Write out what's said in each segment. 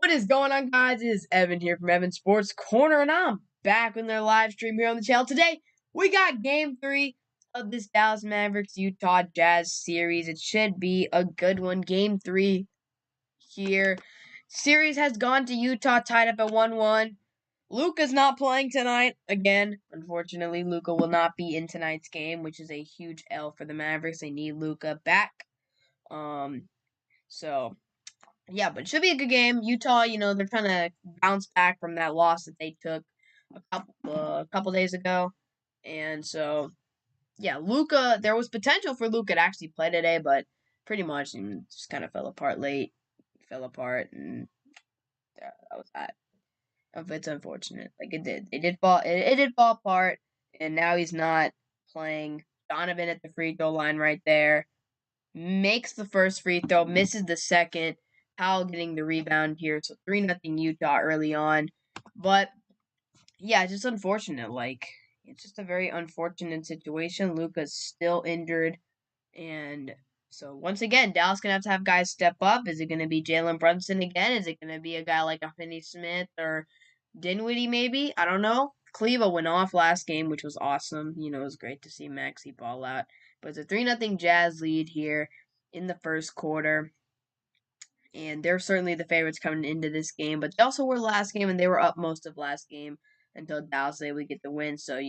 What is going on, guys? It is Evan here from Evan Sports Corner, and I'm back with their live stream here on the channel. Today, we got Game 3 of this Dallas Mavericks Utah Jazz series. It should be a good one. Game 3 here. Series has gone to Utah, tied up at 1-1. Luka's not playing tonight. Again, unfortunately, Luka will not be in tonight's game, which is a huge L for the Mavericks. They need Luka back. Yeah, but it should be a good game. Utah, they're trying to bounce back from that loss that they took a couple days ago. And so, yeah, Luka, there was potential for Luka to actually play today, but pretty much just kind of fell apart late. Fell apart, and that was that. It's unfortunate. Like, it did. It did fall apart, and now he's not playing. Donovan at the free throw line right there. Makes the first free throw, misses the second. Powell getting the rebound here, so 3-0 Utah early on. But, yeah, it's just unfortunate. Like, it's just a very unfortunate situation. Luka's still injured. And so, once again, Dallas going to have guys step up. Is it going to be Jalen Brunson again? Is it going to be a guy like a Finney Smith or Dinwiddie maybe? I don't know. Cleva went off last game, which was awesome. It was great to see Maxey ball out. But it's a 3-0 Jazz lead here in the first quarter. And they're certainly the favorites coming into this game. But they also were last game, and they were up most of last game until Dallas was able to get the win. So,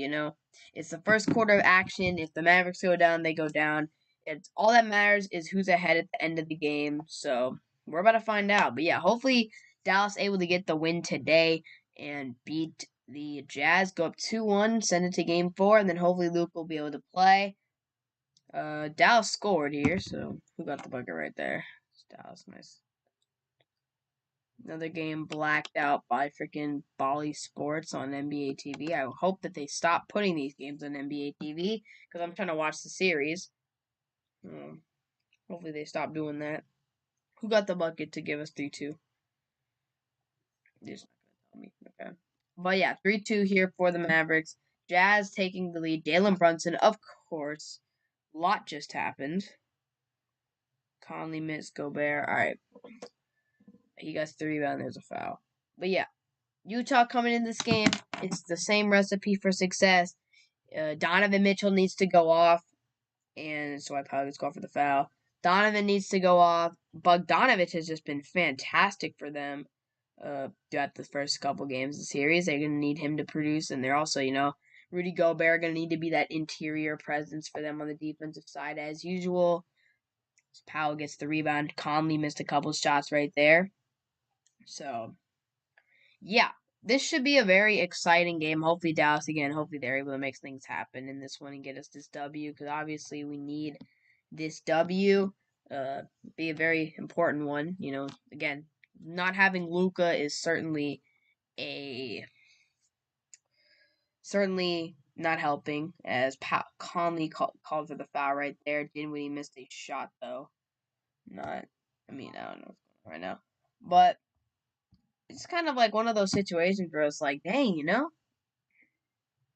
it's the first quarter of action. If the Mavericks go down, they go down. It's all that matters is who's ahead at the end of the game. So, we're about to find out. But, yeah, hopefully Dallas able to get the win today and beat the Jazz, go up 2-1, send it to Game 4, and then hopefully Luke will be able to play. Dallas scored here, so who got the bucket right there? It's Dallas, nice. Another game blacked out by freaking Bally Sports on NBA TV. I hope that they stop putting these games on NBA TV because I'm trying to watch the series. Hopefully they stop doing that. Who got the bucket to give us 3-2? They're just not going to tell me. Okay. But yeah, 3-2 here for the Mavericks. Jazz taking the lead. Jalen Brunson, of course. A lot just happened. Conley missed Gobert. All right. He got 3 rebounds. There's a foul. But yeah, Utah coming in this game. It's the same recipe for success. Donovan Mitchell needs to go off. And so I probably just go for the foul. Donovan needs to go off. Bogdanovich has just been fantastic for them throughout the first couple games of the series. They're going to need him to produce. And they're also, Rudy Gobert going to need to be that interior presence for them on the defensive side as usual. Powell gets the rebound. Conley missed a couple shots right there. So, yeah, this should be a very exciting game. Hopefully Dallas, again, hopefully they're able to make things happen in this one and get us this W, because obviously we need this W. Be a very important one. Again, not having Luka is certainly not helping, as Conley called for the foul right there. Dinwiddie missed a shot, though. I don't know what's going on right now. But it's kind of like one of those situations where it's like, dang, you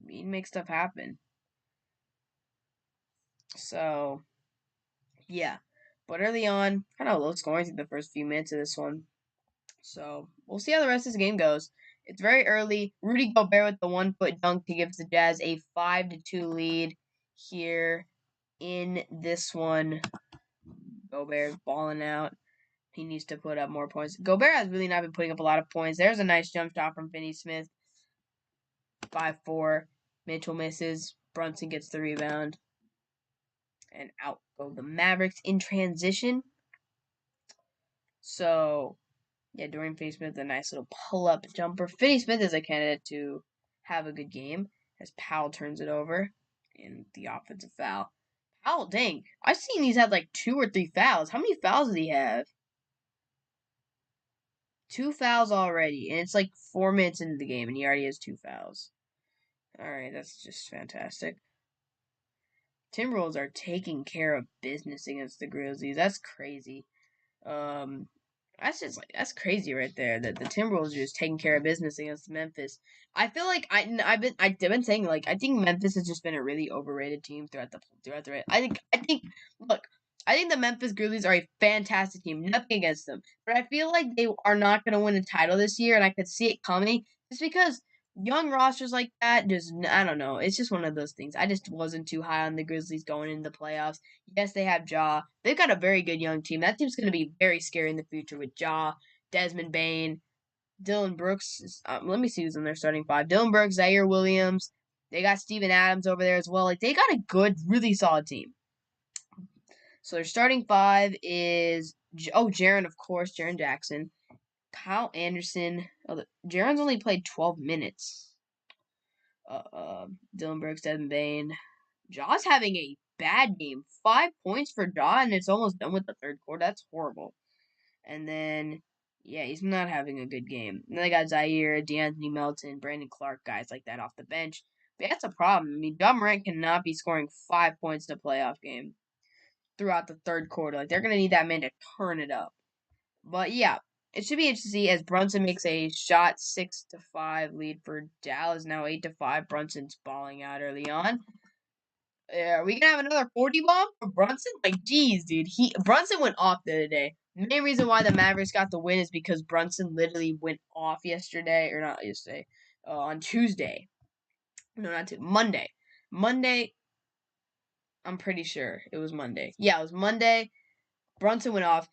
need to make stuff happen. So, yeah. But early on, kind of low scoring through the first few minutes of this one. So, we'll see how the rest of this game goes. It's very early. Rudy Gobert with the 1-foot dunk to give the Jazz a 5-2 lead here in this one. Gobert balling out. He needs to put up more points. Gobert has really not been putting up a lot of points. There's a nice jump shot from Finney Smith. 5-4. Mitchell misses. Brunson gets the rebound. And out go the Mavericks in transition. So, yeah, Dorian Finney-Smith, a nice little pull-up jumper. Finney-Smith is a candidate to have a good game as Powell turns it over in the offensive foul. Powell, dang. I've seen he's had like 2 or 3 fouls. How many fouls did he have? 2 fouls already, and it's like 4 minutes into the game, and he already has 2 fouls. Alright, that's just fantastic. Timberwolves are taking care of business against the Grizzlies. That's crazy. That's crazy right there. That the Timberwolves are just taking care of business against Memphis. I feel like I've been saying, like, I think Memphis has just been a really overrated team throughout the. I think look, I think the Memphis Grizzlies are a fantastic team. Nothing against them. But I feel like they are not going to win a title this year, and I could see it coming just because young rosters like that just, I don't know. It's just one of those things. I just wasn't too high on the Grizzlies going into the playoffs. Yes, they have Ja. They've got a very good young team. That team's going to be very scary in the future with Ja, Desmond Bain, Dylan Brooks. Let me see who's in their starting five. Dylan Brooks, Zaire Williams. They got Steven Adams over there as well. Like, they got a good, really solid team. So their starting five is Jaren, of course, Jaren Jackson, Kyle Anderson. Oh, Jaren's only played 12 minutes. Dylan Brooks, Devin Bain. Jaw's having a bad game. 5 points for Jaw, and it's almost done with the third quarter. That's horrible. And then, yeah, he's not having a good game. And then they got Zaire, DeAnthony Melton, Brandon Clark, guys like that off the bench. But that's a problem. I mean, John Morant cannot be scoring 5 points in a playoff game throughout the third quarter. Like, they're going to need that man to turn it up. But yeah, it should be interesting to see as Brunson makes a shot 6-5 lead for Dallas. Now 8-5. Brunson's balling out early on. Are we gonna have another 40 bomb for Brunson? Like, geez, dude. Brunson went off the other day. The main reason why the Mavericks got the win is because Brunson literally went off yesterday, or not yesterday, on Tuesday. No, not Tuesday. Monday. Monday. I'm pretty sure it was Monday. Yeah, it was Monday. Brunson went off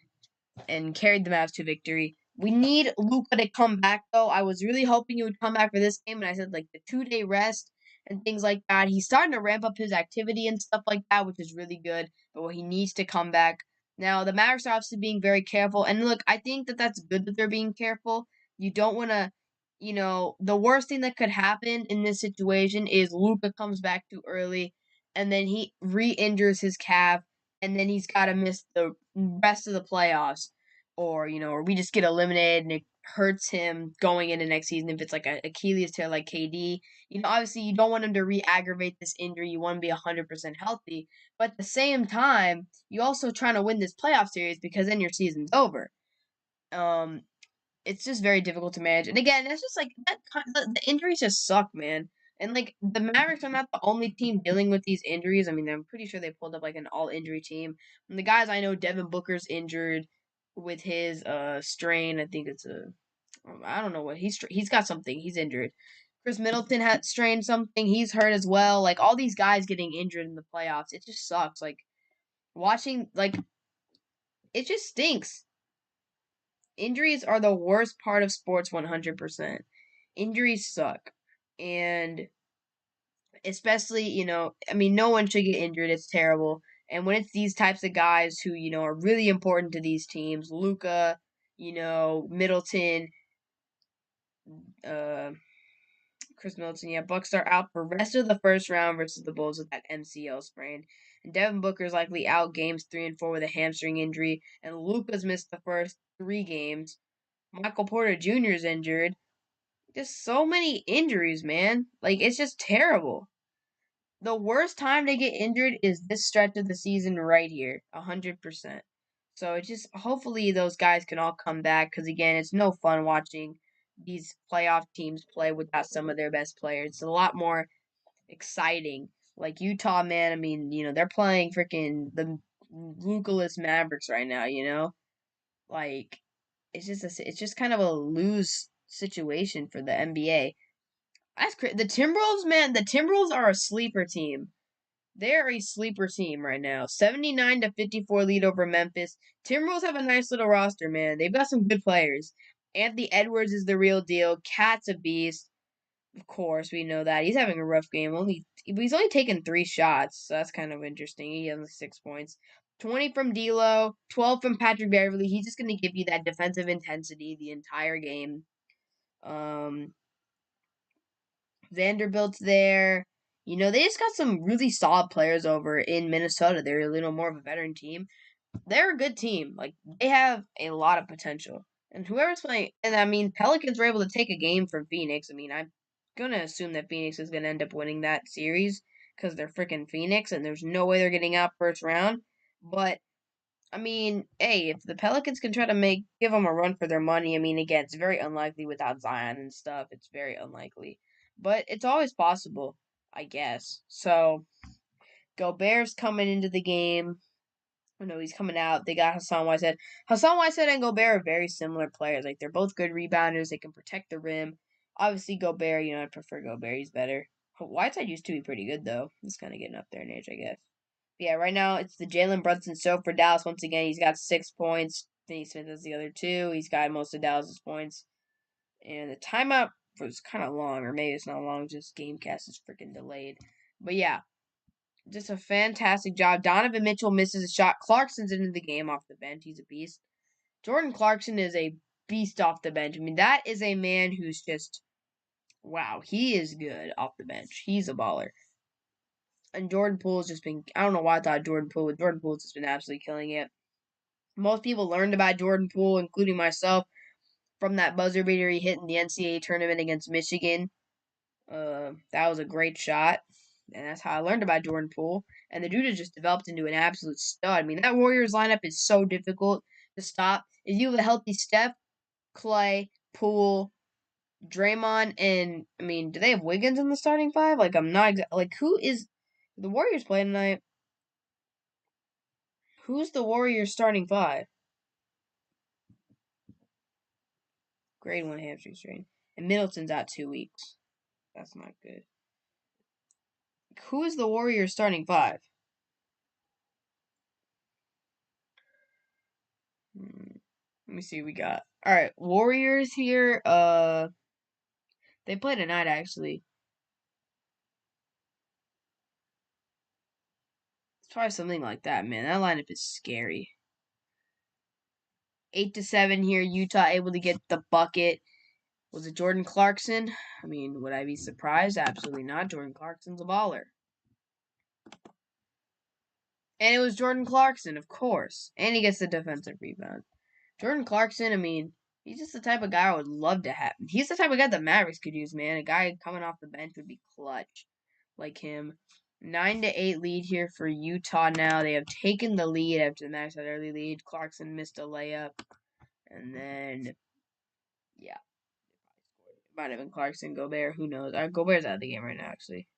and carried the Mavs to victory. We need Luka to come back, though. I was really hoping he would come back for this game, and I said, like, the 2-day rest and things like that. He's starting to ramp up his activity and stuff like that, which is really good, but he needs to come back. Now, the Mavericks are obviously being very careful, and look, I think that that's good that they're being careful. You don't want to, the worst thing that could happen in this situation is Luka comes back too early, and then he re-injures his calf, and then he's got to miss the rest of the playoffs, or we just get eliminated and it hurts him going into next season if it's like an Achilles tear like KD. Obviously you don't want him to re-aggravate this injury. You want to be 100% healthy, but at the same time, you also trying to win this playoff series because then your season's over. It's just very difficult to manage. And again, it's just like the injuries just suck, man. And like the Mavericks are not the only team dealing with these injuries. I mean, I'm pretty sure they pulled up like an all-injury team. And the guys I know, Devin Booker's injured with his strain. I think it's I don't know what he's got something. He's injured. Chris Middleton had strained something. He's hurt as well. Like all these guys getting injured in the playoffs, it just sucks. Like watching, like it just stinks. Injuries are the worst part of sports 100%. Injuries suck. And especially, I mean, no one should get injured. It's terrible. And when it's these types of guys who, are really important to these teams, Luka, Middleton, uh, Chris Middleton, yeah, Bucks are out for rest of the first round versus the Bulls with that MCL sprain. And Devin Booker's likely out games 3 and 4 with a hamstring injury. And Luka's missed the first 3 games. Michael Porter Jr. is injured. Just so many injuries, man. Like, it's just terrible. The worst time to get injured is this stretch of the season right here. 100%. So it just, hopefully those guys can all come back. Because, again, it's no fun watching these playoff teams play without some of their best players. It's a lot more exciting. Like, Utah, man, I mean, they're playing freaking the Luka-less Mavericks right now. Like, it's just kind of a lose situation for the NBA. That's crazy. The Timberwolves, man, the Timberwolves are a sleeper team. They're a sleeper team right now. 79-54 lead over Memphis. Timberwolves have a nice little roster, man. They've got some good players. Anthony Edwards is the real deal. Cat's a beast. Of course, we know that. He's having a rough game. He's only taken 3 shots, so that's kind of interesting. He has 6 points. 20 from D'Lo, 12 from Patrick Beverly. He's just going to give you that defensive intensity the entire game. Vanderbilt's there. They just got some really solid players over in Minnesota. They're a little more of a veteran team. They're a good team. Like, they have a lot of potential. And whoever's playing, and I mean, Pelicans were able to take a game from Phoenix. I mean, I'm going to assume that Phoenix is going to end up winning that series because they're freaking Phoenix and there's no way they're getting out first round. But I mean, hey, if the Pelicans can try to give them a run for their money, I mean, again, it's very unlikely without Zion and stuff. It's very unlikely. But it's always possible, I guess. So, Gobert's coming into the game. Oh no, he's coming out. They got Hassan Whiteside. Hassan Whiteside and Gobert are very similar players. Like they're both good rebounders. They can protect the rim. Obviously, Gobert. I prefer Gobert. He's better. Whiteside used to be pretty good though. He's kind of getting up there in age, I guess. But yeah, right now it's the Jalen Brunson show for Dallas once again. He's got 6 points. Finney Smith has the other two. He's got most of Dallas's points. And the timeout was kind of long, or maybe it's not long. Just GameCast is freaking delayed. But yeah, just a fantastic job. Donovan Mitchell misses a shot. Clarkson's into the game off the bench. He's a beast. Jordan Clarkson is a beast off the bench. I mean, that is a man who's just, wow, he is good off the bench. He's a baller. And Jordan Poole's just been, I don't know why I thought Jordan Poole, but Jordan Poole's just been absolutely killing it. Most people learned about Jordan Poole, including myself, from that buzzer beater he hit in the NCAA tournament against Michigan. That was a great shot. And that's how I learned about Jordan Poole. And the dude has just developed into an absolute stud. I mean, that Warriors lineup is so difficult to stop. If you have a healthy Steph, Clay, Poole, Draymond, and I mean, do they have Wiggins in the starting five? Like, I'm not like who is the Warriors playing tonight? Who's the Warriors starting five? Grade 1 hamstring strain, and Middleton's out 2 weeks. That's not good. Who is the Warriors starting five? Let me see what we got. All right, Warriors here. They play tonight actually. It's probably something like that, man. That lineup is scary. 8-7 here. Utah able to get the bucket. Was it Jordan Clarkson? I mean, would I be surprised? Absolutely not. Jordan Clarkson's a baller. And it was Jordan Clarkson, of course. And he gets the defensive rebound. Jordan Clarkson, I mean, he's just the type of guy I would love to have. He's the type of guy the Mavericks could use, man. A guy coming off the bench would be clutch like him. 9-8 lead here for Utah now. They have taken the lead after the Mavericks had early lead. Clarkson missed a layup. And then, yeah. It might have been Clarkson, Gobert, who knows. Gobert's out of the game right now, actually.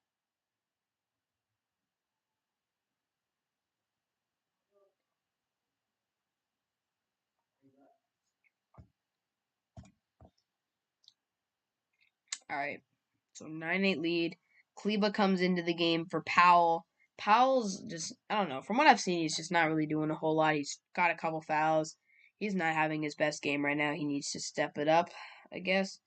All right. So 9-8 lead. Kleba comes into the game for Powell. Powell's just, I don't know. From what I've seen, he's just not really doing a whole lot. He's got a couple fouls. He's not having his best game right now. He needs to step it up, I guess.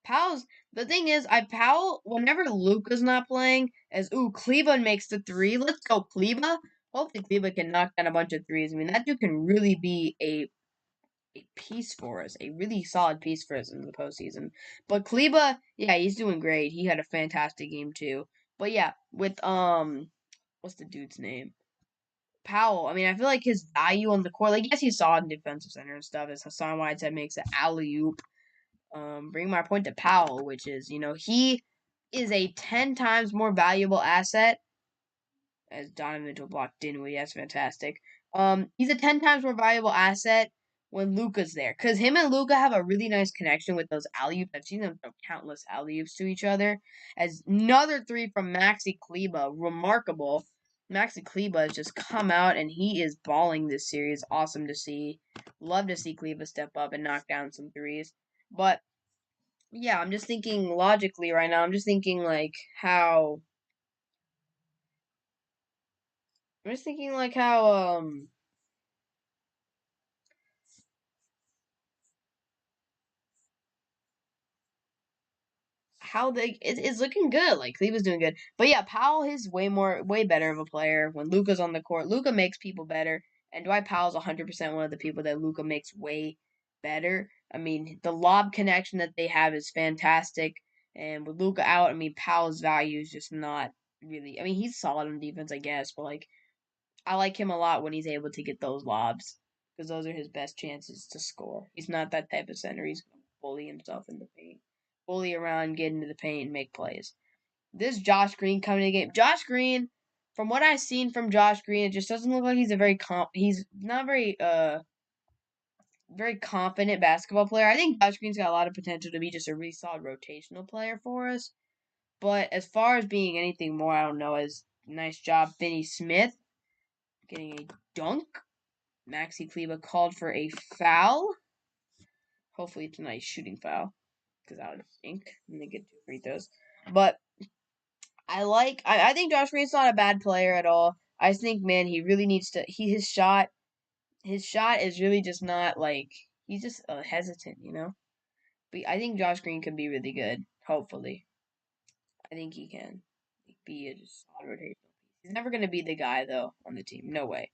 The thing is, Powell, whenever Luka's not playing, Kleba makes the three. Let's go, Kleba. Hopefully Kleba can knock down a bunch of threes. I mean, that dude can really be a piece for us, a really solid piece for us in the postseason. But Kleba, yeah, he's doing great. He had a fantastic game too. But yeah, with what's the dude's name? Powell. I mean, I feel like his value on the court, like yes, he's solid in defensive center and stuff. As Hassan Whiteside makes an alley oop. Bring my point to Powell, which is he is a 10 times more valuable asset as Donovan Mitchell blocked Dinwiddie. That's fantastic. He's a 10 times more valuable asset when Luka's there. Because him and Luka have a really nice connection with those alley-oops. I've seen them throw countless alley-oops to each other. As another three from Maxi Kleba. Remarkable. Maxi Kleba has just come out and he is balling this series. Awesome to see. Love to see Kleba step up and knock down some threes. But, yeah, I'm just thinking logically right now. I'm just thinking, like, how... I'm just thinking, like, how it's looking good. Like Cleveland's doing good, but yeah, Powell is way better of a player when Luka's on the court. Luka makes people better, and Dwight Powell's 100% one of the people that Luka makes way better. I mean, the lob connection that they have is fantastic, and with Luka out, I mean, Powell's value is just not really. I mean, he's solid on defense, I guess, but like I like him a lot when he's able to get those lobs because those are his best chances to score. He's not that type of center. He's going to bully himself in the paint, bully around, get into the paint, and make plays. This Josh Green coming to the game. Josh Green, from what I've seen from Josh Green, it just doesn't look like he's a he's not very confident basketball player. I think Josh Green's got a lot of potential to be just a really solid rotational player for us. But as far as being anything more, I don't know. As nice job, Finney Smith getting a dunk. Maxi Kleber called for a foul. Hopefully it's a nice shooting foul, because I would stink when they get 2 free throws. But I think Josh Green's not a bad player at all. I just think, man, he really needs to. His shot is really just not like he's just hesitant, you know. But I think Josh Green can be really good. Hopefully, I think he can be a just solid rotational piece. He's never gonna be the guy though on the team. No way.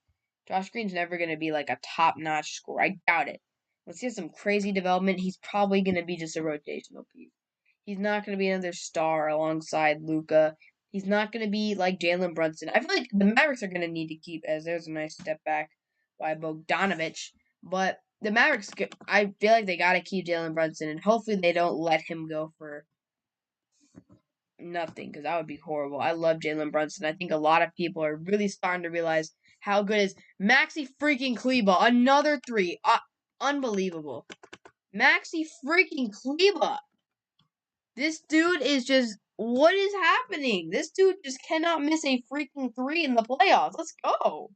Josh Green's never gonna be like a top-notch scorer. I doubt it. Let's get some crazy development. He's probably gonna be just a rotational piece. He's not gonna be another star alongside Luca. He's not gonna be like Jalen Brunson. I feel like the Mavericks are gonna need to keep, as there's a nice step back by Bogdanovich, but the Mavericks, I feel like they gotta keep Jalen Brunson, and hopefully they don't let him go for nothing, because that would be horrible. I love Jalen Brunson. I think a lot of people are really starting to realize how good is Maxi freaking Kleber. Another 3. Unbelievable. Maxi freaking Kleber. This dude is just, what is happening? This dude just cannot miss a freaking 3 in the playoffs. Let's go.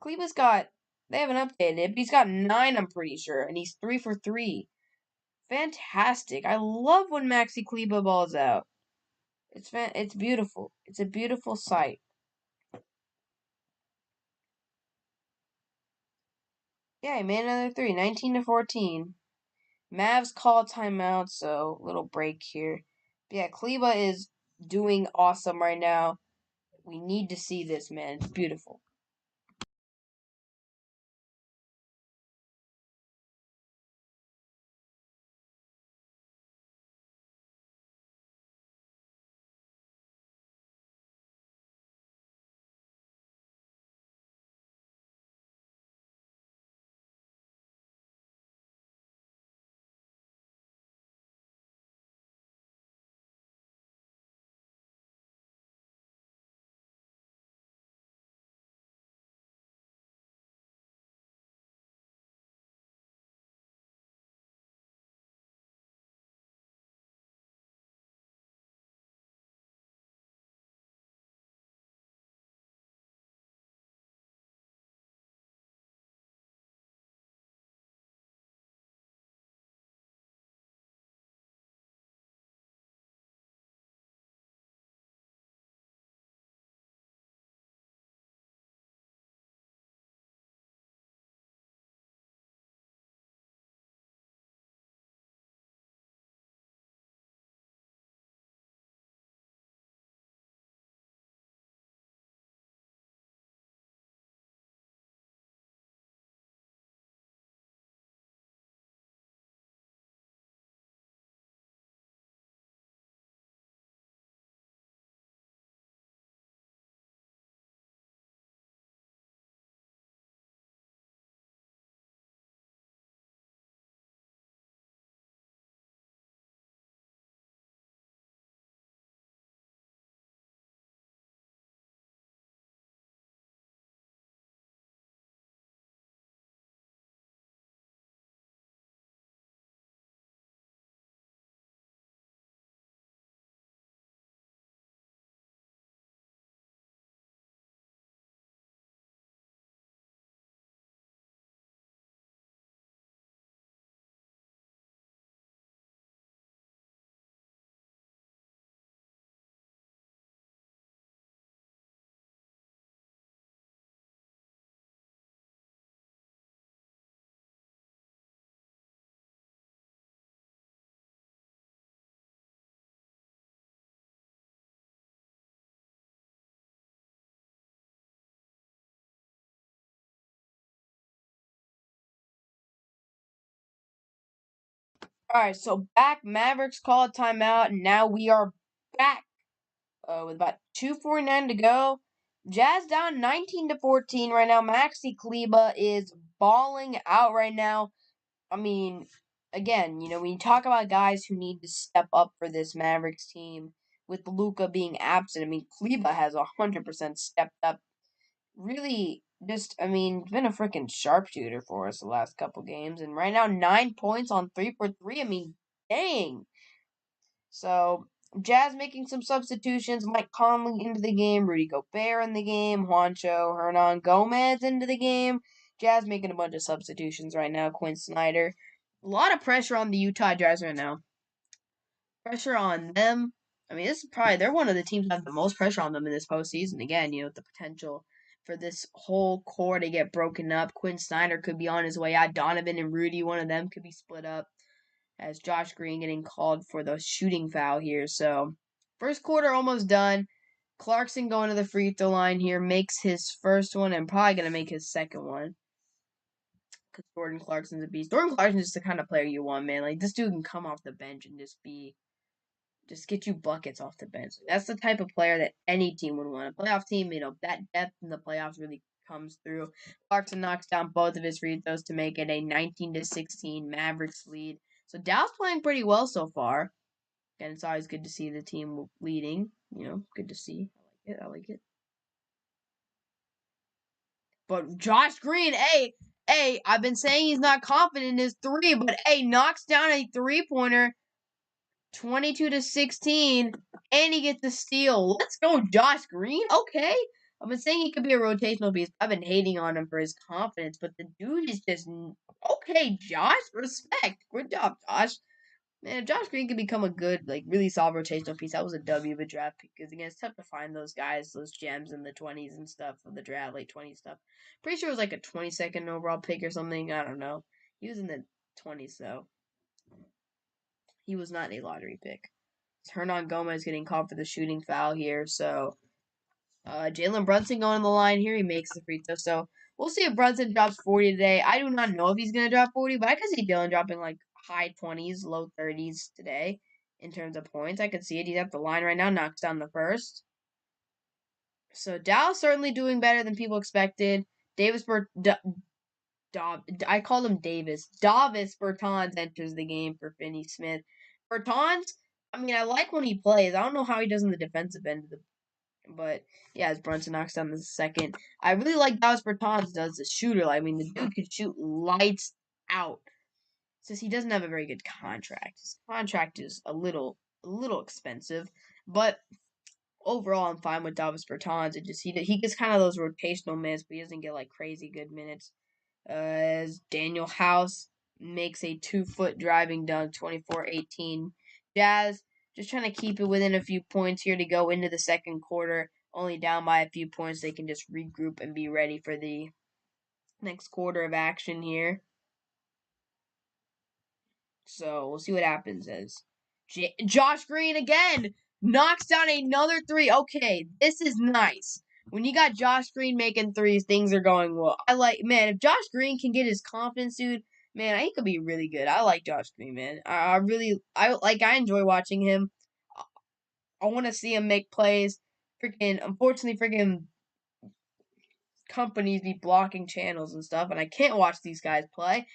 Kleber's got, they haven't updated it, but he's got 9, I'm pretty sure, and he's 3 for 3. Fantastic. I love when Maxi Kleber balls out. It's beautiful. It's a beautiful sight. Yeah, he made another 3, 19-14. Mavs call timeout, so little break here. But yeah, Kleber is doing awesome right now. We need to see this, man. It's beautiful. Alright, so back. Mavericks call a timeout, and now we are back with about 2:49 to go. Jazz down 19-14 right now. Maxi Kleber is balling out right now. I mean, again, when you talk about guys who need to step up for this Mavericks team, with Luca being absent, I mean, Kleber has 100% stepped up. Really, been a freaking sharpshooter for us the last couple games, and right now 9 points on 3 for 3. I mean, dang. So Jazz making some substitutions. Mike Conley into the game. Rudy Gobert in the game. Juancho Hernan Gomez into the game. Jazz making a bunch of substitutions right now. Quinn Snyder. A lot of pressure on the Utah Jazz right now. Pressure on them. I mean, this is probably they're one of the teams that have the most pressure on them in this postseason. Again, the potential for this whole core to get broken up. Quinn Snyder could be on his way out. Donovan and Rudy, one of them could be split up. As Josh Green getting called for the shooting foul here. So, first quarter almost done. Clarkson going to the free throw line here, makes his first one and probably going to make his second one. Because Jordan Clarkson's a beast. Jordan Clarkson's just the kind of player you want, man. Like, this dude can come off the bench and just get you buckets off the bench. That's the type of player that any team would want. A playoff team, that depth in the playoffs really comes through. Clarkson knocks down both of his free throws to make it a 19-16 Mavericks lead. So Dallas playing pretty well so far. And it's always good to see the team leading. Good to see. I like it. But Josh Green, hey, I've been saying he's not confident in his three, but knocks down a 3-pointer, 22-16, and he gets a steal. Let's go, Josh Green. Okay. I've been saying he could be a rotational piece. I've been hating on him for his confidence, but the dude is just okay, Josh. Respect. Good job, Josh. Man, if Josh Green could become a good, really solid rotational piece, that was a W of a draft pick. Because, again, it's tough to find those guys, those gems in the 20s and stuff of the draft, late 20s stuff. Pretty sure it was like a 22nd overall pick or something. I don't know. He was in the 20s, though. He was not a lottery pick. Hernan Gomez getting called for the shooting foul here. So, Jalen Brunson going on the line here. He makes the free throw. So, we'll see if Brunson drops 40 today. I do not know if he's going to drop 40, but I could see Dylan dropping high 20s, low 30s today in terms of points. I could see it. He's at the line right now, knocks down the first. So Dallas certainly doing better than people expected. I called him Davis. Davis Bertans enters the game for Finney Smith. Bertans, I mean, I like when he plays. I don't know how he does in the defensive end of the but yeah, as Brunson knocks down the second. I really like Dallas Bertans does the shooter. I mean, the dude could shoot lights out. It's just he doesn't have a very good contract. His contract is a little expensive, but overall, I'm fine with Davis Bertans. It just he gets kind of those rotational minutes, but he doesn't get crazy good minutes. As Daniel House makes a 2-foot driving dunk, 24-18. Jazz just trying to keep it within a few points here to go into the second quarter. Only down by a few points, they can just regroup and be ready for the next quarter of action here. So we'll see what happens as Josh Green again knocks down another three. Okay, this is nice. When you got Josh Green making threes, things are going well. Man, if Josh Green can get his confidence, dude, man, he could be really good. I like Josh Green, man. I enjoy watching him. I want to see him make plays. Unfortunately, companies be blocking channels and stuff, and I can't watch these guys play.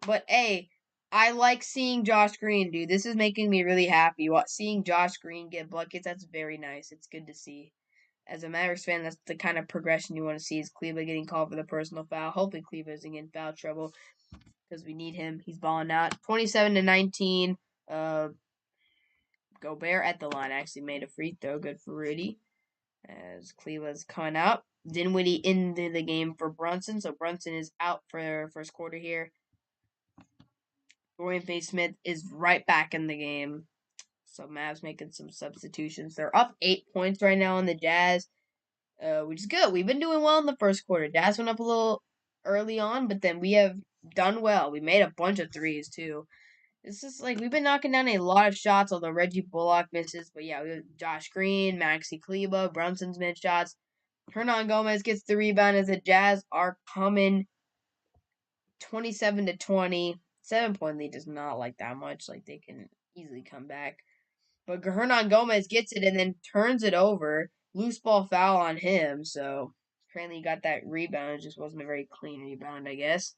But I like seeing Josh Green, dude. This is making me really happy. Seeing Josh Green get buckets, that's very nice. It's good to see. As a Mavericks fan, that's the kind of progression you want to see is Kleber getting called for the personal foul. Hopefully Kleber isn't in foul trouble because we need him. He's balling out. 27-19. Gobert at the line actually made a free throw. Good for Rudy. As Cleveland's coming out. Dinwiddie into the game for Brunson. So Brunson is out for first quarter here. Dorian Finney-Smith is right back in the game. So Mavs making some substitutions. They're up 8 points right now on the Jazz, which is good. We've been doing well in the first quarter. Jazz went up a little early on, but then we have done well. We made a bunch of threes, too. It's just we've been knocking down a lot of shots, although Reggie Bullock misses. But yeah, we have Josh Green, Maxi Kleber, Brunson's mid shots. Hernan Gomez gets the rebound as the Jazz are coming 27-20. 7-point lead does not like that much. They can easily come back. But Hernan Gomez gets it and then turns it over. Loose ball foul on him. So apparently he got that rebound. It just wasn't a very clean rebound, I guess.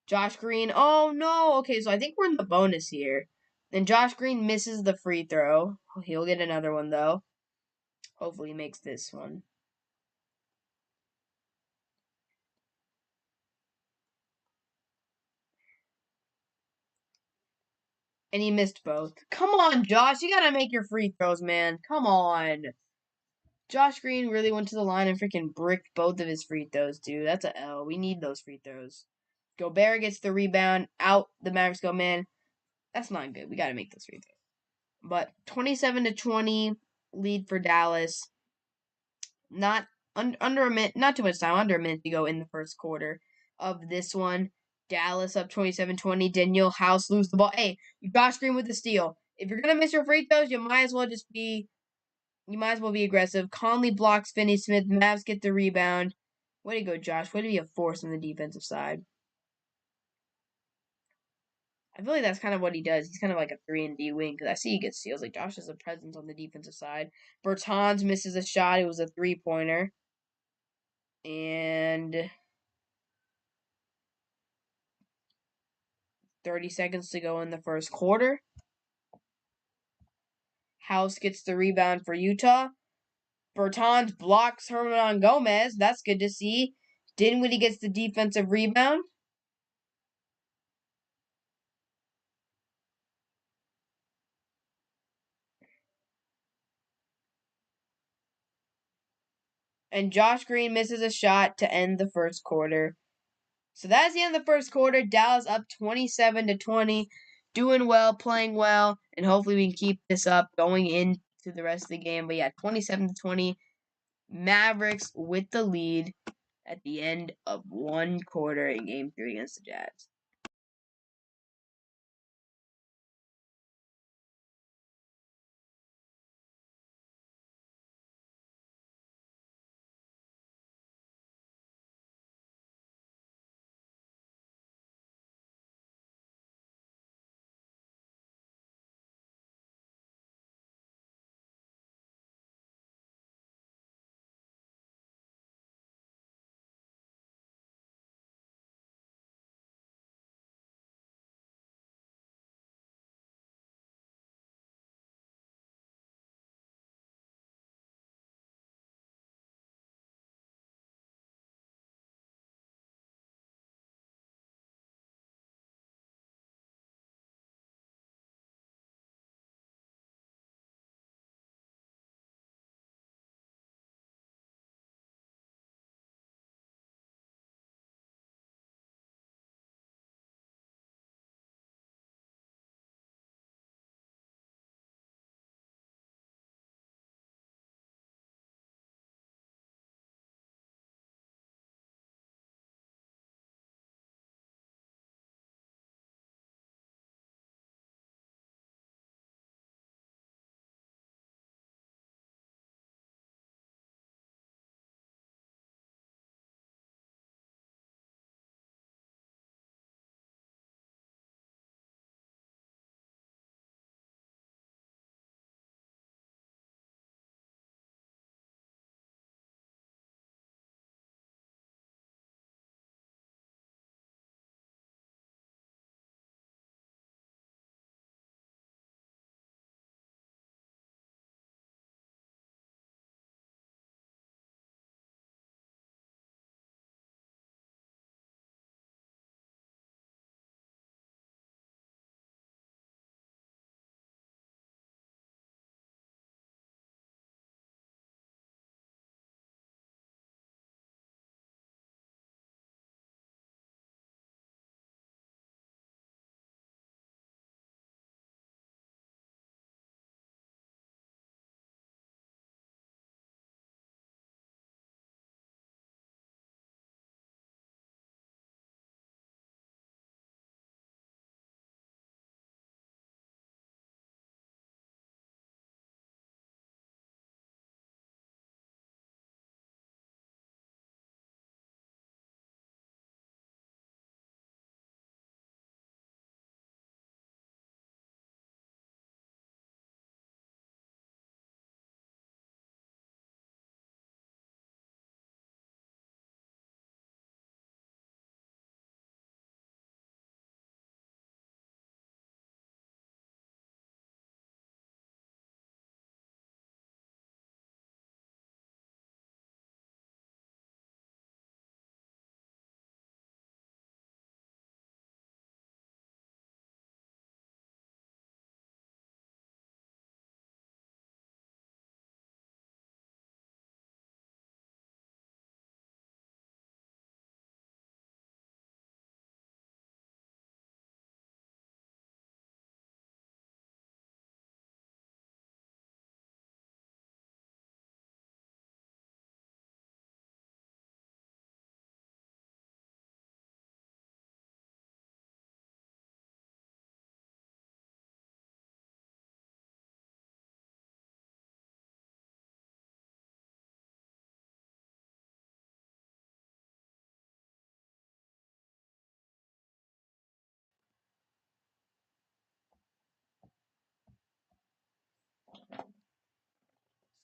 Josh Green. Oh, no. Okay, so I think we're in the bonus here. Then Josh Green misses the free throw. He'll get another one, though. Hopefully he makes this one. And he missed both. Come on, Josh. You gotta make your free throws, man. Come on. Josh Green really went to the line and freaking bricked both of his free throws, dude. That's a L. We need those free throws. Gobert gets the rebound. Out the Mavericks go, man. That's not good. We got to make those free throws. But 27-20 lead for Dallas. Not under a minute, not too much time, under a minute to go in the first quarter of this one. Dallas up 27-20. Daniel House lose the ball. Hey, Josh Green with the steal. If you're gonna miss your free throws, you might as well be aggressive. Conley blocks Finney Smith. Mavs get the rebound. Way to go, Josh. Way to be a force on the defensive side. I feel like that's kind of what he does. He's kind of like a 3-and-D wing because I see he gets steals. Like Josh has a presence on the defensive side. Bertans misses a shot. It was a 3-pointer. And 30 seconds to go in the first quarter. House gets the rebound for Utah. Bertans blocks Hernan Gomez. That's good to see. Dinwiddie gets the defensive rebound. And Josh Green misses a shot to end the first quarter. So that's the end of the first quarter. Dallas up 27-20, doing well, playing well, and hopefully we can keep this up going into the rest of the game. But yeah, 27-20, Mavericks with the lead at the end of one quarter in Game 3 against the Jazz.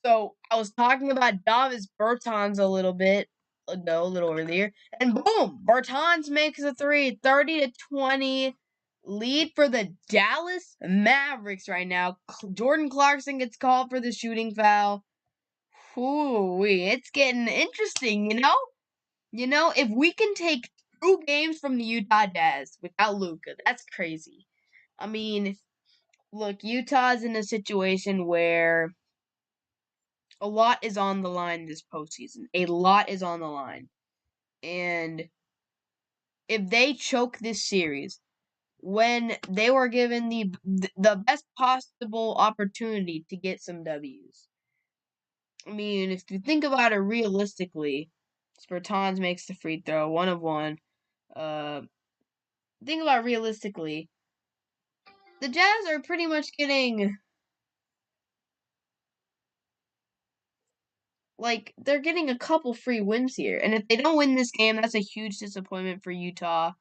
So I was talking about Davis Bertans a little bit ago, a little earlier, and boom, Bertans makes a three, 30-20 lead for the Dallas Mavericks right now. Jordan Clarkson gets called for the shooting foul. Ooh, it's getting interesting, you know? If we can take 2 games from the Utah Jazz without Luka, that's crazy. I mean, look, Utah's in a situation where a lot is on the line this postseason. A lot is on the line. And if they choke this series, when they were given the best possible opportunity to get some W's. I mean, if you think about it realistically, Bertans makes the free throw, 1 of 1. Uh, think about it realistically, the Jazz are pretty much getting they're getting a couple free wins here. And if they don't win this game, that's a huge disappointment for Utah.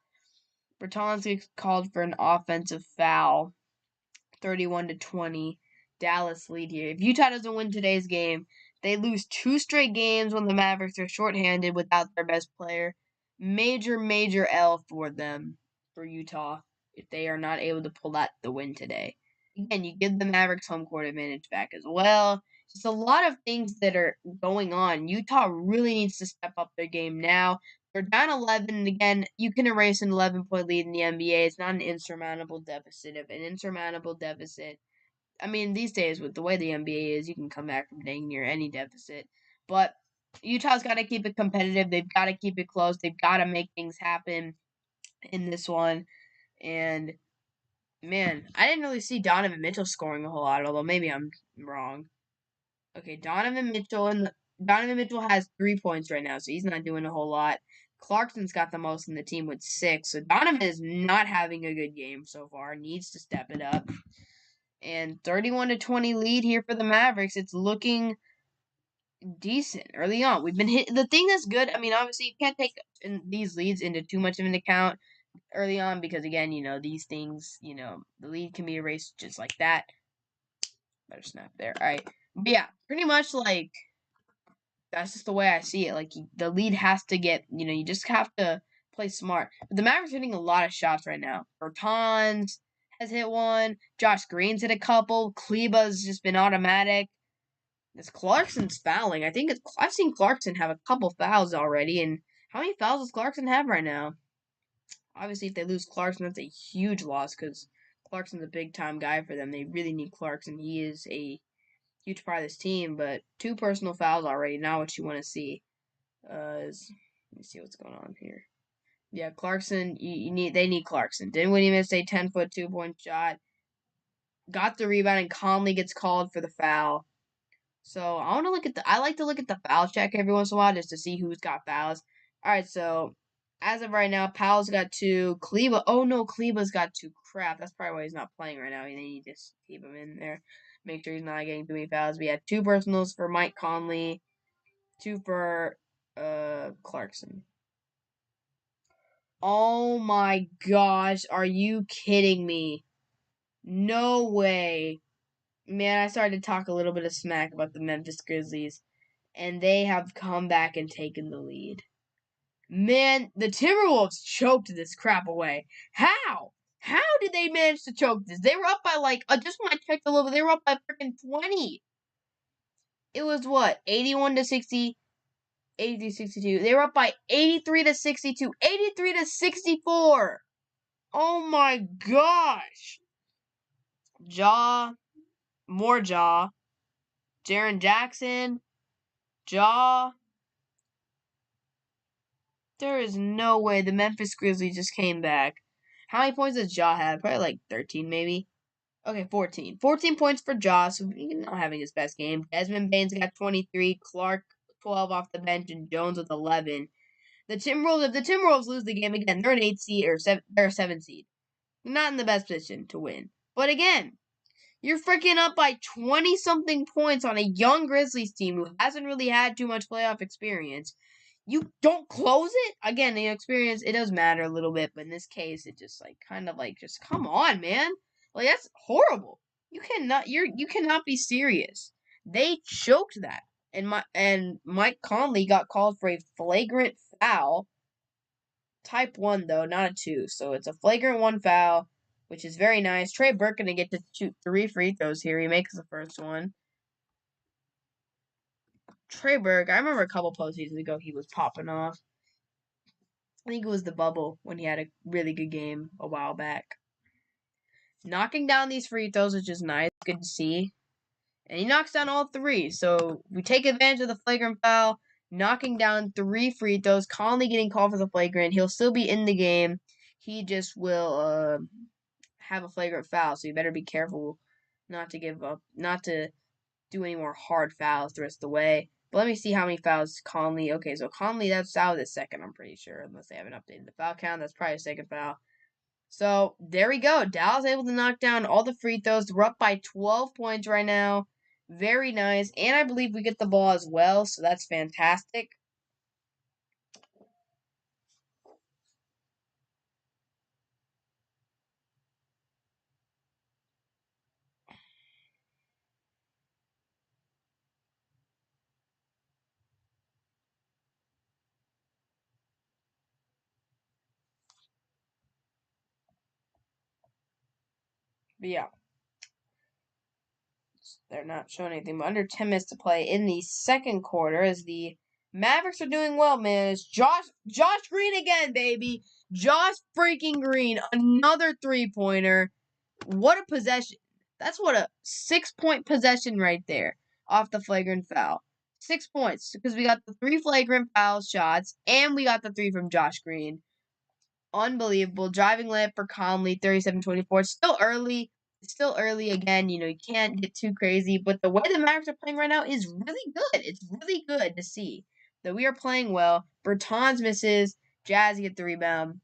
Bertans gets called for an offensive foul. 31-20. Dallas lead here. If Utah doesn't win today's game, they lose 2 straight games when the Mavericks are shorthanded without their best player. Major, major L for them, for Utah, if they are not able to pull out the win today. Again, you give the Mavericks home court advantage back as well. Just a lot of things that are going on. Utah really needs to step up their game now. They're down 11, and again, you can erase an 11-point lead in the NBA. It's not an insurmountable deficit. If an insurmountable deficit, I mean, these days with the way the NBA is, you can come back from dang near any deficit. But Utah's got to keep it competitive. They've got to keep it close. They've got to make things happen in this one. And man, I didn't really see Donovan Mitchell scoring a whole lot, although maybe I'm wrong. Okay, Donovan Mitchell has 3 points right now, so he's not doing a whole lot. Clarkson's got the most in the team with 6, so Donovan is not having a good game so far. Needs to step it up. And 31-20 lead here for the Mavericks. It's looking decent early on. We've been hit. The thing that's good, I mean, obviously you can't take these leads into too much of an account early on because again, these things, the lead can be erased just like that. Better snap there. All right. But yeah, pretty much that's just the way I see it. The lead has to get, you just have to play smart. But the Mavericks are hitting a lot of shots right now. Bertans has hit one. Josh Green's hit a couple. Kleba's just been automatic. This Clarkson's fouling. I've seen Clarkson have a couple fouls already. And how many fouls does Clarkson have right now? Obviously, if they lose Clarkson, that's a huge loss because Clarkson's a big-time guy for them. They really need Clarkson. He is a huge part of this team, but 2 personal fouls already. Not what you want to see. Let me see what's going on here. Yeah, Clarkson. They need Clarkson. Dinwiddie missed a 10-foot 2-point shot. Got the rebound, and Conley gets called for the foul. So I like to look at the foul check every once in a while just to see who's got fouls. All right, so as of right now, Powell's got 2. Kleba's got 2. Crap, that's probably why he's not playing right now. They need to just keep him in there, make sure he's not getting too many fouls. We had 2 personals for Mike Conley, 2 for Clarkson. Oh my gosh, are you kidding me? No way. Man, I started to talk a little bit of smack about the Memphis Grizzlies, and they have come back and taken the lead. Man, the Timberwolves choked this crap away. How? How did they manage to choke this? They were up by just when I checked a little bit, they were up by freaking 20. It was what? 81-60, 83-62. They were up by 83-62, 83-64. Oh my gosh. More Jaw. Jaren Jackson, Jaw. There is no way the Memphis Grizzlies just came back. How many points does Jaw have? Probably 13, maybe. Okay, 14. 14 points for Jaw, so he's not having his best game. Desmond Baines got 23, Clark 12 off the bench, and Jones with 11. If the Timberwolves lose the game again, they're an 8 seed or they're a 7 seed. They're not in the best position to win. But again, you're freaking up by 20-something points on a young Grizzlies team who hasn't really had too much playoff experience. You don't close it? Again, the experience, it does matter a little bit, but in this case, it just just come on, man. That's horrible. You cannot be serious. They choked that. And Mike Conley got called for a flagrant foul. Type 1, though, not a 2. So it's a flagrant 1 foul, which is very nice. Trey Burke going to get to shoot 3 free throws here. He makes the first one. Trey Burke, I remember a couple postseasons ago he was popping off. I think it was the bubble when he had a really good game a while back. Knocking down these free throws, which is nice. Good to see. And he knocks down all 3. So we take advantage of the flagrant foul, knocking down 3 free throws. Conley getting called for the flagrant. He'll still be in the game. He just will have a flagrant foul. So you better be careful not to give up, not to do any more hard fouls the rest of the way. But let me see how many fouls Conley. Okay, so Conley, that's out of the second, I'm pretty sure, unless they haven't updated the foul count. That's probably a second foul. So there we go. Dallas able to knock down all the free throws. We're up by 12 points right now. Very nice. And I believe we get the ball as well, so that's fantastic. But yeah, they're not showing anything. But under 10 minutes to play in the second quarter as the Mavericks are doing well, man. It's Josh Green again, baby. Josh freaking Green. Another 3-pointer. What a possession. That's what a 6-point possession right there off the flagrant foul. 6 points because we got the 3 flagrant foul shots and we got the 3 from Josh Green. Unbelievable. Driving layup for Conley, 37-24. Still early. Still early again. You can't get too crazy. But the way the Mavericks are playing right now is really good. It's really good to see that we are playing well. Bertans misses. Jazz get the rebound.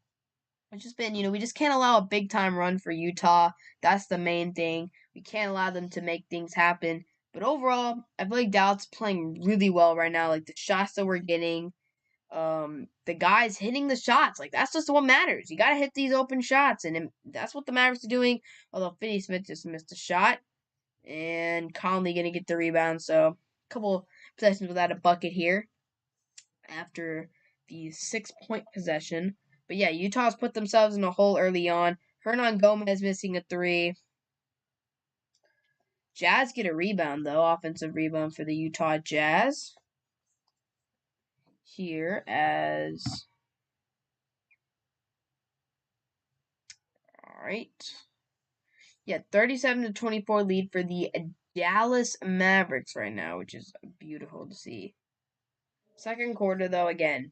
It's just been, we just can't allow a big time run for Utah. That's the main thing. We can't allow them to make things happen. But overall, I feel like Dallas is playing really well right now. Like the shots that we're getting, the guys hitting the shots. Like that's just what matters. You gotta hit these open shots, and that's what the Mavericks are doing. Although Finney Smith just missed a shot, and Conley gonna get the rebound. So a couple possessions without a bucket here after the 6-point possession. But yeah, Utah's put themselves in a hole early on. Hernan Gomez missing a 3. Jazz get a rebound though, offensive rebound for the Utah Jazz. Here as all right. Yeah, 37-24 lead for the Dallas Mavericks right now, which is beautiful to see. Second quarter though, again,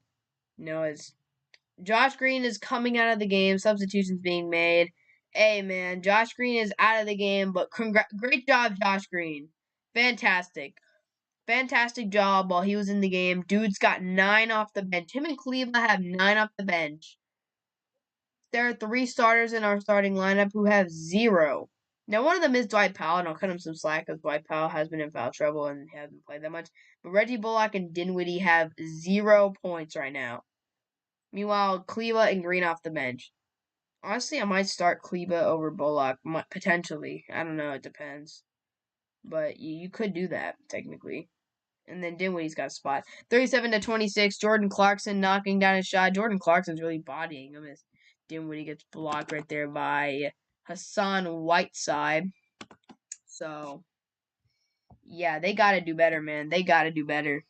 as Josh Green is coming out of the game, substitutions being made. Hey man, Josh Green is out of the game, but great job, Josh Green. Fantastic. Fantastic job while he was in the game. Dude's got 9 off the bench. Him and Cleveland have 9 off the bench. There are 3 starters in our starting lineup who have 0. Now, one of them is Dwight Powell, and I'll cut him some slack because Dwight Powell has been in foul trouble and hasn't played that much. But Reggie Bullock and Dinwiddie have 0 points right now. Meanwhile, Kleba and Green off the bench. Honestly, I might start Kleba over Bullock, potentially. I don't know, it depends. But you could do that, technically. And then Dinwiddie's got a spot. 37-26, Jordan Clarkson knocking down his shot. Jordan Clarkson's really bodying him as Dinwiddie gets blocked right there by Hassan Whiteside. So, yeah, they got to do better, man. They got to do better.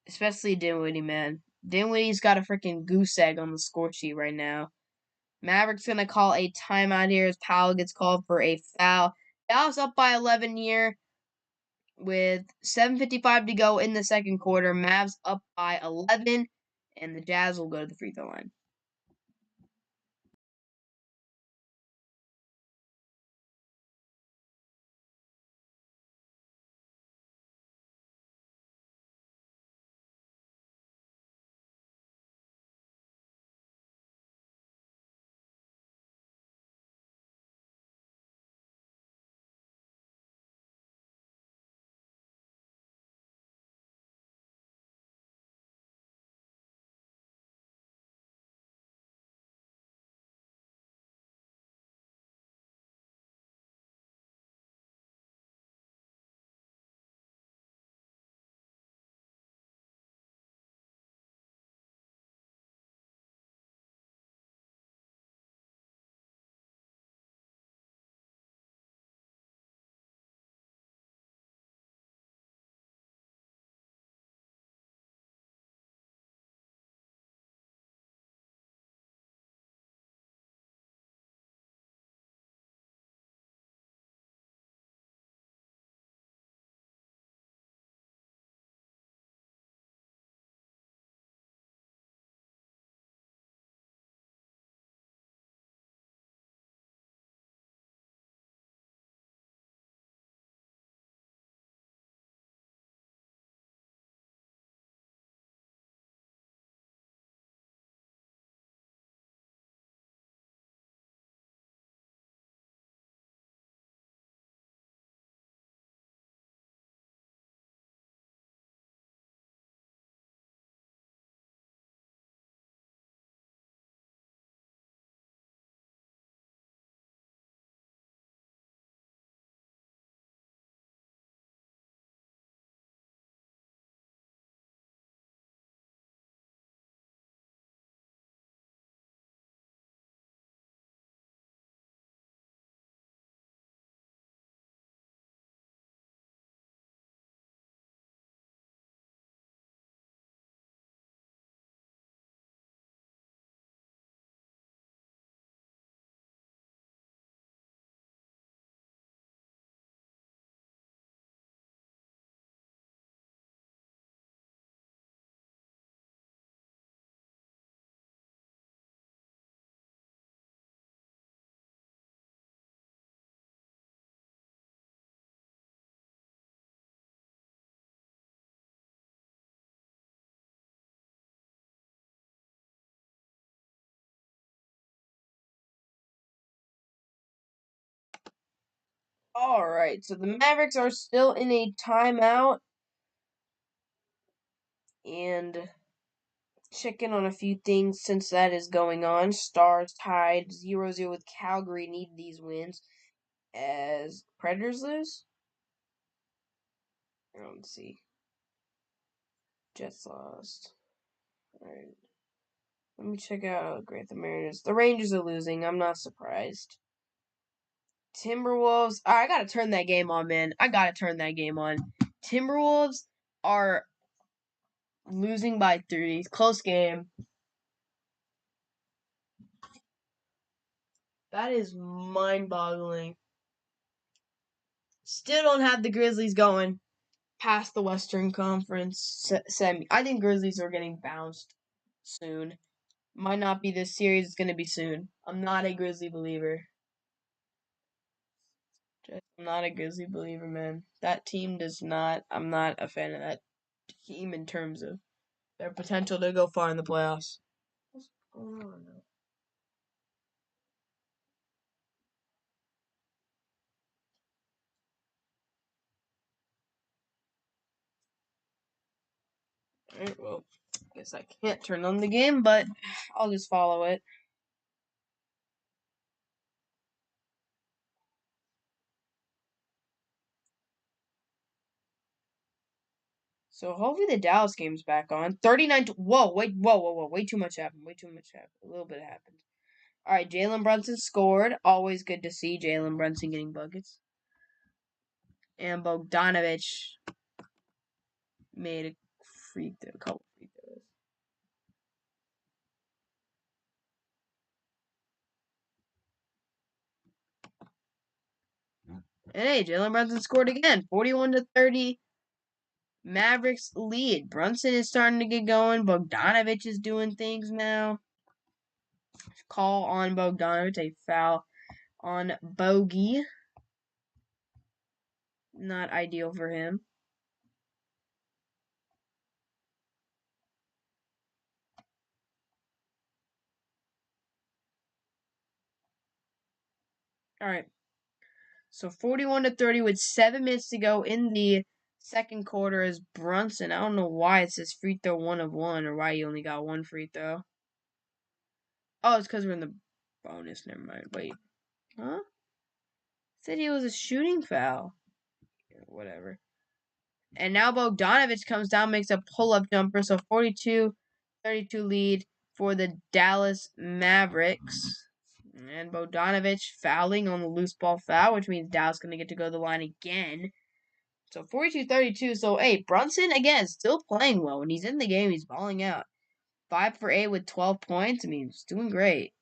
Especially Dinwiddie, man. Dinwiddie's got a freaking goose egg on the score sheet right now. Mavericks going to call a timeout here as Powell gets called for a foul. Dallas up by 11 here with 7:55 to go in the second quarter. Mavs up by 11, and the Jazz will go to the free throw line. All right, so the Mavericks are still in a timeout, and check in on a few things since that is going on. Stars tied 0-0 with Calgary. Need these wins as Predators lose. Let's see. Jets lost. All right. Let me check out how great the Mariners. The Rangers are losing. I'm not surprised. Timberwolves. I gotta turn that game on, man. I gotta turn that game on. Timberwolves are losing by 3. Close game. That is mind-boggling. Still don't have the Grizzlies going past the Western Conference semi. I think Grizzlies are getting bounced soon. Might not be this series. It's gonna be soon. I'm not a Grizzly believer. I'm not a Grizzly believer, man. That team does not. I'm not a fan of that team in terms of their potential to go far in the playoffs. What's going on now? Alright, well, I guess I can't turn on the game, but I'll just follow it. So hopefully the Dallas game's back on. 39 whoa, whoa. Way too much happened. A little bit happened. Alright, Jalen Brunson scored. Always good to see Jalen Brunson getting buckets. And Bogdanovich made a couple free throws. And hey, Jalen Brunson scored again. 41-30. Mavericks lead. Brunson is starting to get going. Bogdanovich is doing things now. Call on Bogdanovich. A foul on Bogey. Not ideal for him. All right. So 41-30 with 7 minutes to go in the second quarter is Brunson. I don't know why it says free throw 1 of 1 or why he only got 1 free throw. Oh, it's because we're in the bonus. Never mind. Wait. Huh? It said he was a shooting foul. Whatever. And now Bogdanovich comes down, makes a pull-up jumper. So 42-32 lead for the Dallas Mavericks. And Bogdanovich fouling on the loose ball foul, which means Dallas going to get to go to the line again. So 42-32. So, hey, Brunson, again, still playing well. When he's in the game, he's balling out. 5 for 8 with 12 points. I mean, he's doing great.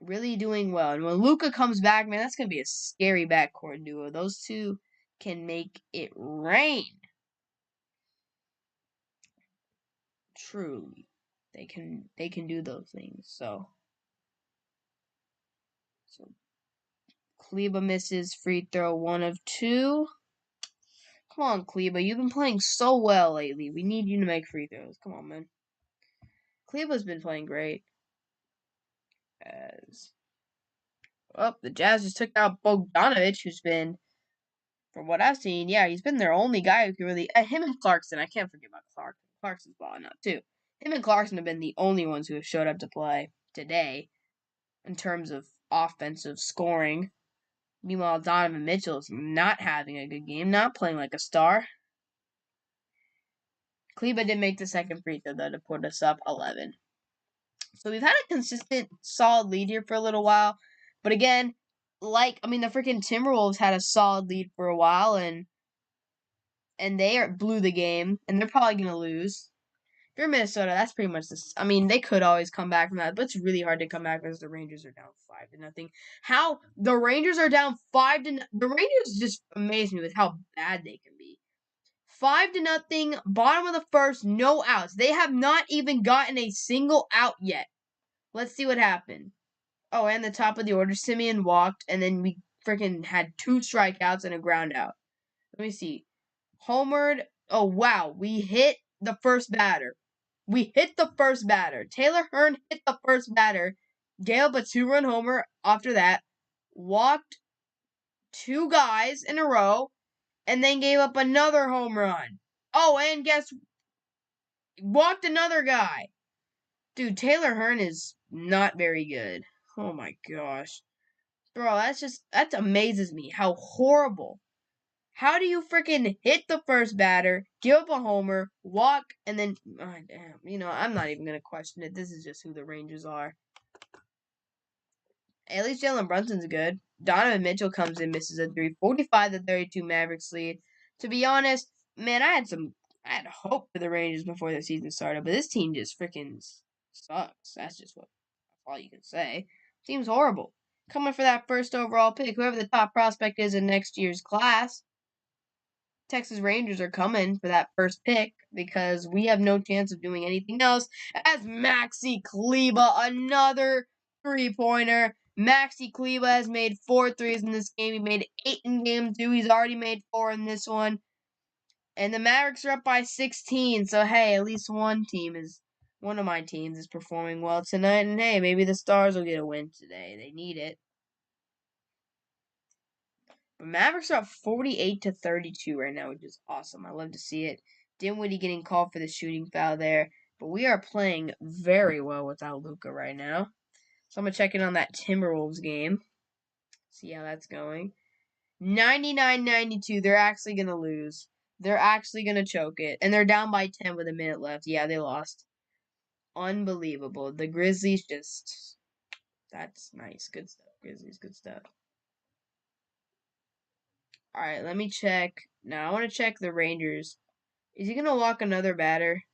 Really doing well. And when Luka comes back, man, that's going to be a scary backcourt duo. Those two can make it rain. Truly. They can do those things. So Kleba misses free throw 1 of 2. Come on, Kleba. You've been playing so well lately. We need you to make free throws. Come on, man. Kleba's been playing great. The Jazz just took out Bogdanovich, who's been, from what I've seen, yeah, he's been their only guy who can really. Him and Clarkson. I can't forget about Clarkson. Clarkson's balling out too. Him and Clarkson have been the only ones who have showed up to play today in terms of offensive scoring. Meanwhile, Donovan Mitchell's not having a good game, not playing like a star. Kleba did make the second free throw, though, to put us up 11. So we've had a consistent, solid lead here for a little while. But again, the freaking Timberwolves had a solid lead for a while, and they blew the game, and they're probably going to lose. If you're Minnesota, that's pretty much this. I mean, they could always come back from that, but it's really hard to come back because the Rangers are down 5-0. How the Rangers are down 5-0? The Rangers just amaze me with how bad they can be. 5-0, bottom of the first, no outs. They have not even gotten a single out yet. Let's see what happened. Oh, and the top of the order, Simeon walked, and then we freaking had 2 strikeouts and a ground out. Let me see. Homered. Oh, wow. We hit the first batter. Taylor Hearn hit the first batter. Gale, but 2-run homer after that. Walked 2 guys in a row and then gave up another home run. Oh, and guess walked another guy. Dude, Taylor Hearn is not very good. Oh my gosh. Bro, that amazes me. How horrible. How do you freaking hit the first batter, give up a homer, walk, and then, oh, damn, I'm not even going to question it. This is just who the Rangers are. At least Jalen Brunson's good. Donovan Mitchell comes in, misses a three. 45-32 Mavericks lead. To be honest, man, I had hope for the Rangers before the season started, but this team just freaking sucks. That's all you can say. Team's horrible. Coming for that first overall pick, whoever the top prospect is in next year's class, Texas Rangers are coming for that first pick because we have no chance of doing anything else. As Maxi Kleba, another three-pointer. Maxi Kleba has made 4 threes in this game. He made 8 in game 2. He's already made 4 in this one. And the Mavericks are up by 16. So, hey, at least one of my teams is performing well tonight. And, hey, maybe the Stars will get a win today. They need it. But Mavericks are up 48-32 right now, which is awesome. I love to see it. Dinwiddie getting called for the shooting foul there. But we are playing very well without Luka right now. So I'm going to check in on that Timberwolves game. See how that's going. 99-92. They're actually going to lose. They're actually going to choke it. And they're down by 10 with a minute left. Yeah, they lost. Unbelievable. The Grizzlies just... That's nice. Good stuff. Grizzlies, good stuff. Alright, let me check. Now, I want to check the Rangers. Is he going to walk another batter?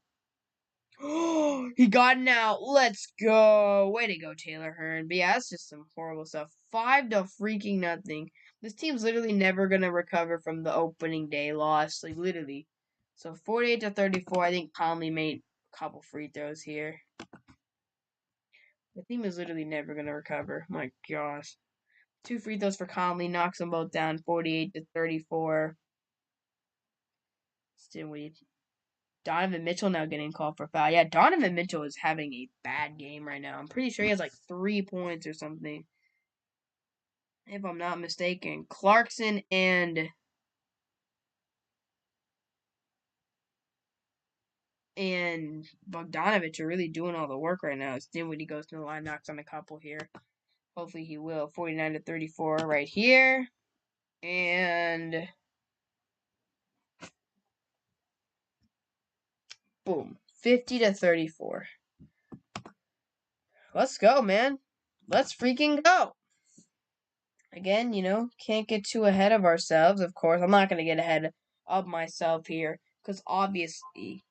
Oh, he got it out. Let's go. Way to go, Taylor Hearn. But yeah, that's just some horrible stuff. 5-0. This team's literally never going to recover from the opening day loss. Like, literally. So, 48-34. I think Conley made a couple free throws here. The team is literally never going to recover. My gosh. 2 free throws for Conley. Knocks them both down. 48-34. Dinwiddie. Donovan Mitchell now getting called for foul. Yeah, Donovan Mitchell is having a bad game right now. I'm pretty sure he has like 3 points or something. If I'm not mistaken. Clarkson and Bogdanovich are really doing all the work right now. It's Dinwiddie goes to the line, knocks on a couple here. Hopefully he will. 49-34 right here. And boom. 50-34. Let's go, man. Let's freaking go. Again, can't get too ahead of ourselves, of course. I'm not going to get ahead of myself here because obviously,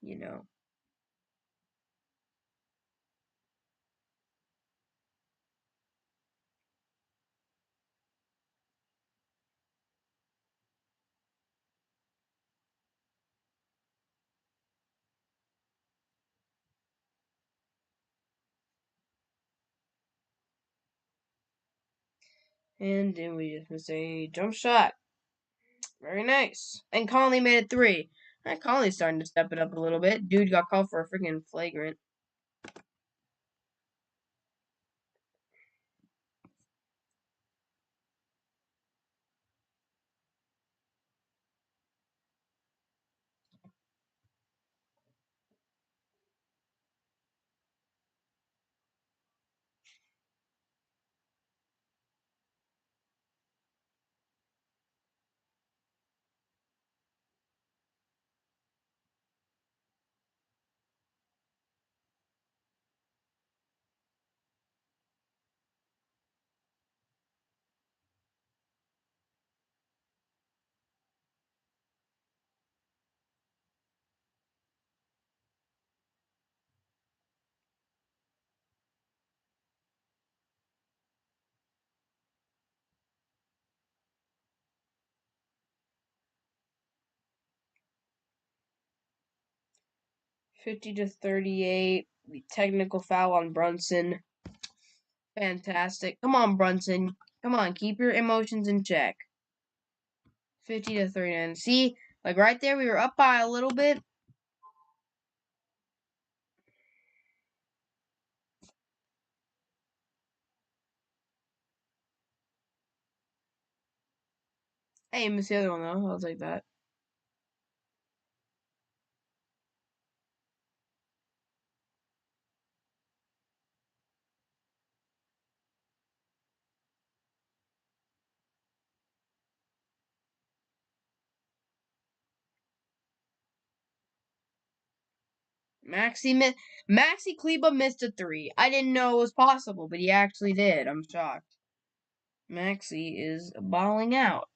'And then we just missed a jump shot. Very nice. And Conley made it 3. All right, Conley's starting to step it up a little bit. Dude got called for a freaking flagrant. $50-38. Technical foul on Brunson. Fantastic. Come on, Brunson. Come on, keep your emotions in check. 50-39. See, like right there, we were up by a little bit. Hey, missed the other one though. I'll take that. Maxi Kleba missed a three. I didn't know it was possible, but he actually did. I'm shocked. Maxi is balling out.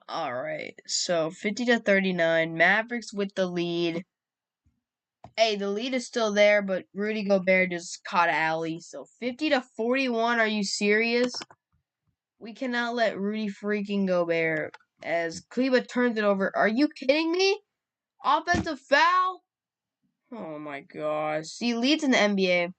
All right, so 50-39, Mavericks with the lead. Hey, the lead is still there, but Rudy Gobert just caught an alley. So 50-41. Are you serious? We cannot let Rudy freaking Gobert as Kleba turns it over. Are you kidding me? Offensive foul? Oh my gosh. He leads in the NBA.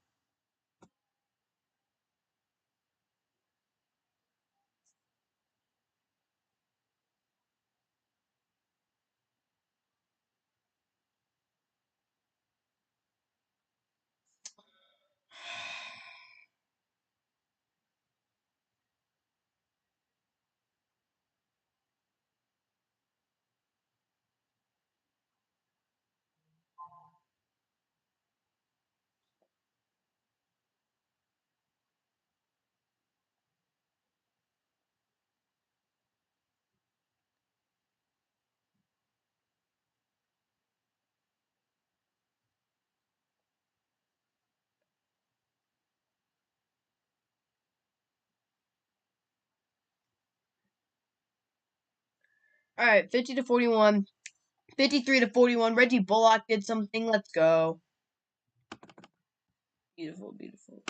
All right, 50-41. 53-41. Reggie Bullock did something. Let's go. Beautiful, beautiful.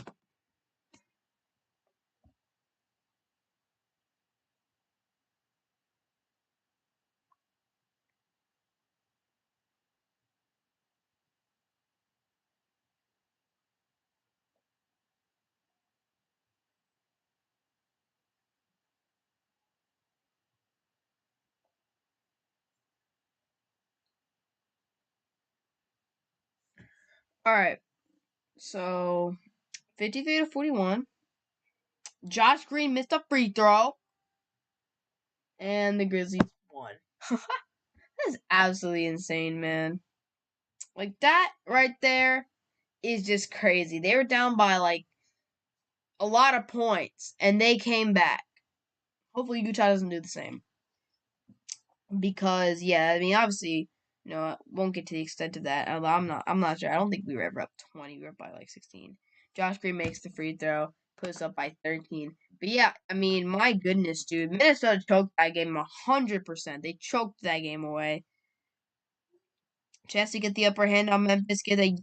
All right, so 53-41. Josh Green missed a free throw, and the Grizzlies won. That is absolutely insane, man. Like, that right there is just crazy. They were down by, like, a lot of points, and they came back. Hopefully, Utah doesn't do the same. Because, yeah, I mean, obviously, I won't get to the extent of that. I'm not sure. I don't think we were ever up 20. We were up by, like, 16. Josh Green makes the free throw, puts up by 13. But, yeah, I mean, my goodness, dude. Minnesota choked that game 100%. They choked that game away. Chance to get the upper hand on Memphis, getting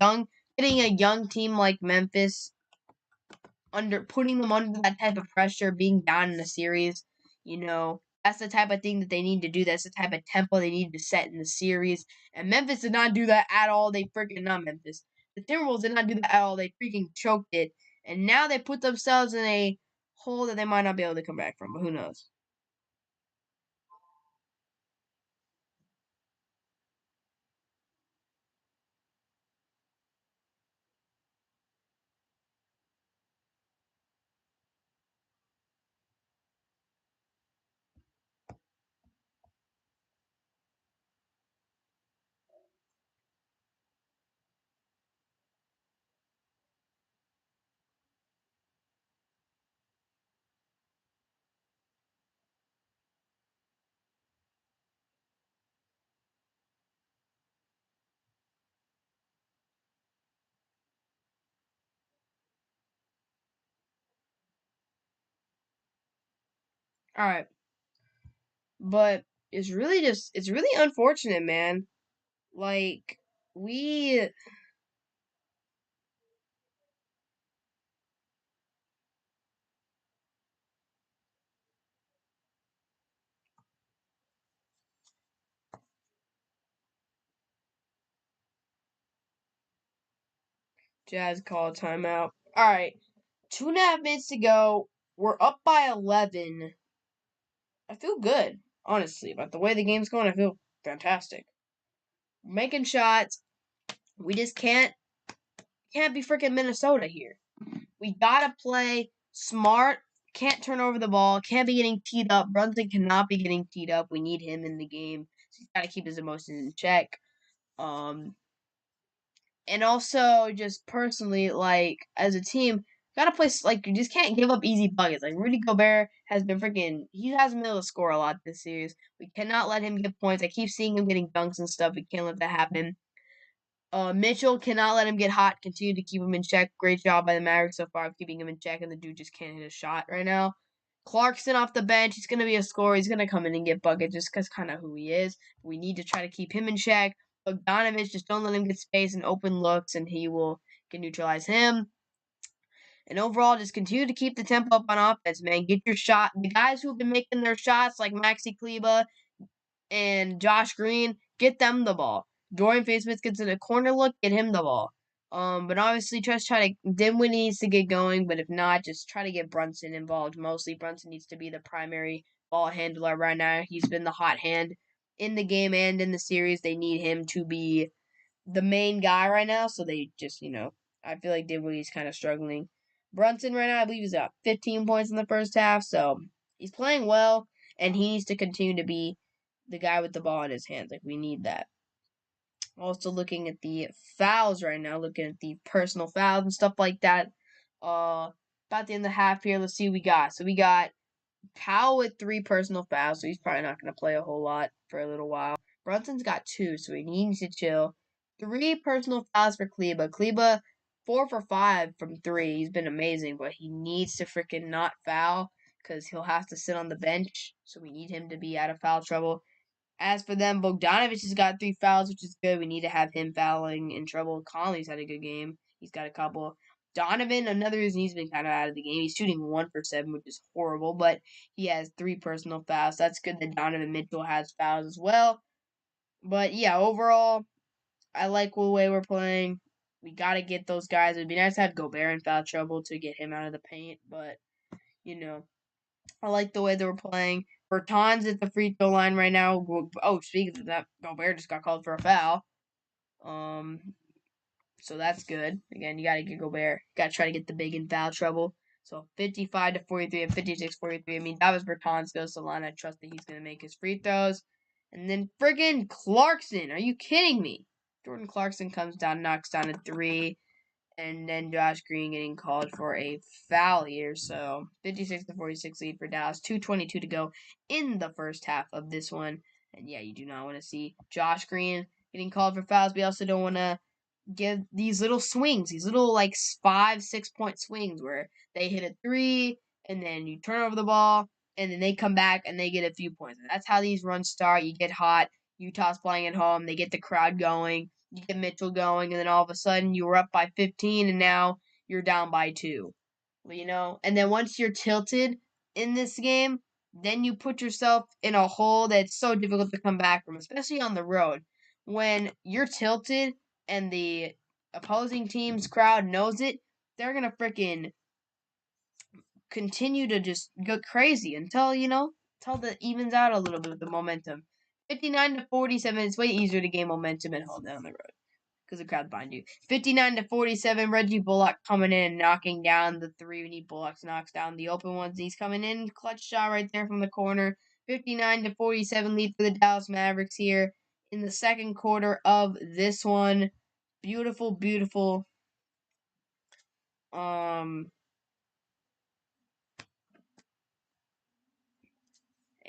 a young team like Memphis putting them under that type of pressure, being down in a series, that's the type of thing that they need to do. That's the type of tempo they need to set in the series. And Memphis did not do that at all. They freaking not Memphis. The Timberwolves did not do that at all. They freaking choked it. And now they put themselves in a hole that they might not be able to come back from, but who knows? All right. But it's really unfortunate, man. Like, we Jazz call a timeout. All right. 2.5 minutes to go. We're up by 11. I feel good, honestly, about the way the game's going. I feel fantastic. Making shots. We just can't be freaking Minnesota here. We gotta play smart. Can't turn over the ball. Can't be getting teed up. Brunson cannot be getting teed up. We need him in the game. So he's got to keep his emotions in check. And also just personally, like as a team, gotta play like you just can't give up easy buckets. Like Rudy Gobert has been freaking. He hasn't been able to score a lot this series. We cannot let him get points. I keep seeing him getting dunks and stuff. We can't let that happen. Mitchell cannot let him get hot. Continue to keep him in check. Great job by the Mavericks so far of keeping him in check, and the dude just can't hit a shot right now. Clarkson off the bench. He's going to be a scorer. He's going to come in and get buckets just because kind of who he is. We need to try to keep him in check. Bogdanovich, just don't let him get space and open looks, and he can neutralize him. And overall, just continue to keep the tempo up on offense, man. Get your shot. The guys who have been making their shots, like Maxi Kleba and Josh Green, get them the ball. Dorian Finney-Smith gets in a corner look, get him the ball. But obviously, just try to. Dinwiddie needs to get going, but if not, just try to get Brunson involved. Mostly, Brunson needs to be the primary ball handler right now. He's been the hot hand in the game and in the series. They need him to be the main guy right now, so they just, I feel like Dinwiddie's kind of struggling. Brunson right now, I believe he's got 15 points in the first half, so he's playing well, and he needs to continue to be the guy with the ball in his hands. Like, we need that. Also looking at the fouls right now, looking at the personal fouls and stuff like that. About the end of the half here, let's see what we got. So we got Powell with 3 personal fouls, so he's probably not going to play a whole lot for a little while. Brunson's got 2, so he needs to chill. 3 personal fouls for Kleba. Kleba, 4 for 5 from 3. He's been amazing, but he needs to freaking not foul because he'll have to sit on the bench, so we need him to be out of foul trouble. As for them, Bogdanovich has got 3 fouls, which is good. We need to have him fouling in trouble. Conley's had a good game. He's got a couple. Donovan, another reason he's been kind of out of the game. He's shooting 1 for 7, which is horrible, but he has 3 personal fouls. That's good that Donovan Mitchell has fouls as well. But yeah, overall, I like the way we're playing. We got to get those guys. It'd be nice to have Gobert in foul trouble to get him out of the paint, but, I like the way they were playing. Bertans at the free throw line right now. Oh, speaking of that, Gobert just got called for a foul. So that's good. Again, you got to get Gobert. Got to try to get the big in foul trouble. So 55 to 43 and 56-43. I mean, that was Bertans goes to the line. I trust that he's going to make his free throws. And then friggin' Clarkson. Are you kidding me? Jordan Clarkson comes down, knocks down a 3. And then Josh Green getting called for a foul here. So 56 to 46 lead for Dallas. 2:22 to go in the first half of this one. And yeah, you do not want to see Josh Green getting called for fouls. We also don't want to give these little swings, these little like 5-6 point swings where they hit a 3 and then you turn over the ball and then they come back and they get a few points. And that's how these runs start. You get hot. Utah's playing at home. They get the crowd going. You get Mitchell going, and then all of a sudden you were up by 15, and now you're down by 2. And then once you're tilted in this game, then you put yourself in a hole that's so difficult to come back from, especially on the road. When you're tilted and the opposing team's crowd knows it, they're gonna freaking continue to just go crazy until it evens out a little bit with the momentum. 59 to 47. It's way easier to gain momentum at home than on the road because the crowd's behind you. 59 to 47. Reggie Bullock coming in and knocking down the 3. We need Bullock knocks down the open ones. He's coming in, clutch shot right there from the corner. 59 to 47 lead for the Dallas Mavericks here in the second quarter of this one. Beautiful, beautiful.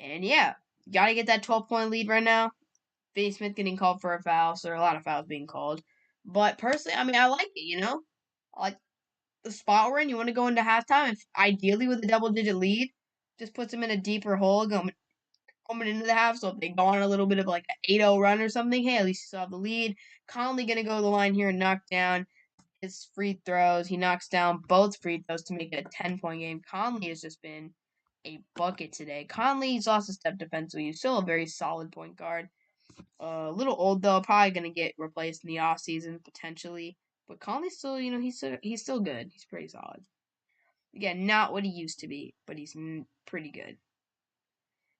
And yeah, gotta get that 12-point lead right now. Finney-Smith getting called for a foul, so there are a lot of fouls being called. But personally, I mean, I like it, I like the spot we're in. You want to go into halftime, if ideally with a double-digit lead, just puts them in a deeper hole coming into the half. So if they go on a little bit of like an 8-0 run or something, hey, at least you still have the lead. Conley going to go to the line here and knock down his free throws. He knocks down both free throws to make it a 10-point game. Conley has just been a bucket today. Conley's lost a step defensively. He's still a very solid point guard. A little old though, probably gonna get replaced in the offseason potentially. But Conley's still, he's still good. He's pretty solid. Again, not what he used to be, but he's pretty good.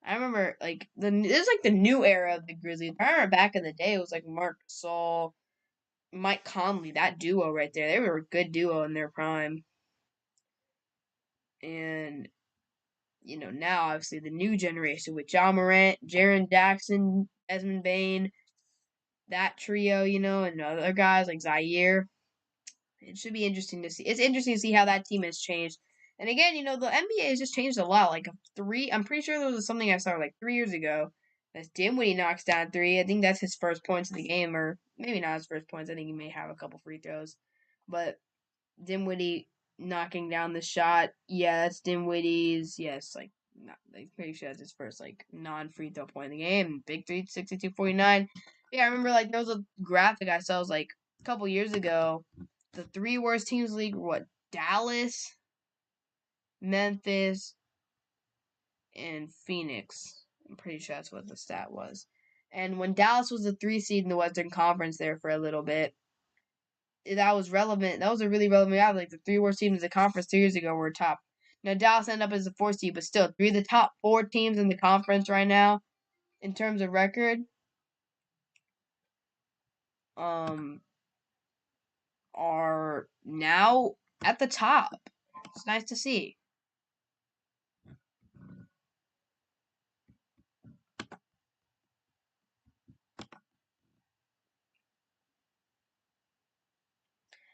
I remember this is like the new era of the Grizzlies. I remember back in the day, it was like Marc Gasol, Mike Conley, that duo right there. They were a good duo in their prime. And now obviously the new generation with John Morant, Jaren Jackson, Desmond Bain, that trio, and other guys like Zaire. It should be interesting to see. It's interesting to see how that team has changed. And again, the NBA has just changed a lot. Like I'm pretty sure there was something I saw like 3 years ago. That's Dinwiddie knocks down three. I think that's his first points in the game, or maybe not his first points. I think he may have a couple free throws. But Dinwiddie knocking down the shot. Yeah, that's Dinwiddie's. Yes, like not like pretty sure that's his first like non free throw point in the game. Big three, 62-49. Yeah, I remember like there was a graphic I saw. It was like a couple years ago. The three worst teams in the league were what? Dallas, Memphis, and Phoenix. I'm pretty sure that's what the stat was. And when Dallas was the 3 seed in the Western Conference there for a little bit, that was relevant. That was a really relevant out. Like the three worst teams in the conference 3 years ago were top. Now Dallas ended up as the 4 seed, but still three of the top four teams in the conference right now in terms of record. Um, are now at the top. It's nice to see.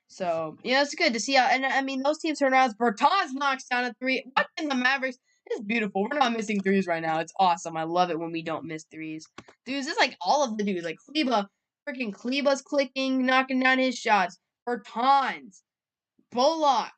So, it's good to see how, and I mean, those teams turn around. Bertans knocks down a three. What in the Mavericks? It's beautiful. We're not missing threes right now. It's awesome. I love it when we don't miss threes. Dudes, it's like all of the dudes. Like Kleba's clicking, knocking down his shots. Bertans, Bullock,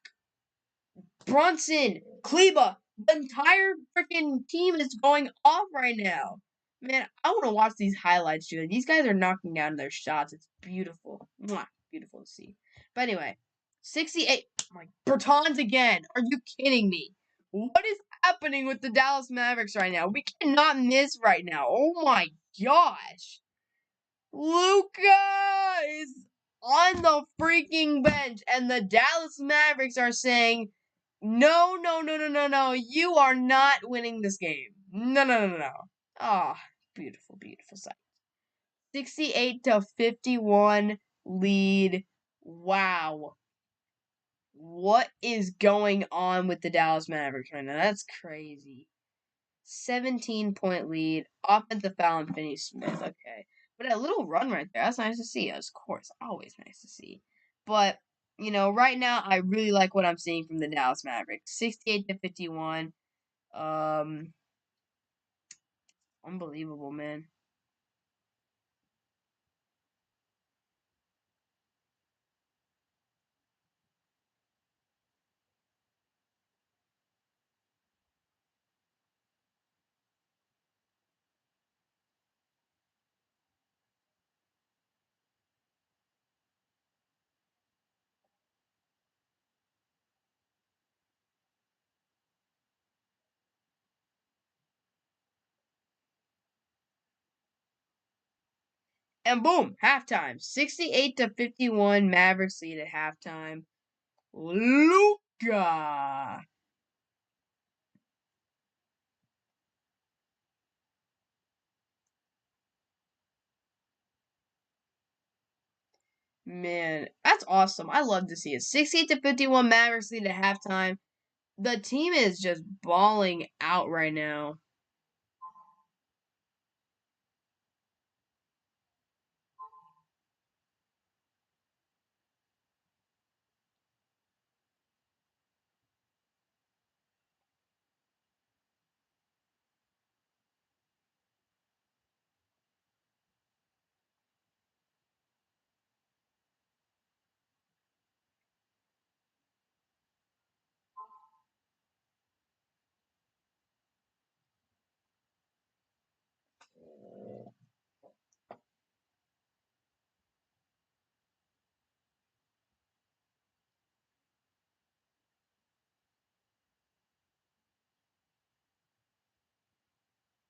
Brunson, Kleba. The entire freaking team is going off right now. Man, I want to watch these highlights, dude. These guys are knocking down their shots. It's beautiful. Mwah, beautiful to see. But anyway, 68. I'm like, Bertans again. Are you kidding me? What is happening with the Dallas Mavericks right now? We cannot miss right now. Oh my gosh. Luka is on the freaking bench, and the Dallas Mavericks are saying, no, no, no, no, no, no, you are not winning this game. No, no, no, no. Ah, oh, beautiful, beautiful sight. 68-51 lead. Wow. What is going on with the Dallas Mavericks right now? That's crazy. 17-point lead. Offensive foul on Finney Smith. Okay. But a little run right there. That's nice to see. Of course. Always nice to see. But, right now, I really like what I'm seeing from the Dallas Mavericks. 68-51. Unbelievable, man. And boom, halftime. 68-51 Mavericks lead at halftime. Luka. Man, that's awesome. I love to see it. 68-51 Mavericks lead at halftime. The team is just balling out right now.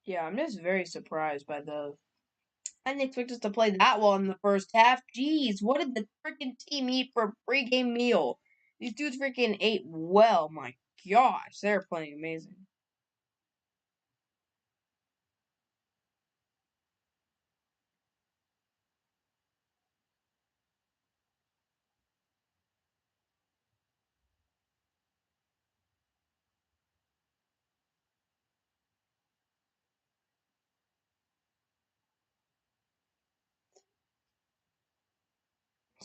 Yeah, I'm just very surprised by the. I didn't expect us to play that well in the first half. Jeez, what did the freaking team eat for a pregame meal? These dudes freaking ate well. My gosh, they're playing amazing.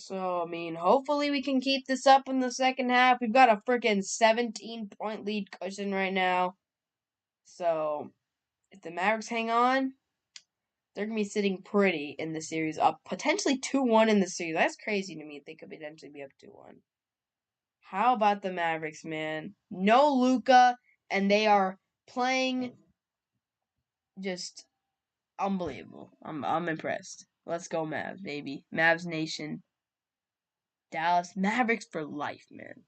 So, I mean, hopefully we can keep this up in the second half. We've got a freaking 17-point lead cushion right now. So, if the Mavericks hang on, they're going to be sitting pretty in the series, up potentially 2-1 in the series. That's crazy to me. They could potentially be up 2-1. How about the Mavericks, man? No Luka, and they are playing just unbelievable. I'm impressed. Let's go Mavs, baby. Mavs Nation. Dallas Mavericks for life, man.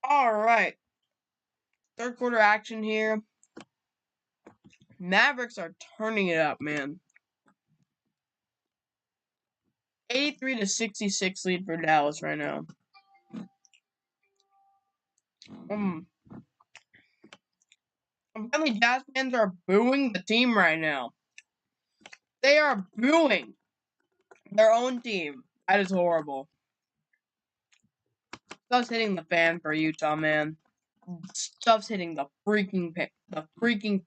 All right. Third quarter action here. Mavericks are turning it up, man. 83-66 lead for Dallas right now. Apparently, Jazz fans are booing the team right now. They are booing their own team. That is horrible. Stuff's hitting the fan for Utah, man. Stuff's hitting the freaking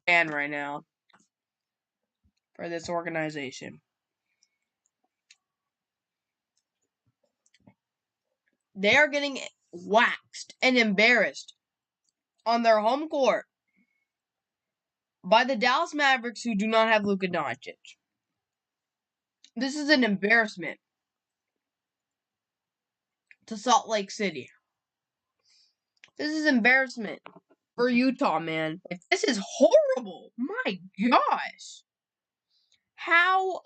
fan right now for this organization. They are getting waxed and embarrassed on their home court by the Dallas Mavericks, who do not have Luka Doncic. This is an embarrassment to Salt Lake City. This is embarrassment for Utah, man. This is horrible. My gosh. How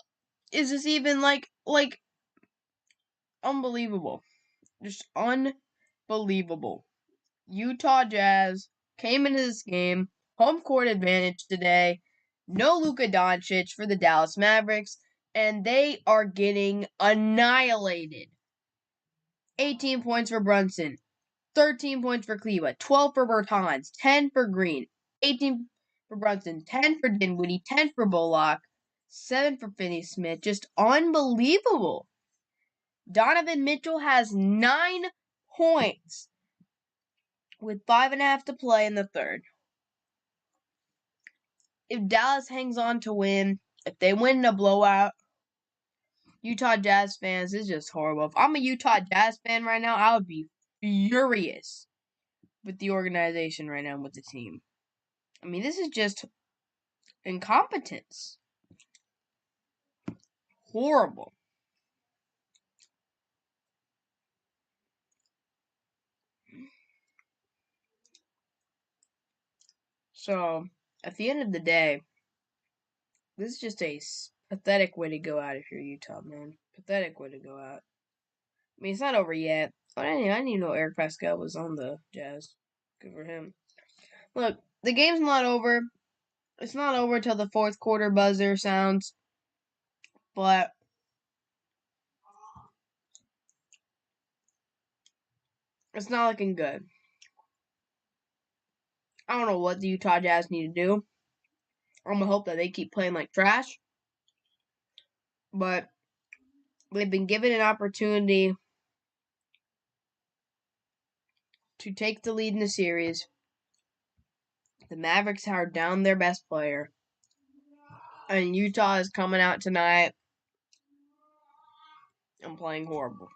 is this even like unbelievable? Just unbelievable. Utah Jazz came into this game, home court advantage today. No Luka Doncic for the Dallas Mavericks, and they are getting annihilated. 18 points for Brunson, 13 points for Kleba, 12 for Bertans, 10 for Green, 18 for Brunson, 10 for Dinwiddie, 10 for Bullock, 7 for Finney-Smith. Just unbelievable. Donovan Mitchell has 9 points with 5.5 to play in the third. If Dallas hangs on to win, if they win a blowout, Utah Jazz fans, it's just horrible. If I'm a Utah Jazz fan right now, I would be furious with the organization right now, with the team. I mean, this is just incompetence. Horrible. So, at the end of the day, this is just a pathetic way to go out if you're Utah, man. Pathetic way to go out. I mean, it's not over yet. But I didn't even know Eric Pascal was on the Jazz. Good for him. Look, the game's not over. It's not over till the fourth quarter buzzer sounds. But it's not looking good. I don't know what the Utah Jazz need to do. I'm going to hope that they keep playing like trash. But they've been given an opportunity to take the lead in the series. The Mavericks are down their best player. And Utah is coming out tonight and playing horrible.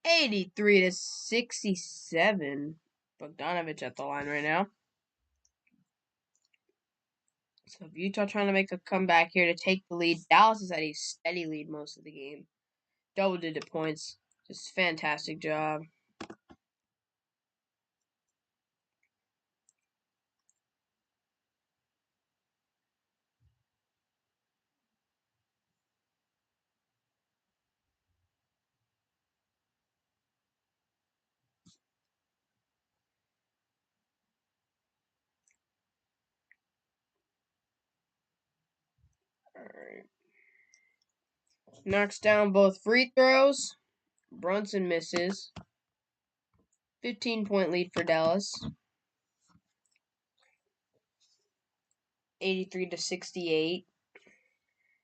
83-67. Bogdanovich at the line right now. So if Utah trying to make a comeback here to take the lead, Dallas is at a steady lead most of the game. Double-digit points. Just fantastic job. Alright. Knocks down both free throws. Brunson misses. 15-point lead for Dallas. 83-68.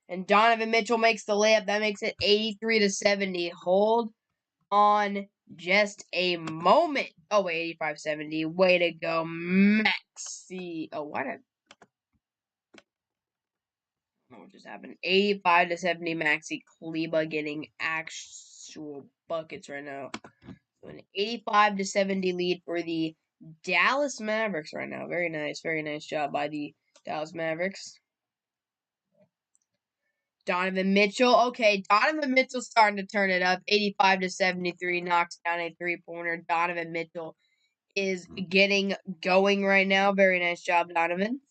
And Donovan Mitchell makes the layup. That makes it 83-70. Hold on just a moment. Oh, wait, 85-70. Way to go, Maxi. Oh, why did I don't know what just happened? 85-70 Maxi. Kleba getting actual buckets right now. So an 85-70 lead for the Dallas Mavericks right now. Very nice job by the Dallas Mavericks. Donovan Mitchell. Okay, Donovan Mitchell's starting to turn it up. 85-73 knocks down a three-pointer. Donovan Mitchell is getting going right now. Very nice job, Donovan.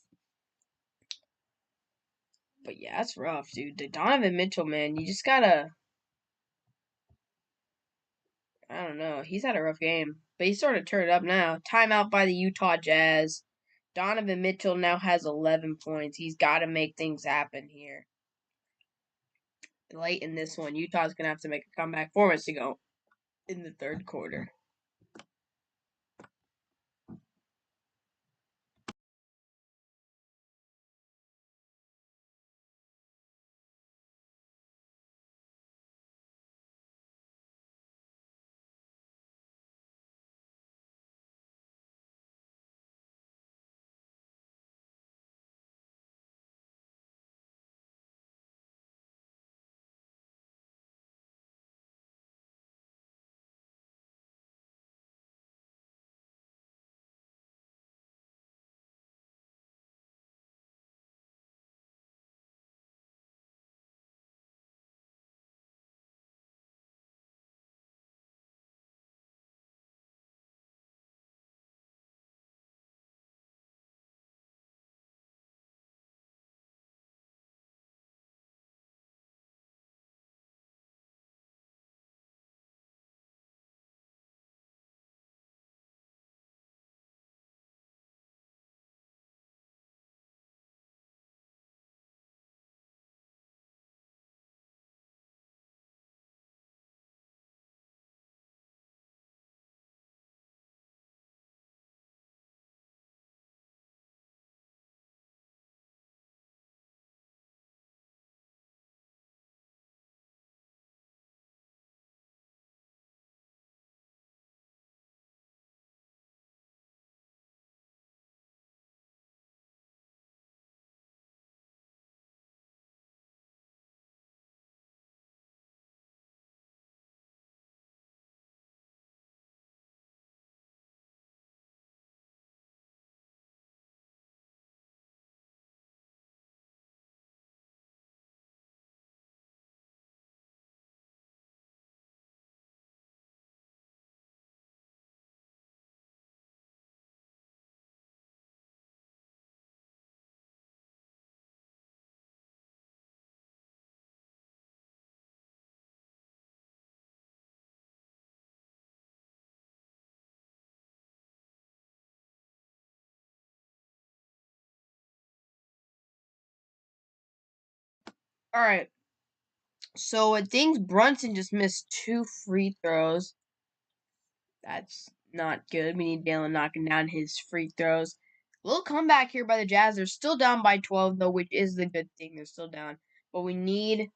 But yeah, that's rough, dude. The Donovan Mitchell, man, you just gotta. I I don't know. He's had a rough game, but he's sort of turned up now. Timeout by the Utah Jazz. Donovan Mitchell now has 11 points. He's got to make things happen here. Late in this one, Utah's going to have to make a comeback. 4 minutes to go in the third quarter. All right. So it thinks Brunson just missed 2 free throws. That's not good. We need Jalen knocking down his free throws. A little comeback here by the Jazz. They're still down by 12 though, which is the good thing. They're still down, but we need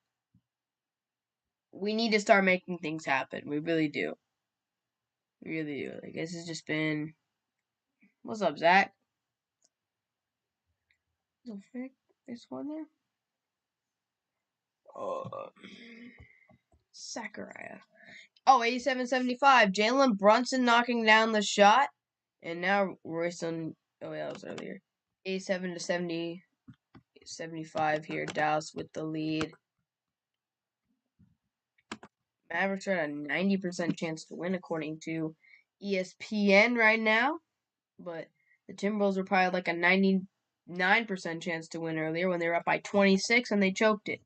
to start making things happen. We really do. We really do. Like this has just been. What's up, Zach? The frick? There's one there. Zachariah. Oh, 87-75. Jalen Brunson knocking down the shot. And now Royson. Oh, yeah, that was earlier. 87-70. 75 here. Dallas with the lead. Mavericks are at a 90% chance to win, according to ESPN right now. But the Timberwolves were probably like a 99% chance to win earlier when they were up by 26 and they choked it.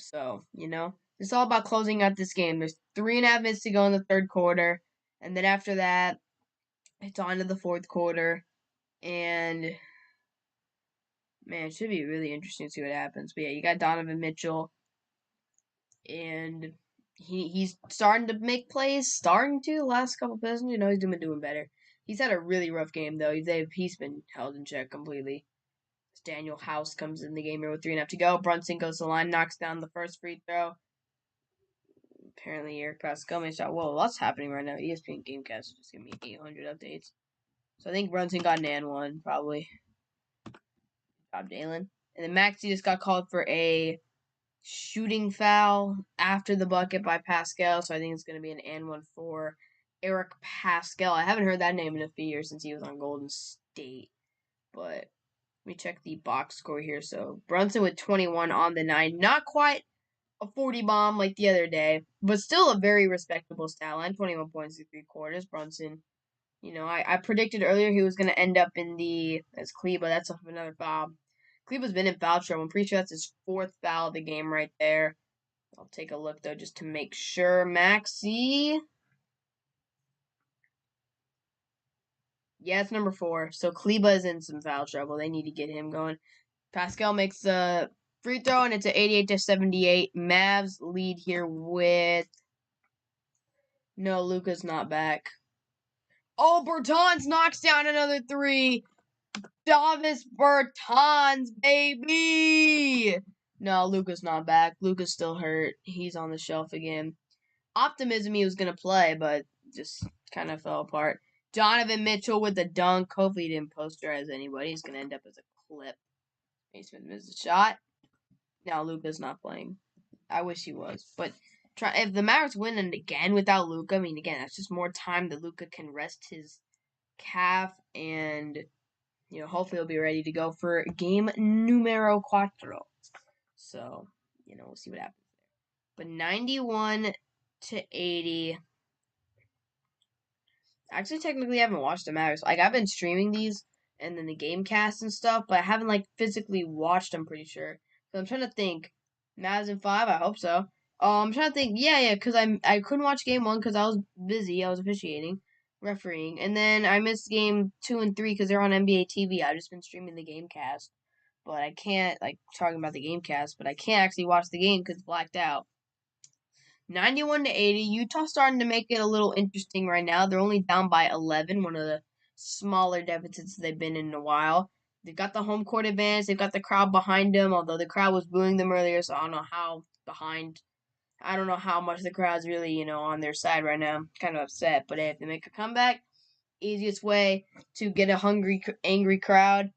So, it's all about closing out this game. There's 3.5 minutes to go in the third quarter. And then after that, it's on to the fourth quarter. And, man, it should be really interesting to see what happens. But, yeah, you got Donovan Mitchell. And he's starting to make plays. The last couple possessions. He's been doing better. He's had a really rough game, though. He's been held in check completely. Daniel House comes in the game here with 3.5 to go. Brunson goes to the line, knocks down the first free throw. Apparently, Eric Pascal shot. Whoa, lots happening right now. ESPN Gamecast is just giving me 800 updates. So I think Brunson got an and one, probably. Job Dalen. And then Maxey just got called for a shooting foul after the bucket by Pascal. So I think it's going to be an and one for Eric Pascal. I haven't heard that name in a few years since he was on Golden State. But let me check the box score here. So Brunson with 21 on the 9. Not quite a 40 bomb like the other day, but still a very respectable stat line. 21 points in 3 quarters. Brunson, I predicted earlier he was going to end up in as Kleba. That's another foul. Kleba's been in foul trouble. I'm pretty sure that's his 4th foul of the game right there. I'll take a look, though, just to make sure. Maxey Yeah, it's number 4. So Kleba is in some foul trouble. They need to get him going. Pascal makes a free throw, and it's an 88-78. Mavs lead here with... No, Luka's not back. Oh, Bertans knocks down another 3. Davis Bertans, baby! No, Luka's not back. Luka's still hurt. He's on the shelf again. Optimism he was going to play, but just kind of fell apart. Donovan Mitchell with the dunk. Hopefully he didn't posterize anybody. He's going to end up as a clip. Smith missed a shot. Now Luka's not playing. I wish he was. But if the Mavericks win and again without Luka, I mean, again, that's just more time that Luka can rest his calf and, hopefully he'll be ready to go for game numero cuatro. So, we'll see what happens there. But 91-80. Actually, technically, I haven't watched the Mavericks. Like, I've been streaming these and then the game cast and stuff, but I haven't, physically watched, I'm pretty sure. So I'm trying to think. Mavs in 5? I hope so. I'm trying to think. Yeah, because I couldn't watch game 1 because I was busy. I was officiating, refereeing. And then I missed game 2 and 3 because they're on NBA TV. I've just been streaming the game cast. But I can't, talking about the game cast, but I can't actually watch the game because it's blacked out. 91-80. Utah starting to make it a little interesting right now. They're only down by 11, one of the smaller deficits they've been in a while. They've got the home court advantage. They've got the crowd behind them, although the crowd was booing them earlier, so I don't know how behind. I don't know how much the crowd's really, on their side right now. I'm kind of upset, but hey, if they make a comeback, easiest way to get a hungry, angry crowd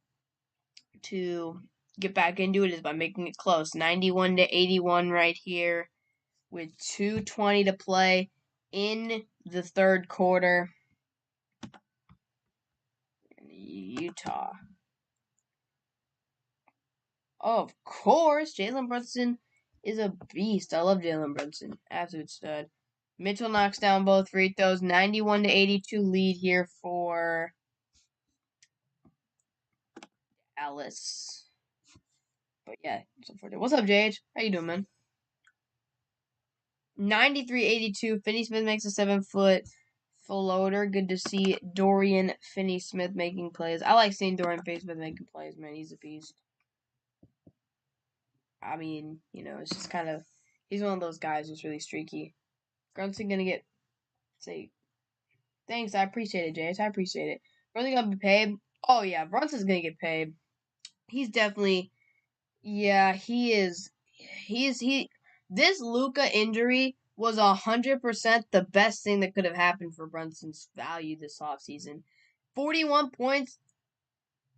to get back into it is by making it close. 91-81 right here with 2:20 to play in the third quarter. Utah. Of course, Jalen Brunson is a beast. I love Jalen Brunson. Absolute stud. Mitchell knocks down both free throws. 91-82 lead here for Alice. But yeah, what's up, JH? How you doing, man? 93-82. Finney-Smith makes a 7-foot floater. Good to see Dorian Finney-Smith making plays. I like seeing Dorian Finney-Smith making plays, man. He's a beast. I mean, it's just kind of... He's one of those guys who's really streaky. Brunson gonna get... Say... Thanks, I appreciate it, Jace. I appreciate it. Brunson gonna be paid? Oh, yeah. Brunson's gonna get paid. He's definitely... Yeah, he is... This Luka injury was 100% the best thing that could have happened for Brunson's value this offseason. 41 points.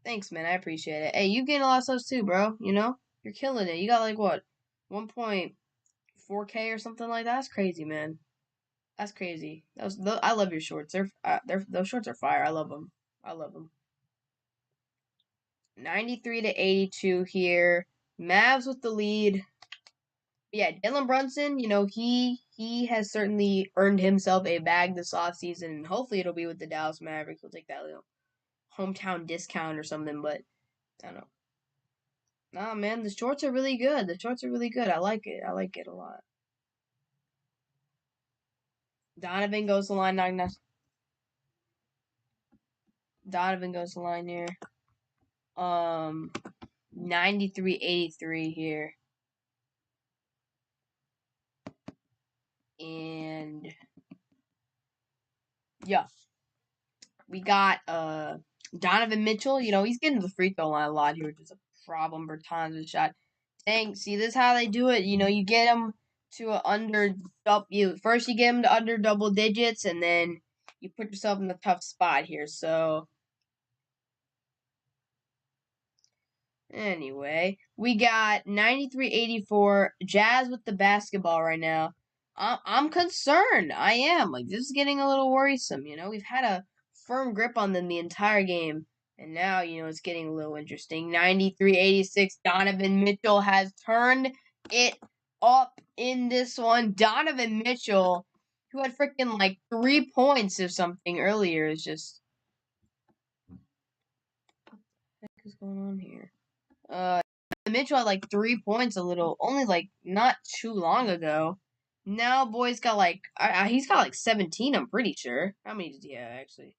Thanks, man. I appreciate it. Hey, you gained a lot of subs too, bro. You're killing it. You got what? 1.4K or something like that? That's crazy, man. That's crazy. I love your shorts. Those shorts are fire. I love them. 93-82 here. Mavs with the lead. Yeah, Jalen Brunson, he has certainly earned himself a bag this offseason, and hopefully it'll be with the Dallas Mavericks. He'll take that little hometown discount or something, but I don't know. Nah, man, the shorts are really good. I like it. I like it a lot. Donovan goes to the line. Donovan goes to the line here. 93-83 here. And yeah. We got Donovan Mitchell. He's getting to the free throw line a lot here, which is a problem. Bertans with shot. Dang, see, this is how they do it. You get them to first you get them to under double digits, and then you put yourself in a tough spot here. So anyway, we got 93-84 Jazz with the basketball right now. I'm concerned. I am. This is getting a little worrisome. We've had a firm grip on them the entire game. And now, it's getting a little interesting. 93-86. Donovan Mitchell has turned it up in this one. Donovan Mitchell, who had freaking 3 points or something earlier, is just... What the heck is going on here? Mitchell had 3 points only not too long ago. Now boy's got he's got 17, I'm pretty sure. How many did he have actually?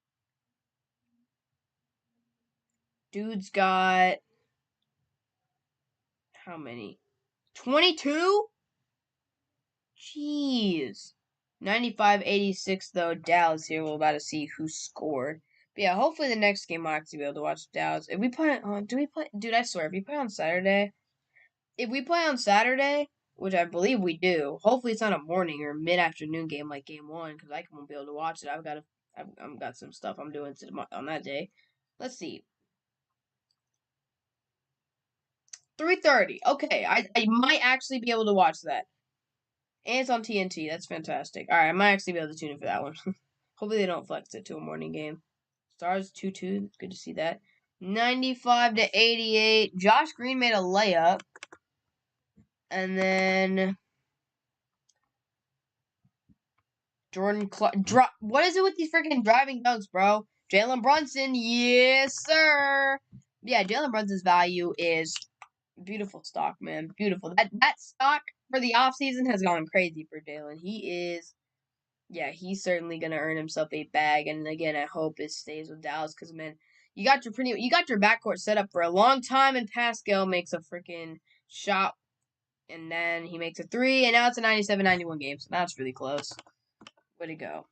Dude's got how many? 22? Jeez. 95-86 though. Dallas here. We're about to see who scored. But yeah, hopefully the next game I'll actually be able to watch Dallas. If we play on, do we play? Dude, I swear, if we play on Saturday, which I believe we do, hopefully it's not a morning or mid-afternoon game like game one, because I won't be able to watch it. I've got some stuff I'm doing on that day. Let's see. 3:30. Okay, I might actually be able to watch that. And it's on TNT. That's fantastic. All right, I might actually be able to tune in for that one. Hopefully they don't flex it to a morning game. Stars 2-2. Good to see that. 95-88. Josh Green made a layup. And then Jordan Clark. What is it with these freaking driving dunks, bro? Jalen Brunson. Yes, sir. Yeah, Jalen Brunson's value is beautiful stock, man. Beautiful. That stock for the offseason has gone crazy for Jalen. He's certainly gonna earn himself a bag. And again, I hope it stays with Dallas because man, you got your backcourt set up for a long time, and Pascal makes a freaking shot, and then he makes a three, and now it's a 97-91 game. So that's really close. Way to go!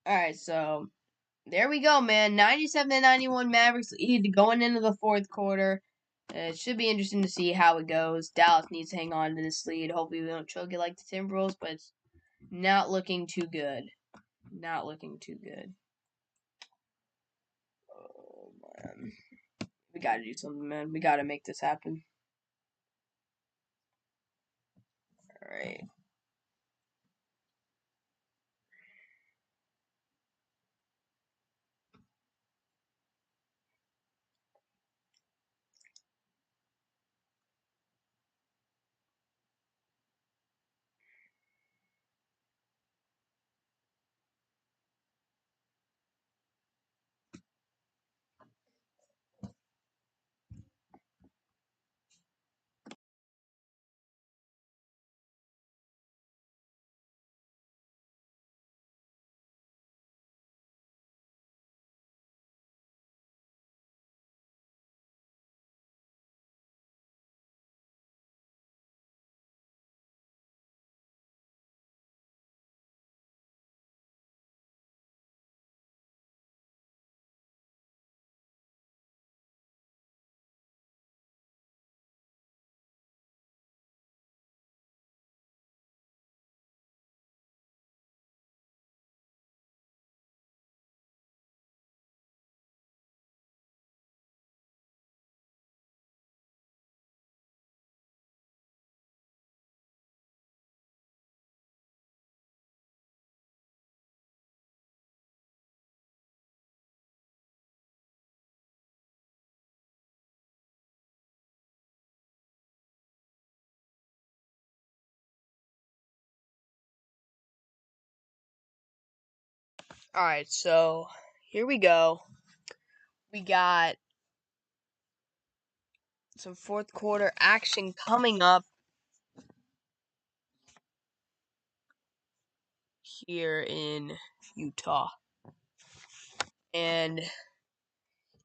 All right, so there we go, man. 97-91 Mavericks lead going into the fourth quarter. It should be interesting to see how it goes. Dallas needs to hang on to this lead. Hopefully we don't choke it like the Timberwolves, but it's not looking too good. Not looking too good. Oh, man. We gotta do something, man. We gotta make this happen. Alright. Alright, so here we go. We got some fourth quarter action coming up here in Utah. And,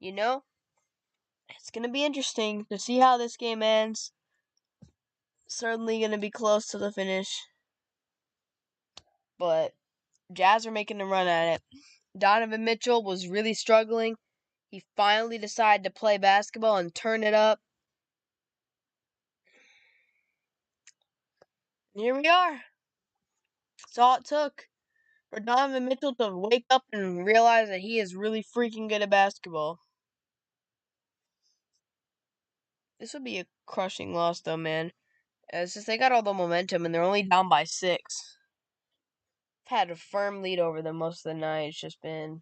it's going to be interesting to see how this game ends. Certainly going to be close to the finish. But Jazz are making a run at it. Donovan Mitchell was really struggling. He finally decided to play basketball and turn it up. And here we are. That's all it took for Donovan Mitchell to wake up and realize that he is really freaking good at basketball. This would be a crushing loss, though, man. It's just they got all the momentum and they're only down by 6. Had a firm lead over them most of the night. It's just been.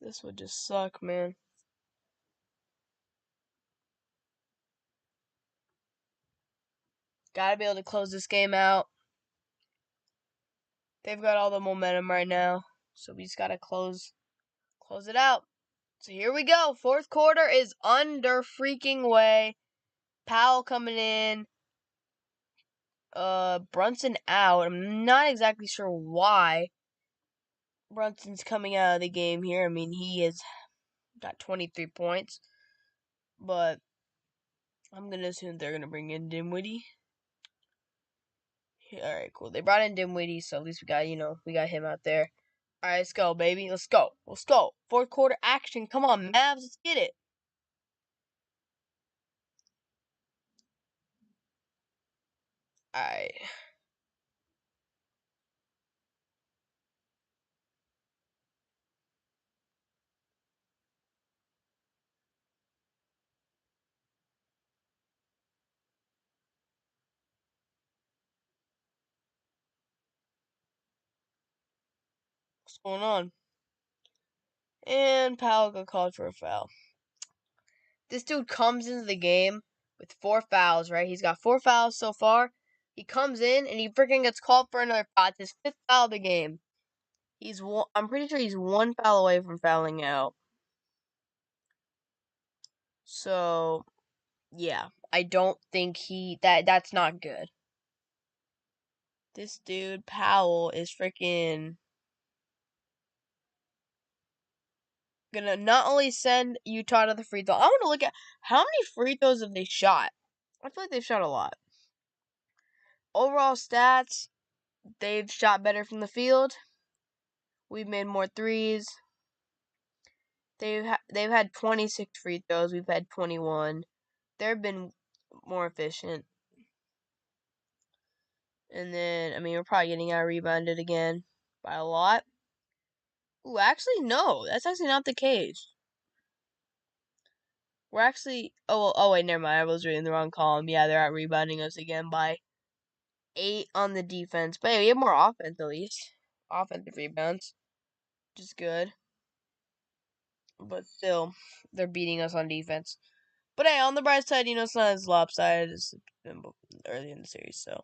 This would just suck, man. Gotta be able to close this game out. They've got all the momentum right now. So we just gotta close it out. So here we go. Fourth quarter is under freaking way. Powell coming in. Brunson out. I'm not exactly sure why. Brunson's coming out of the game here. I mean, he has got 23 points. But I'm going to assume they're going to bring in Dinwiddie. Alright, cool. They brought in Dinwiddie, so at least we got, we got him out there. Alright, let's go, baby. Let's go. Let's go. Fourth quarter action. Come on, Mavs. Let's get it. Alright. What's going on? And Powell got called for a foul. This dude comes into the game with 4 fouls, right? He's got 4 fouls so far. He comes in and he freaking gets called for another foul. It's his 5th foul of the game. I'm pretty sure he's 1 foul away from fouling out. So, yeah, I don't think that's not good. This dude Powell is freaking gonna not only send Utah to the free throw. I want to look at how many free throws have they shot. I feel like they've shot a lot. Overall stats, they've shot better from the field. We've made more threes. They've had 26 free throws. We've had 21. They've been more efficient. And then, I mean, we're probably getting out rebounded again by a lot. Ooh, actually, no. That's actually not the case. We're actually... Oh, wait, never mind. I was reading the wrong column. Yeah, they're out rebounding us again by 8 on the defense. But hey, we have more offense, at least. Offensive rebounds. Which is good. But still, they're beating us on defense. But hey, on the bright side, it's not as lopsided as early in the series, so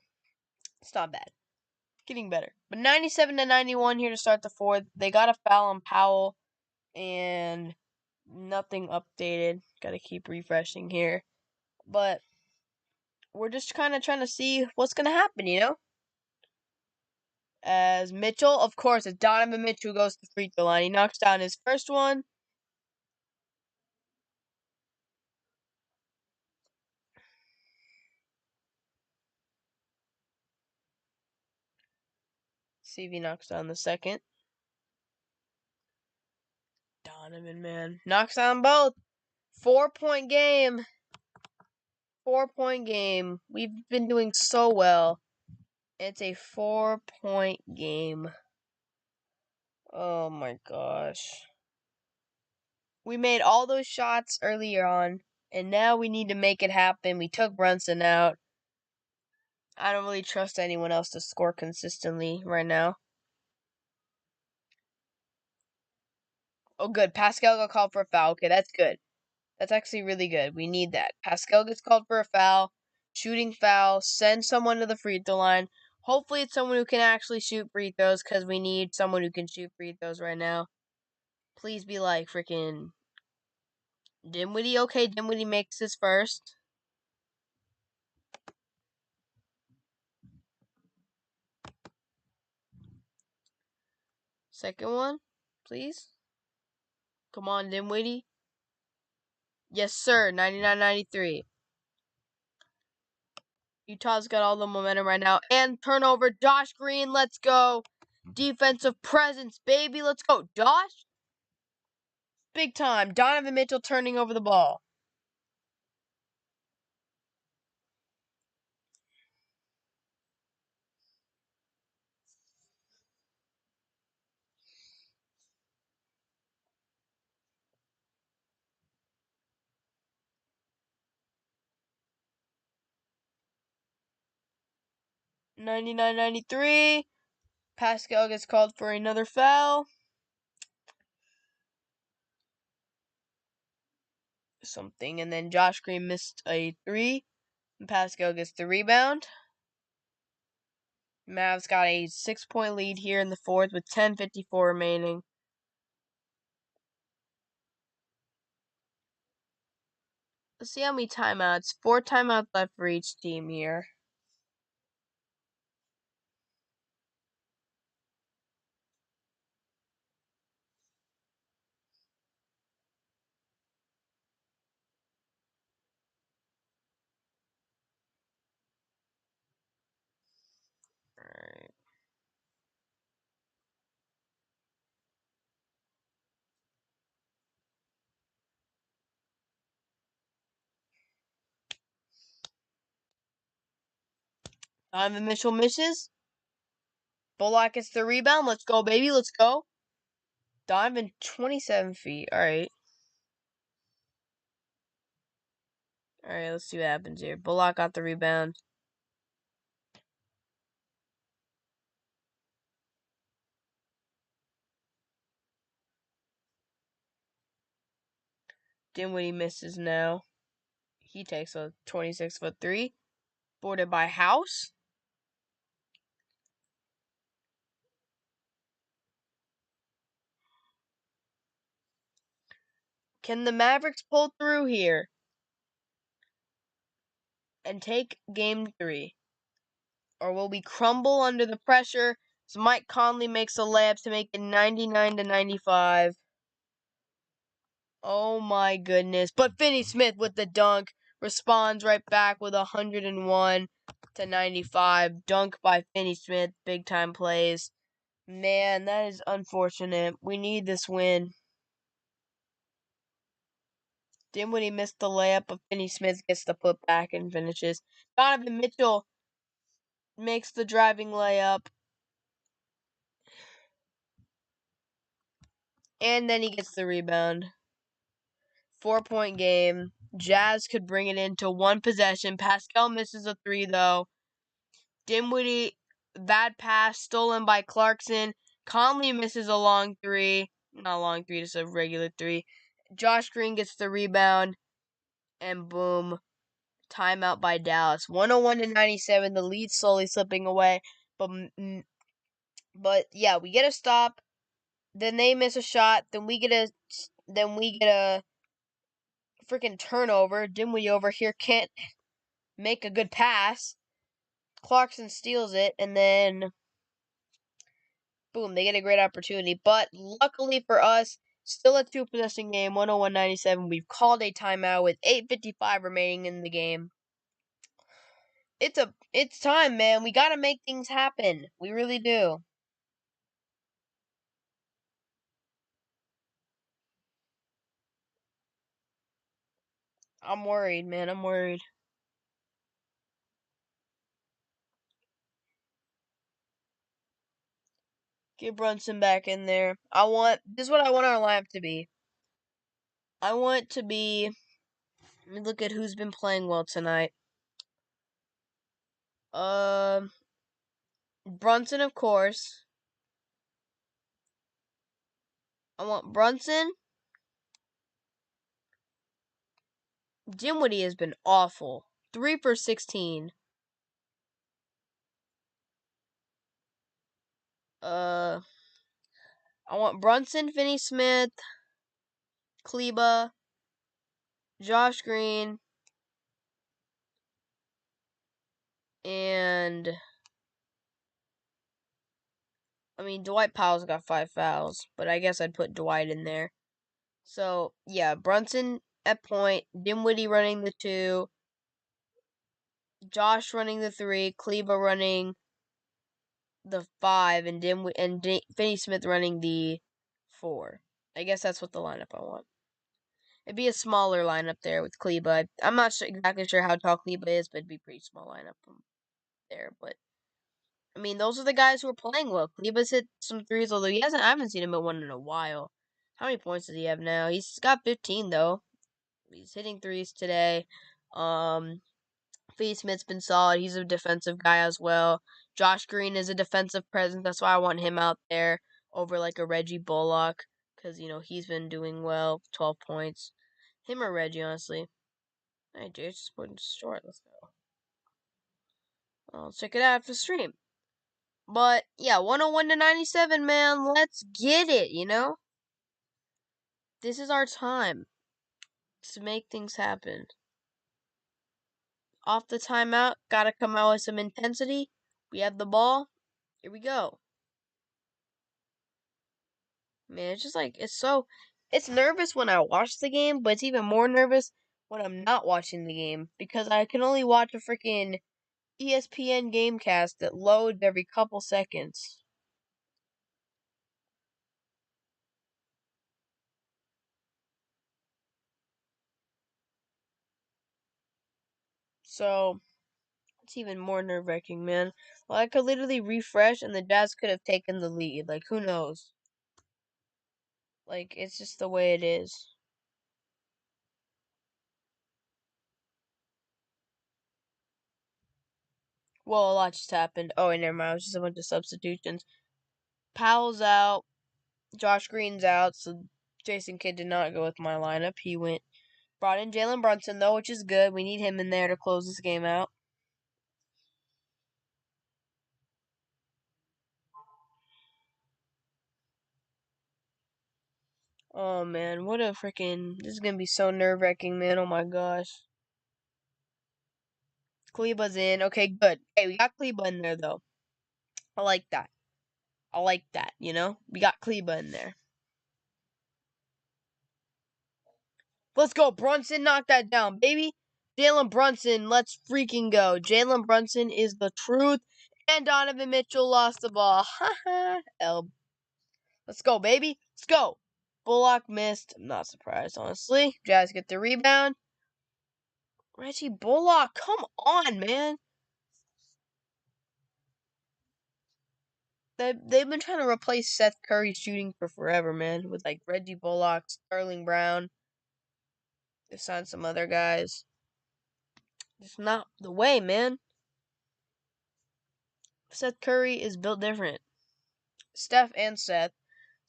it's not bad. Getting better. But 97-91 here to start the fourth. They got a foul on Powell, and nothing updated. Got to keep refreshing here. But we're just kind of trying to see what's going to happen, As Mitchell, of course, it's Donovan Mitchell who goes to the free throw line. He knocks down his first one. See if he knocks down the second. Donovan, man. Knocks down both. 4-point game. 4-point game. We've been doing so well. It's a 4-point game. Oh my gosh. We made all those shots earlier on, and now we need to make it happen. We took Brunson out. I don't really trust anyone else to score consistently right now. Oh, good. Pascal got called for a foul. Okay, that's good. That's actually really good. We need that. Pascal gets called for a foul, shooting foul, send someone to the free throw line. Hopefully it's someone who can actually shoot free throws because we need someone who can shoot free throws right now. Please be like freaking Dinwiddie. Okay, Dinwiddie makes his first. Second one, please. Come on, Dinwiddie. Yes, sir. 99-93. Utah's got all the momentum right now. And turnover. Josh Green, let's go. Defensive presence, baby. Let's go. Josh. Big time. Donovan Mitchell turning over the ball. Ninety-nine, 93. Pascal gets called for another foul. Something. And then Josh Green missed a 3. And Pascal gets the rebound. Mavs got a 6-point lead here in the fourth with 10:54 remaining. Let's see how many timeouts. 4 timeouts left for each team here. Donovan Mitchell misses. Bullock gets the rebound. Let's go, baby. Let's go. Donovan, 27 feet. All right. All right, let's see what happens here. Bullock got the rebound. Dinwiddie misses now. He takes a 26-foot three. Boarded by House. Can the Mavericks pull through here and take game 3? Or will we crumble under the pressure? So Mike Conley makes a layup to make it 99-95. Oh my goodness. But Finney-Smith with the dunk responds right back with 101-95. Dunk by Finney-Smith. Big time plays. Man, that is unfortunate. We need this win. Dinwiddie missed the layup, but Finney-Smith gets the putback and finishes. Donovan Mitchell makes the driving layup. And then he gets the rebound. 4-point game. Jazz could bring it into one possession. Pascal misses a three, though. Dinwiddie, bad pass, stolen by Clarkson. Conley misses a long three. Not a long three, just a regular three. Josh Green gets the rebound. And boom. Timeout by Dallas. 101-97. The lead slowly slipping away. But yeah, we get a stop. Then they miss a shot. Then we get a freaking turnover. Dinwiddie over here can't make a good pass. Clarkson steals it, and then boom, they get a great opportunity. But luckily for us, still a two-possession game, 101-97. We've called a timeout with 8:55 remaining in the game. It's time, man. We gotta make things happen. We really do. I'm worried, man. I'm worried. Get Brunson back in there. This is what I want our lineup to be. I want it to be. Let me look at who's been playing well tonight. Brunson, of course. I want Brunson. Dinwiddie has been awful. 3 for 16. I want Brunson, Finney-Smith, Kleba, Josh Green, and I mean Dwight Powell's got 5 fouls, but I guess I'd put Dwight in there. So yeah, Brunson at point, Dinwiddie running the 2, Josh running the 3, Kleba running the 5, and Finney-Smith running the 4. I guess that's what the lineup I want. It'd be a smaller lineup there with Kleba. I'm not exactly sure how tall Kleba is, but it'd be a pretty small lineup from there. But I mean, those are the guys who are playing well. Kleba's hit some threes, although he hasn't. I haven't seen him hit one in a while. How many points does he have now? He's got 15 though. He's hitting threes today. Finney Smith's been solid. He's a defensive guy as well. Josh Green is a defensive presence. That's why I want him out there over like a Reggie Bullock because he's been doing well. 12 points. Him or Reggie, honestly. Hey, Jay, just put it short. Let's go. I'll check it out after the stream. But yeah, 101-97, man. Let's get it. This is our time to make things happen. Off the timeout, gotta come out with some intensity. We have the ball. Here we go. Man, it's just like it's nervous when I watch the game, but it's even more nervous when I'm not watching the game because I can only watch a freaking ESPN Gamecast that loads every couple seconds. So It's even more nerve-wracking, man. Well, I could literally refresh and the Jazz could have taken the lead. Like, who knows? Like, it's just the way it is. Well, a lot just happened. Oh, and never mind. It was just a bunch of substitutions. Powell's out. Josh Green's out. So Jason Kidd did not go with my lineup. He brought in Jalen Brunson, though, which is good. We need him in there to close this game out. Oh, man. What a freaking. This is going to be so nerve wracking, man. Oh, my gosh. Kleba's in. Okay, good. Hey, we got Kleba in there, though. I like that. I like that, you know? We got Kleba in there. Let's go. Brunson, knock that down, baby. Jalen Brunson, let's freaking go. Jalen Brunson is the truth. And Donovan Mitchell lost the ball. Haha. Let's go, baby. Let's go. Bullock missed. I'm not surprised, honestly. Jazz get the rebound. Reggie Bullock, come on, man. They've been trying to replace Seth Curry shooting for forever, man. With like Reggie Bullock, Sterling Brown. They signed some other guys. It's not the way, man. Seth Curry is built different. Steph and Seth.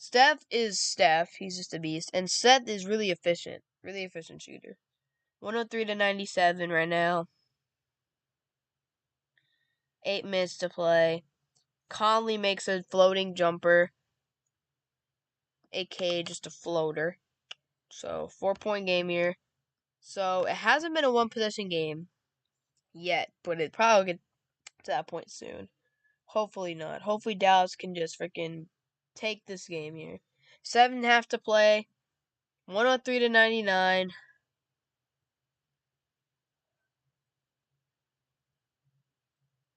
Steph is Steph. He's just a beast. And Seth is really efficient. Really efficient shooter. 103-97 right now. 8 minutes to play. Conley makes a floating jumper. AKA just a floater. So, 4-point game here. So, it hasn't been a one-possession game yet. But it probably will get to that point soon. Hopefully not. Hopefully Dallas can just freaking take this game here. 7.5 to play. 103-99.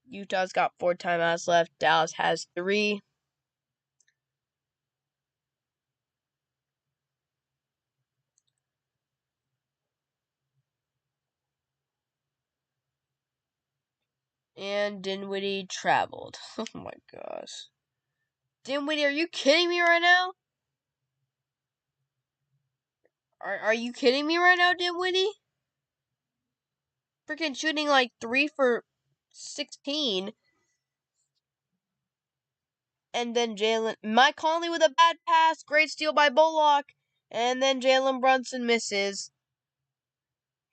Utah's got 4 timeouts left. Dallas has 3. And Dinwiddie traveled. Oh my gosh. Dinwiddie, are you kidding me right now? Are you kidding me right now, Dinwiddie? Freaking shooting like 3 for 16. And then Mike Conley with a bad pass. Great steal by Bullock. And then Jalen Brunson misses.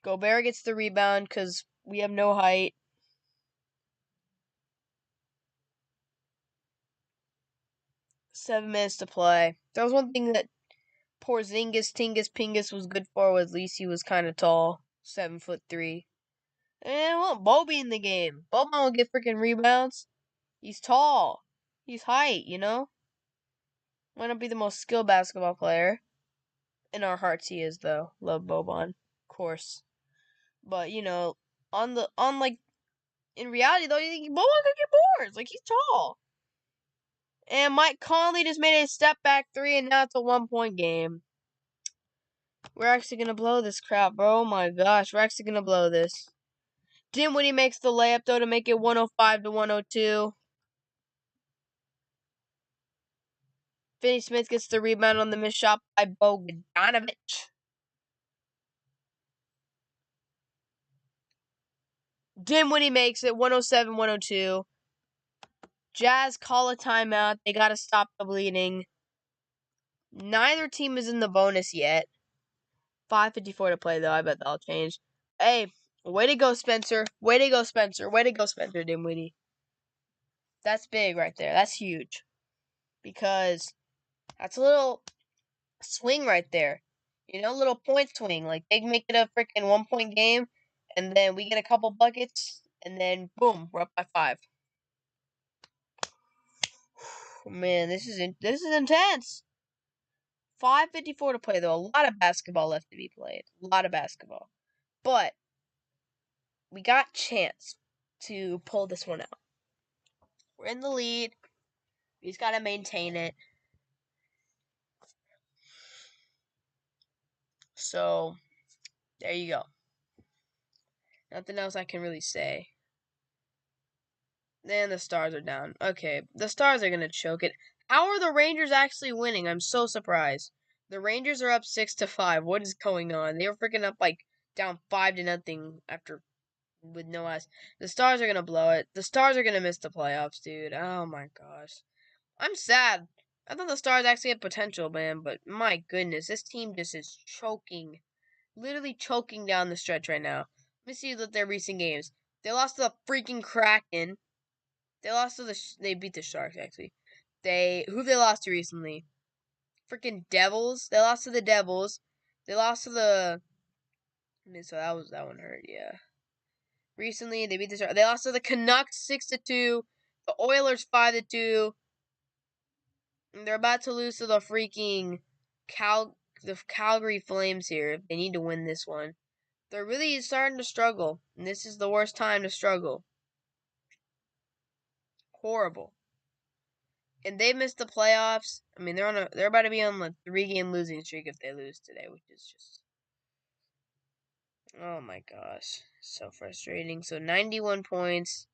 Gobert gets the rebound because we have no height. 7 minutes to play. That was one thing that Porzingis, Tingus, Pingus was good for. Was at least he was kind of tall. 7'3". And I want Bobby in the game. Boban will get freaking rebounds. He's tall. He's height, you know? Might not be the most skilled basketball player. In our hearts he is though. Love Boban. Of course. But, you know, in reality though, you think Boban could get boards. Like he's tall. And Mike Conley just made a step back 3 and now it's a 1-point game. We're actually gonna blow this crap, bro. Oh my gosh, we're actually gonna blow this. Dinwiddie makes the layup though to make it 105-102. Finney Smith gets the rebound on the missed shot by Bogdanovich. Dinwiddie makes it 107-102. Jazz call a timeout. They gotta stop the bleeding. Neither team is in the bonus yet. 5:54 to play though. I bet that'll change. Hey, way to go, Spencer. Way to go, Spencer. Way to go, Spencer Dinwiddie. That's big right there. That's huge. Because that's a little swing right there. You know, little point swing. Like, they make it a freaking 1-point game, and then we get a couple buckets, and then boom, we're up by 5. Man, this is intense. 5:54 to play though. A lot of basketball left to be played. A lot of basketball. But we got chance to pull this one out. We're in the lead. We just gotta maintain it. So there you go. Nothing else I can really say. And the Stars are down. Okay, the Stars are gonna choke it. How are the Rangers actually winning? I'm so surprised. The Rangers are up 6-5. What is going on? They were freaking up like down 5-0 after with no ass. The Stars are gonna blow it. The Stars are gonna miss the playoffs, dude. Oh my gosh. I'm sad. I thought the Stars actually had potential, man, but my goodness, this team just is choking. Literally choking down the stretch right now. Let me see their recent games. They lost to the freaking Kraken. They lost to they beat the Sharks actually. Who have they lost to recently? Freaking Devils. They lost to the Devils. They lost to the so that one hurt, yeah. Recently they beat the Sharks. They lost to the Canucks 6-2. The Oilers 5-2. And they're about to lose to the freaking the Calgary Flames here. They need to win this one. They're really starting to struggle, and this is the worst time to struggle. Horrible. And they missed the playoffs. I mean, they're about to be on a 3-game losing streak if they lose today, which is just, oh my gosh, so frustrating. So 91 points.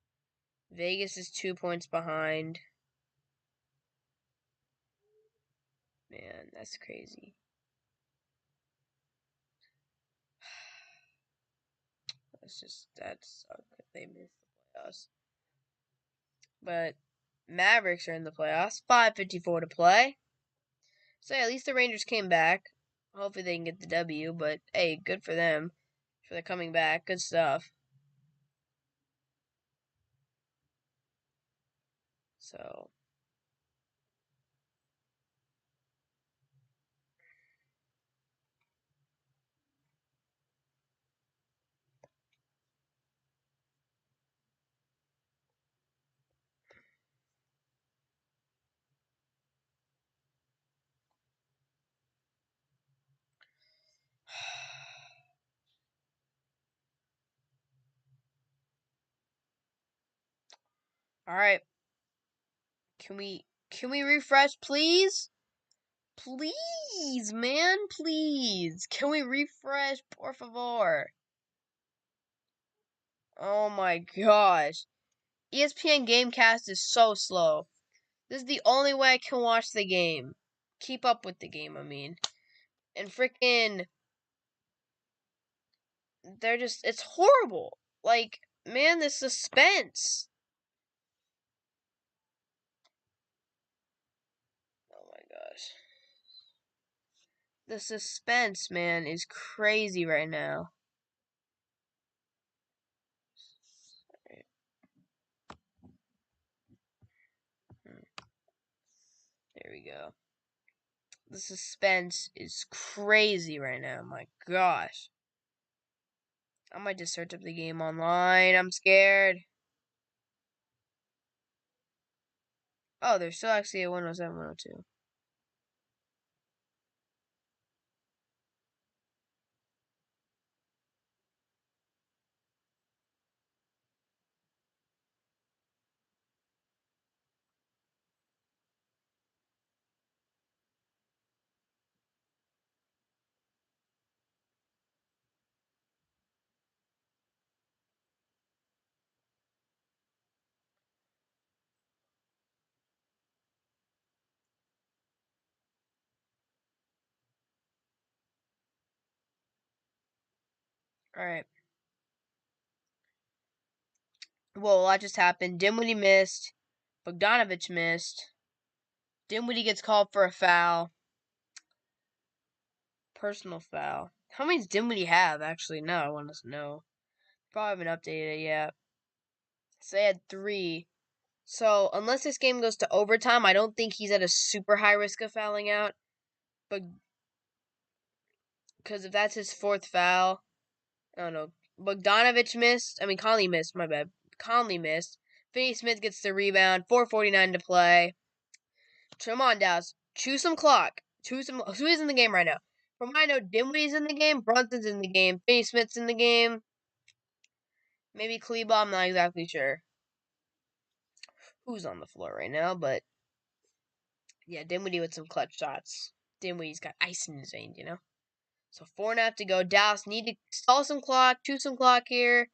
Vegas is 2 points behind. Man, that's crazy. That sucks if they miss the playoffs. But Mavericks are in the playoffs. 5:54 to play. So yeah, at least the Rangers came back. Hopefully they can get the W, but hey, good for them for the coming back. Good stuff. So all right. Can we refresh, please? Please, man, please. Can we refresh, por favor? Oh my gosh. ESPN Gamecast is so slow. This is the only way I can watch the game. Keep up with the game, I mean. And freaking it's horrible. Like, man, the suspense. Oh my gosh. The suspense, man, is crazy right now. There we go. The suspense is crazy right now. My gosh. I might just search up the game online. I'm scared. Oh, they're still actually at 107, 102. Alright. Well, a lot just happened. Dinwiddie missed. Bogdanovich missed. Dinwiddie gets called for a foul. Personal foul. How many does Dinwiddie have, actually? No, I want to know. Probably haven't updated it yet. So they had 3. So, unless this game goes to overtime, I don't think he's at a super high risk of fouling out. But, because if that's his 4th foul, I don't know. Bogdanovich missed. I mean, Conley missed. My bad. Conley missed. Finney Smith gets the rebound. 4:49 to play. Come on, Dallas. Choose some clock. Who is in the game right now? From what I know, Dinwiddie's in the game. Brunson's in the game. Finney Smith's in the game. Maybe Kleba. I'm not exactly sure who's on the floor right now, but yeah, Dinwiddie with some clutch shots. Dinwiddie's got ice in his veins, you know. So 4.5 to go. Dallas need to stall some clock. Choose some clock here.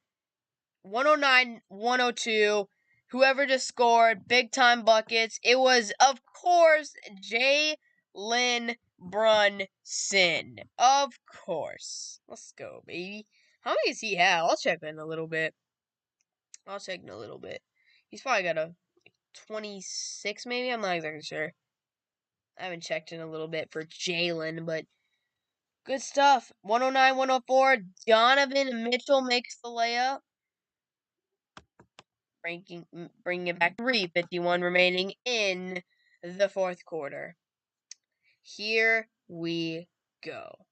109, 102. whoever just scored big time buckets. It was, of course, Jalen Brunson. Of course. Let's go, baby. How many does he have? I'll check in a little bit. He's probably got a 26, maybe? I'm not exactly sure. I haven't checked in a little bit for Jalen, but good stuff. 109, 104. Donovan Mitchell makes the layup. Bringing it back. 3:51 remaining in the fourth quarter. Here we go.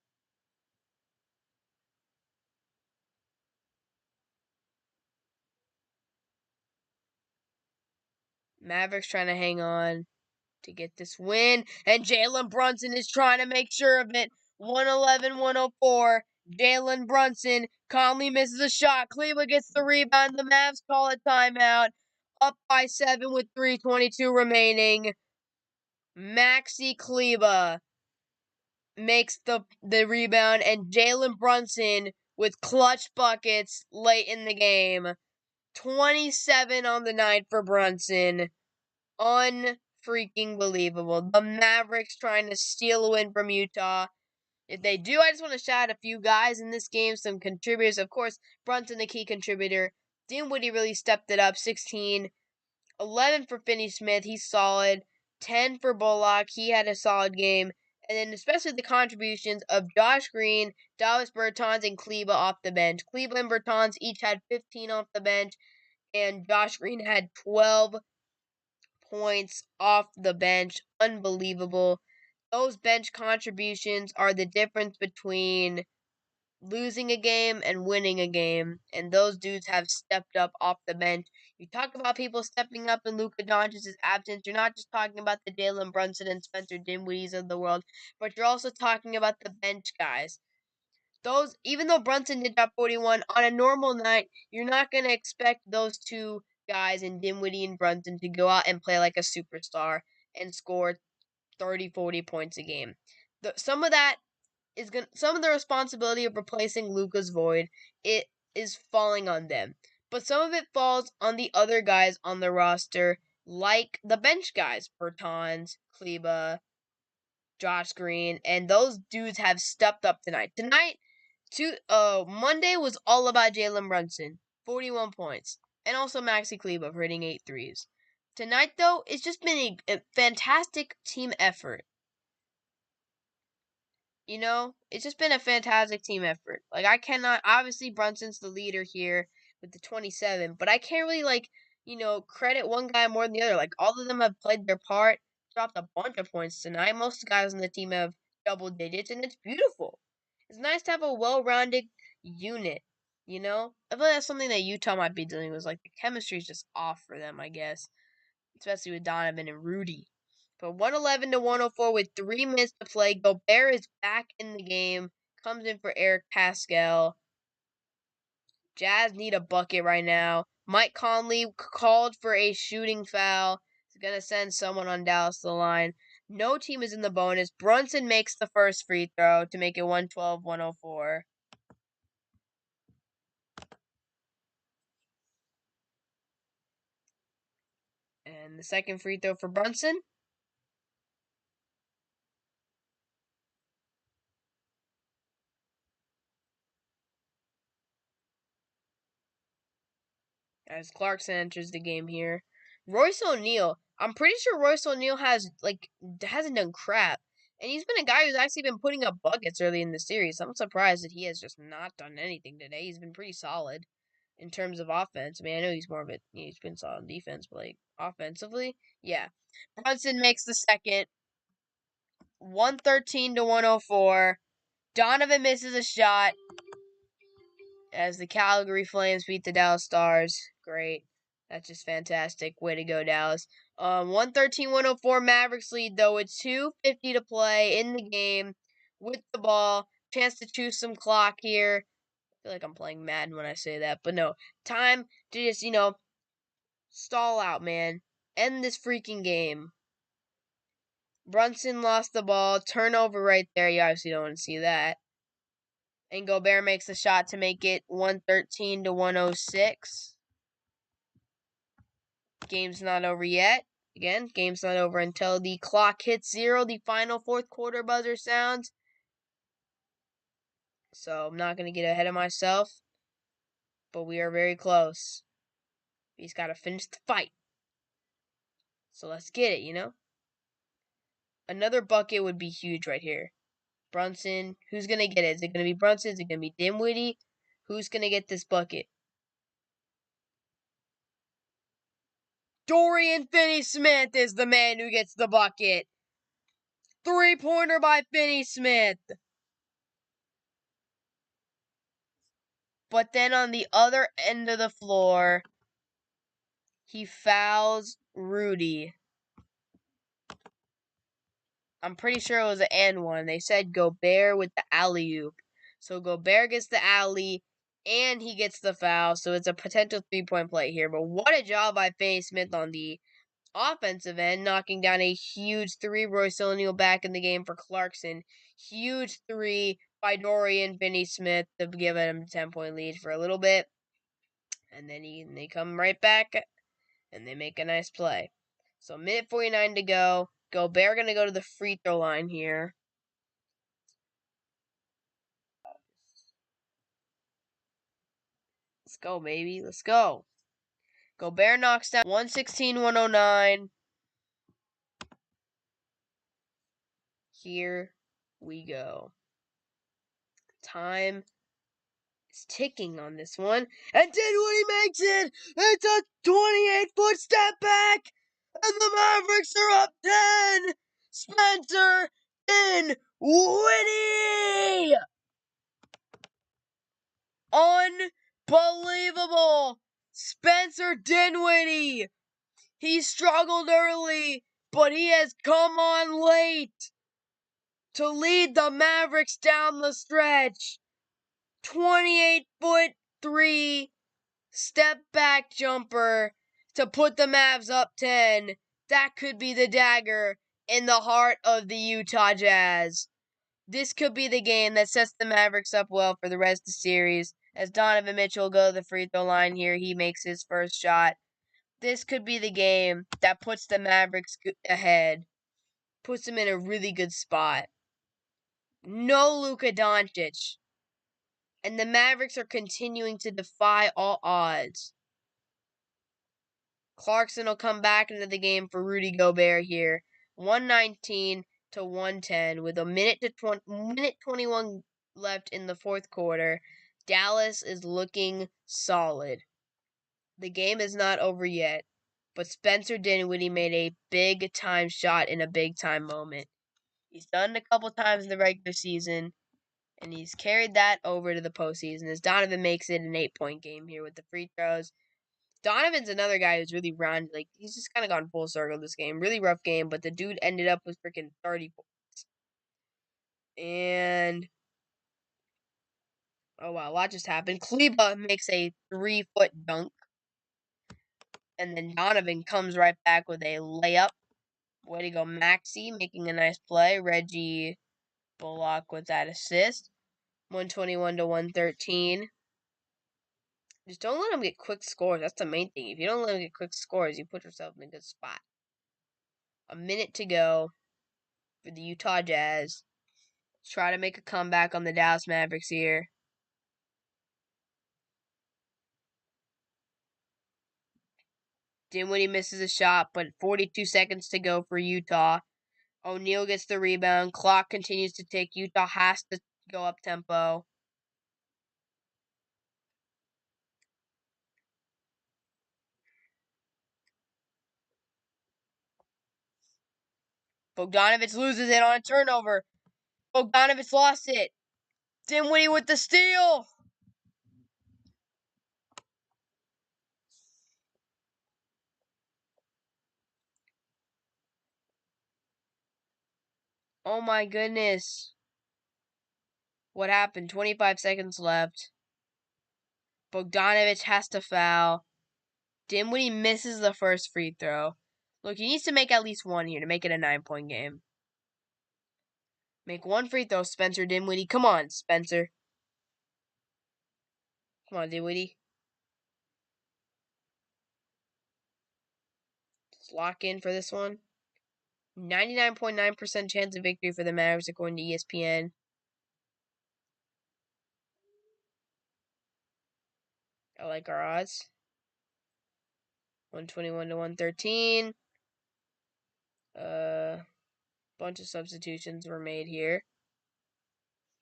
Mavericks trying to hang on to get this win, and Jalen Brunson is trying to make sure of it. 111, 104. Jalen Brunson calmly misses a shot. Cleveland gets the rebound. The Mavs call a timeout. Up by 7 with 3:22 remaining. Maxi Kleber makes the rebound, and Jalen Brunson with clutch buckets late in the game. 27 on the night for Brunson. Unfreaking believable. The Mavericks trying to steal a win from Utah. If they do, I just want to shout out a few guys in this game, some contributors. Of course, Brunson, the key contributor. Dinwiddie really stepped it up. 16. 11 for Finney Smith. He's solid. 10 for Bullock. He had a solid game. And then especially the contributions of Josh Green, Davis Bertans, and Kleber off the bench. Kleber and Bertans each had 15 off the bench, and Josh Green had 12 points off the bench. Unbelievable. Those bench contributions are the difference between losing a game and winning a game, and those dudes have stepped up off the bench. You talk about people stepping up in Luka Doncic's absence. You're not just talking about the Jalen Brunson and Spencer Dinwiddies of the world, but you're also talking about the bench guys. Those, even though Brunson did drop 41 on a normal night, you're not gonna expect those two guys in Dinwiddie and Brunson to go out and play like a superstar and score 30, 40 points a game. Some of that some of the responsibility of replacing Luka's void, it is falling on them. But some of it falls on the other guys on the roster, like the bench guys, Bertans, Kleber, Josh Green, and those dudes have stepped up tonight. Monday was all about Jalen Brunson, 41 points, and also Maxi Kleber for hitting 8 threes. Tonight, though, it's just been a fantastic team effort. You know, it's just been a fantastic team effort. Like, I cannot, obviously, Brunson's the leader here with the 27, but I can't really, credit one guy more than the other. Like, all of them have played their part, dropped a bunch of points tonight. Most of the guys on the team have double digits, and it's beautiful. It's nice to have a well-rounded unit, you know? I feel like that's something that Utah might be dealing with. Like, the chemistry is just off for them, I guess, especially with Donovan and Rudy. But 111 to 104 with 3 minutes to play. Gobert is back in the game. Comes in for Eric Pascal. Jazz need a bucket right now. Mike Conley called for a shooting foul. He's going to send someone on Dallas to the line. No team is in the bonus. Brunson makes the first free throw to make it 112-104. And the second free throw for Brunson. As Clarkson enters the game here. Royce O'Neal. I'm pretty sure Royce O'Neal hasn't done crap. And he's been a guy who's actually been putting up buckets early in the series. I'm surprised that he has just not done anything today. He's been pretty solid in terms of offense. I mean, I know he's been solid on defense, but offensively, yeah. Brunson makes the second. 113 to 104. Donovan misses a shot as the Calgary Flames beat the Dallas Stars. Great. That's just fantastic. Way to go, Dallas. 113-104 Mavericks lead, though, with 2:50 to play in the game with the ball. Chance to choose some clock here. I feel like I'm playing Madden when I say that, but no. Time to just, stall out, man. End this freaking game. Brunson lost the ball. Turnover right there. You obviously don't want to see that. And Gobert makes a shot to make it 113 to 106. Game's not over yet. Again, game's not over until the clock hits 0. The final fourth quarter buzzer sounds. So I'm not going to get ahead of myself. But we are very close. He's got to finish the fight. So let's get it, you know? Another bucket would be huge right here. Brunson. Who's going to get it? Is it going to be Brunson? Is it going to be Dinwiddie? Who's going to get this bucket? Dorian Finney-Smith is the man who gets the bucket. 3-pointer by Finney-Smith. But then on the other end of the floor, he fouls Rudy. I'm pretty sure it was an and one. They said Gobert with the alley-oop. So Gobert gets the alley, and he gets the foul. So it's a potential 3-point play here. But what a job by Finney-Smith on the offensive end, knocking down a huge 3. Royce O'Neal back in the game for Clarkson. Huge 3 by Dorian Finney-Smith to give him a 10-point lead for a little bit. And then they come right back, and they make a nice play. So minute 49 to go. Gobert going to go to the free throw line here. Let's go, baby. Let's go. Gobert knocks down 116-109. Here we go. Time is ticking on this one. And Dinwiddie makes it! It's a 28-foot step back! And the Mavericks are up 10! Spencer Dinwiddie! Unbelievable! Spencer Dinwiddie! He struggled early, but he has come on late to lead the Mavericks down the stretch. 28-foot 3 step back jumper to put the Mavs up 10. That could be the dagger in the heart of the Utah Jazz. This could be the game that sets the Mavericks up well for the rest of the series. As Donovan Mitchell will go to the free throw line here, he makes his first shot. This could be the game that puts the Mavericks ahead. Puts them in a really good spot. No Luka Doncic. And the Mavericks are continuing to defy all odds. Clarkson will come back into the game for Rudy Gobert here. 119-110 with a minute 21 left in the fourth quarter. Dallas is looking solid. The game is not over yet, but Spencer Dinwiddie made a big-time shot in a big-time moment. He's done it a couple times in the regular season, and he's carried that over to the postseason as Donovan makes it an 8-point game here with the free throws. Donovan's another guy who's really rounded. Like, he's just kind of gone full circle this game. Really rough game, but the dude ended up with freaking 30 points. And, oh wow, a lot just happened. Kleba makes a 3-foot dunk. And then Donovan comes right back with a layup. Way to go, Maxey, making a nice play. Reggie Bullock with that assist. 121-113. Just don't let him get quick scores. That's the main thing. If you don't let him get quick scores, you put yourself in a good spot. A minute to go for the Utah Jazz. Try to make a comeback on the Dallas Mavericks here. Dinwiddie misses a shot, but 42 seconds to go for Utah. O'Neal gets the rebound. Clock continues to tick. Utah has to go up tempo. Bogdanovich loses it on a turnover. Bogdanovich lost it. Dinwiddie with the steal. Oh my goodness. What happened? 25 seconds left. Bogdanovich has to foul. Dinwiddie misses the first free throw. Look, he needs to make at least one here to make it a 9-point game. Make one free throw, Spencer Dinwiddie. Come on, Spencer. Come on, Dinwiddie. lock in for this one. 99.9% chance of victory for the Mavericks according to ESPN. I like our odds. 121 to 113. Bunch of substitutions were made here.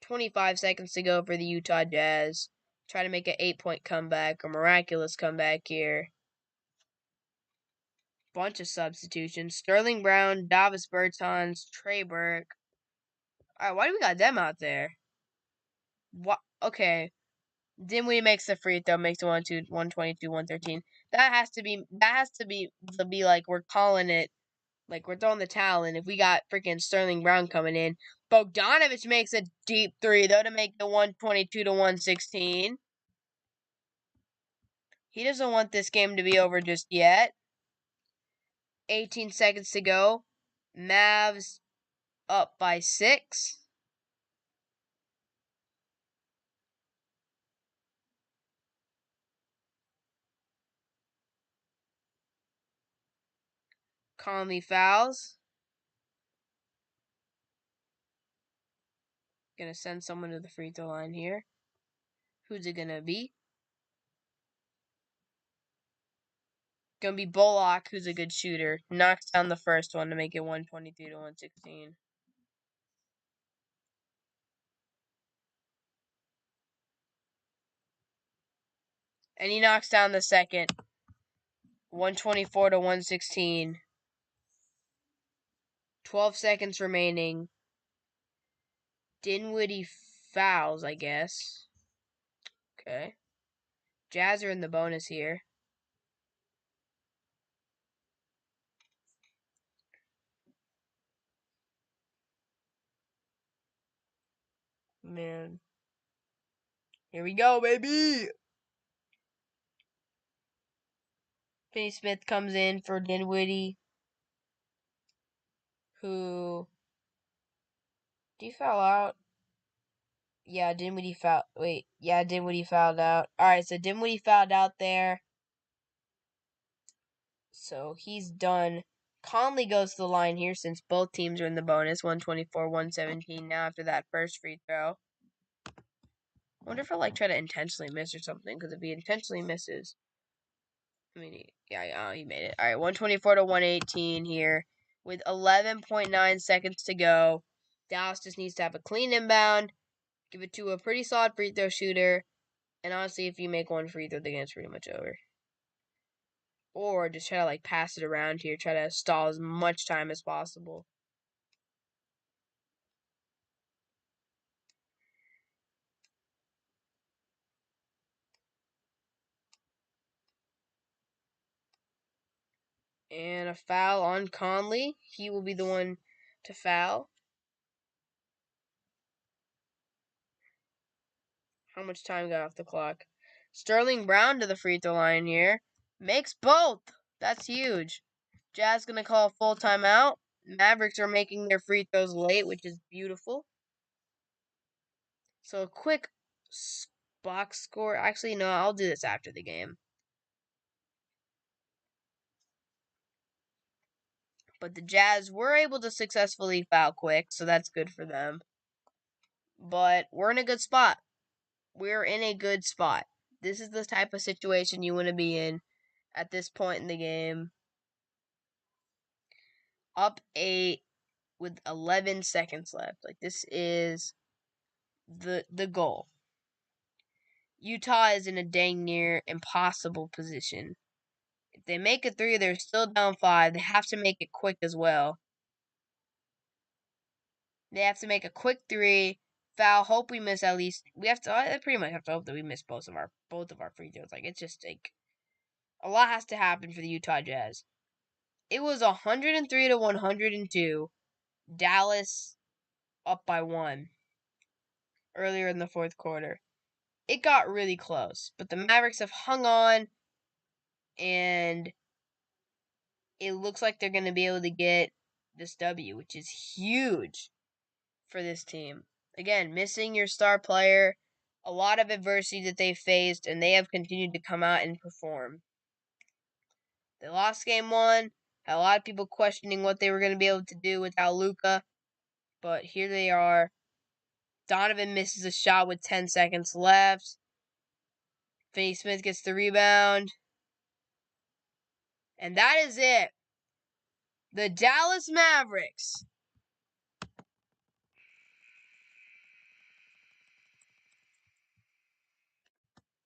25 seconds to go for the Utah Jazz. Try to make an 8-point comeback, a miraculous comeback here. Bunch of substitutions. Sterling Brown, Davis Bertans, Trey Burke. Alright, why do we got them out there? What? Okay. Dinwiddie makes the free throw, makes it 122, 113. That has to be like we're calling it, like we're throwing the towel in. If we got freaking Sterling Brown coming in, Bogdanovich makes a deep three though to make the 122 to 116. He doesn't want this game to be over just yet. 18 seconds to go. Mavs up by 6. Conley fouls. Gonna send someone to the free throw line here. Who's it gonna be? Gonna be Bullock, who's a good shooter. Knocks down the first one to make it 123 to 116. And he knocks down the second. 124 to 116. 12 seconds remaining. Dinwiddie fouls, I guess. Okay. Jazz are in the bonus here. Man. Here we go, baby! Finney Smith comes in for Dinwiddie. Who... Did he foul out? Yeah, Dinwiddie fouled... Wait. Yeah, Dinwiddie fouled out. Alright, so Dinwiddie fouled out there. So he's done. Conley goes to the line here since both teams are in the bonus. 124, 117 now after that first free throw. I wonder if I'll try to intentionally miss or something, because if he intentionally misses... I mean, he made it. Alright, 124 to 118 here with 11.9 seconds to go. Dallas just needs to have a clean inbound, give it to a pretty solid free throw shooter, and honestly, if you make one free throw, the game's pretty much over. Or just try to pass it around here, try to stall as much time as possible. And a foul on Conley. He will be the one to foul. How much time got off the clock? Sterling Brown to the free throw line here. Makes both. That's huge. Jazz going to call a full timeout. Mavericks are making their free throws late, which is beautiful. So a quick box score. Actually, no, I'll do this after the game. But the Jazz were able to successfully foul quick, so that's good for them. But we're in a good spot. We're in a good spot. This is the type of situation you want to be in at this point in the game. Up 8 with 11 seconds left. This is the goal. Utah is in a dang near impossible position. If they make a 3, they're still down 5. They have to make it quick as well. They have to make a quick 3. Foul. Hope we miss at least. We have to. I pretty much have to hope that we miss both of our free throws. It's just a lot has to happen for the Utah Jazz. It was 103 to 102. Dallas up by 1 earlier in the fourth quarter. It got really close, but the Mavericks have hung on, and it looks like they're going to be able to get this W, which is huge for this team. Again, missing your star player, a lot of adversity that they faced, and they have continued to come out and perform. They lost game 1, Had a lot of people questioning what they were going to be able to do without Luka, but here they are. Donovan misses a shot with 10 seconds left. Finney Smith gets the rebound. And that is it. The Dallas Mavericks.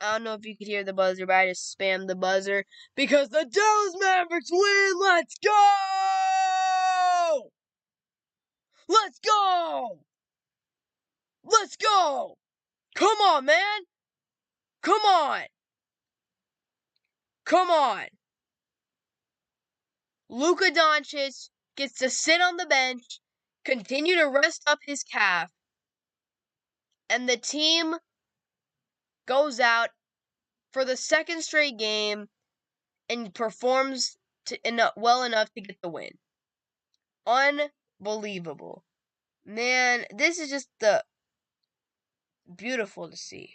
I don't know if you could hear the buzzer, but I just spammed the buzzer because the Dallas Mavericks win. Let's go! Let's go! Let's go! Come on, man! Come on! Come on! Luka Doncic gets to sit on the bench, continue to rest up his calf, and the team goes out for the second straight game and performs well enough to get the win. Unbelievable. Man, this is just beautiful to see.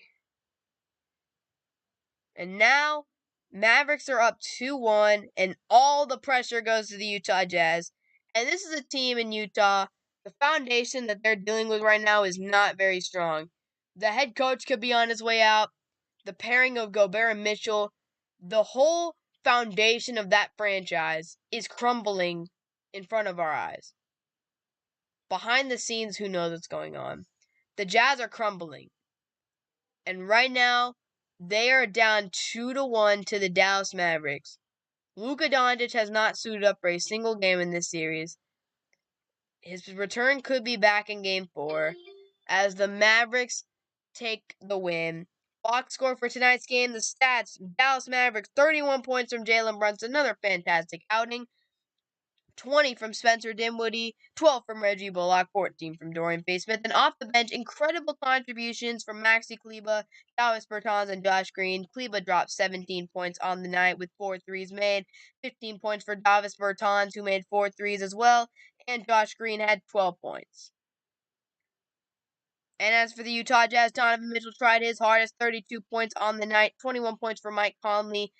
And now, Mavericks are up 2-1, and all the pressure goes to the Utah Jazz. And this is a team in Utah, the foundation that they're dealing with right now is not very strong. The head coach could be on his way out. The pairing of Gobert and Mitchell, the whole foundation of that franchise is crumbling in front of our eyes. Behind the scenes, who knows what's going on? The Jazz are crumbling. And right now, they are down 2-1 to the Dallas Mavericks. Luka Doncic has not suited up for a single game in this series. His return could be back in Game 4 as the Mavericks take the win. Box score for tonight's game, the stats, Dallas Mavericks, 31 points from Jalen Brunson, another fantastic outing. 20 from Spencer Dinwiddie, 12 from Reggie Bullock, 14 from Dorian Finney-Smith, and off the bench, incredible contributions from Maxi Kleber, Davis Bertans, and Josh Green. Kleber dropped 17 points on the night with 4 threes made, 15 points for Davis Bertans, who made 4 threes as well, and Josh Green had 12 points. And as for the Utah Jazz, Donovan Mitchell tried his hardest, 32 points on the night, 21 points for Mike Conley,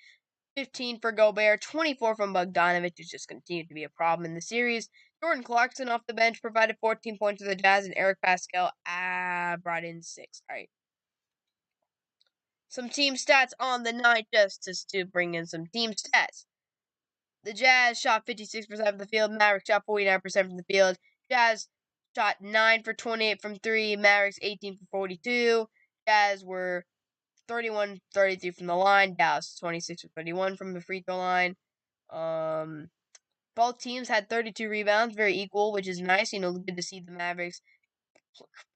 15 for Gobert, 24 from Bogdanovic, who's just continued to be a problem in the series. Jordan Clarkson off the bench provided 14 points for the Jazz, and Eric Pascal brought in 6. All right. Some team stats on the night, just to bring in some team stats. The Jazz shot 56% from the field. Mavericks shot 49% from the field. Jazz shot 9 for 28 from 3. Mavericks 18 for 42. Jazz were 31-33 from the line. Dallas 26 for 31 from the free throw line. Both teams had 32 rebounds, very equal, which is nice. Good to see the Mavericks,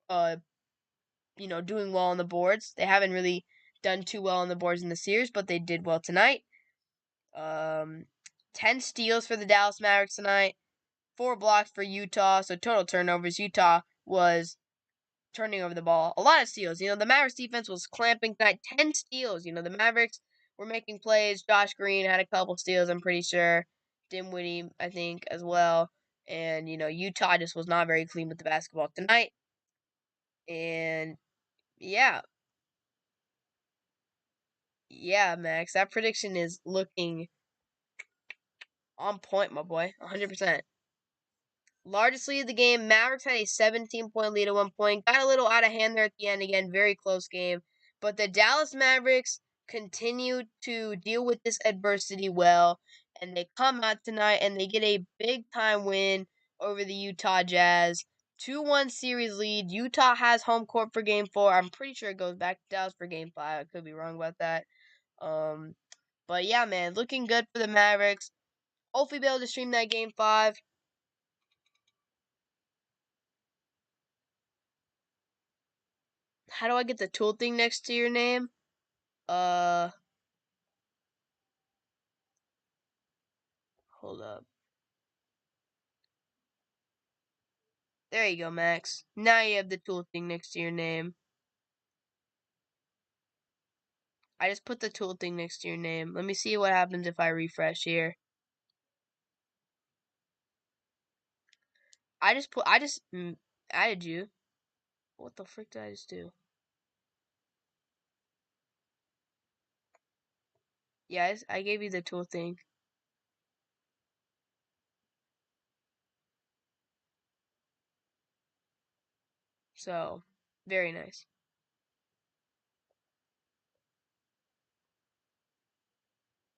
doing well on the boards. They haven't really done too well on the boards in the series, but they did well tonight. 10 steals for the Dallas Mavericks tonight, 4 blocks for Utah, so total turnovers. Utah was turning over the ball. A lot of steals. The Mavericks defense was clamping tonight. 10 steals. The Mavericks were making plays. Josh Green had a couple steals, I'm pretty sure. Dinwiddie, I think, as well. And, Utah just was not very clean with the basketball tonight. And, yeah. Yeah, Max, that prediction is looking on point, my boy. 100%. Largest lead of the game, Mavericks had a 17-point lead at one point. Got a little out of hand there at the end. Again, very close game. But the Dallas Mavericks continue to deal with this adversity well. And they come out tonight and they get a big-time win over the Utah Jazz. 2-1 series lead. Utah has home court for Game 4. I'm pretty sure it goes back to Dallas for Game 5. I could be wrong about that. But yeah, man, looking good for the Mavericks. Hopefully be able to stream that Game 5. How do I get the tool thing next to your name? Hold up. There you go, Max. Now you have the tool thing next to your name. I just put the tool thing next to your name. Let me see what happens if I refresh here. I just added you. What the frick did I just do? Yeah, I gave you the tool thing. So, very nice.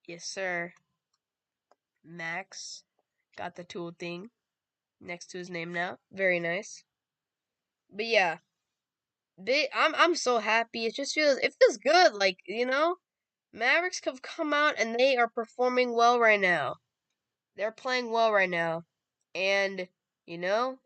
Yes, sir. Max got the tool thing next to his name now. Very nice. But yeah, I'm so happy. It feels good. Like, Mavericks have come out and they are performing well right now. They're playing well right now. And, you know,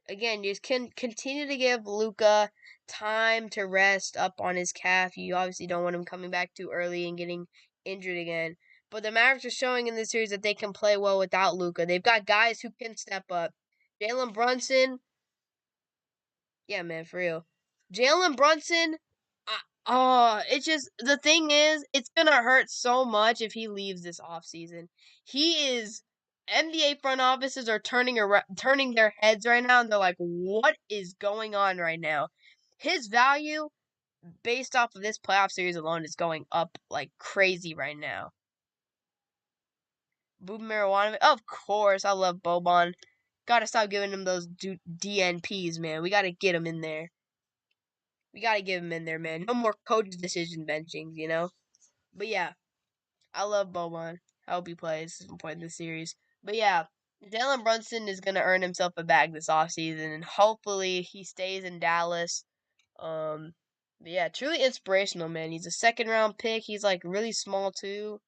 again, you just can continue to give Luka time to rest up on his calf. You obviously don't want him coming back too early and getting injured again. But the Mavericks are showing in this series that they can play well without Luka. They've got guys who can step up. Jalen Brunson, yeah, man, for real. Jalen Brunson, it's just the thing is, it's gonna hurt so much if he leaves this offseason. He is NBA front offices are turning their heads right now, and they're like, "What is going on right now?" His value, based off of this playoff series alone, is going up like crazy right now. Boom marijuana, of course, I love Boban. Gotta stop giving him those DNPs, man. We gotta get him in there. We gotta get him in there, man. No more coach decision benchings. But yeah, I love Boban. I hope he plays at some point in the series. But yeah, Jalen Brunson is gonna earn himself a bag this offseason, and hopefully he stays in Dallas. But yeah, truly inspirational, man. He's a second round pick. He's like really small too.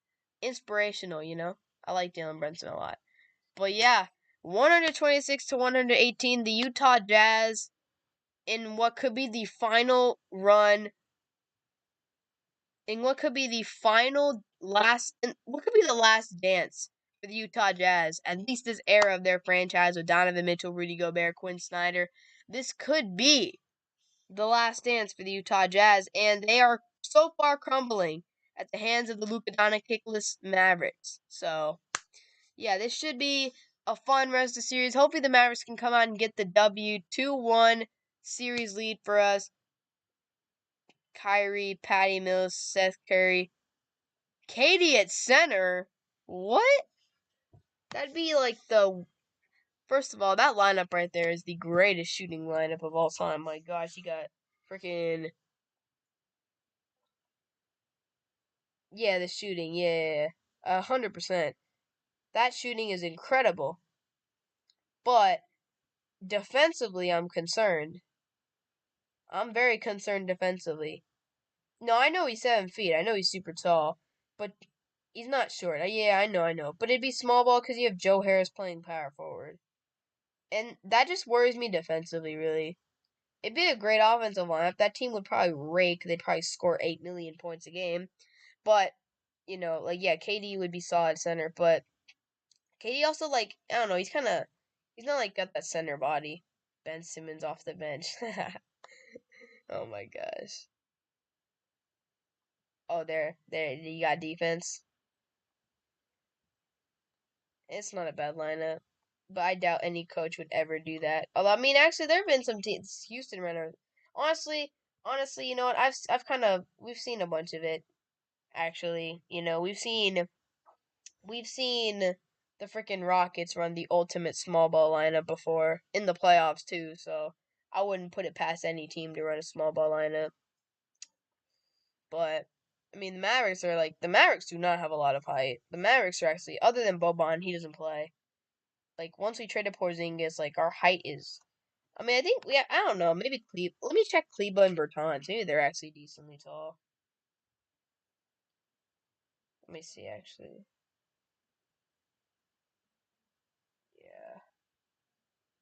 Inspirational. I like Jalen Brunson a lot. But yeah, 126 to 118, the Utah Jazz in what could be the final run in what could be the what could be the last dance for the Utah Jazz, at least this era of their franchise with Donovan Mitchell, Rudy Gobert, Quinn Snyder. This could be the last dance for the Utah Jazz, and they are so far crumbling at the hands of the Luka Doncic-less Mavericks. So, yeah, this should be a fun rest of the series. Hopefully the Mavericks can come out and get the W. 2-1 series lead for us. Kyrie, Patty Mills, Seth Curry, Katie at center? What? That'd be like the. First of all, that lineup right there is the greatest shooting lineup of all time. My gosh, you got freaking. Yeah, the shooting. Yeah. 100%. That shooting is incredible. But defensively, I'm concerned. I'm very concerned defensively. No, I know he's 7 feet. I know he's super tall. But he's not short. Yeah, I know. But it'd be small ball because you have Joe Harris playing power forward. And that just worries me defensively, really. It'd be a great offensive lineup. That team would probably rake. They'd probably score 8 million points a game. But, yeah, KD would be solid center. But KD also, like, I don't know, he's not, like, got that center body. Ben Simmons off the bench. Oh, my gosh. Oh, there, you got defense. It's not a bad lineup. But I doubt any coach would ever do that. Although, I mean, actually, there have been some teams, Houston runners. Honestly, you know what? We've seen a bunch of it. Actually, we've seen the freaking Rockets run the ultimate small ball lineup before in the playoffs too. So I wouldn't put it past any team to run a small ball lineup. But I mean, the Mavericks do not have a lot of height. The Mavericks are actually, other than Boban, he doesn't play. Like once we traded Porzingis, like our height is. I mean, I think I don't know, maybe Let me check Kleba and Bertans. Maybe they're actually decently tall. Let me see actually. Yeah.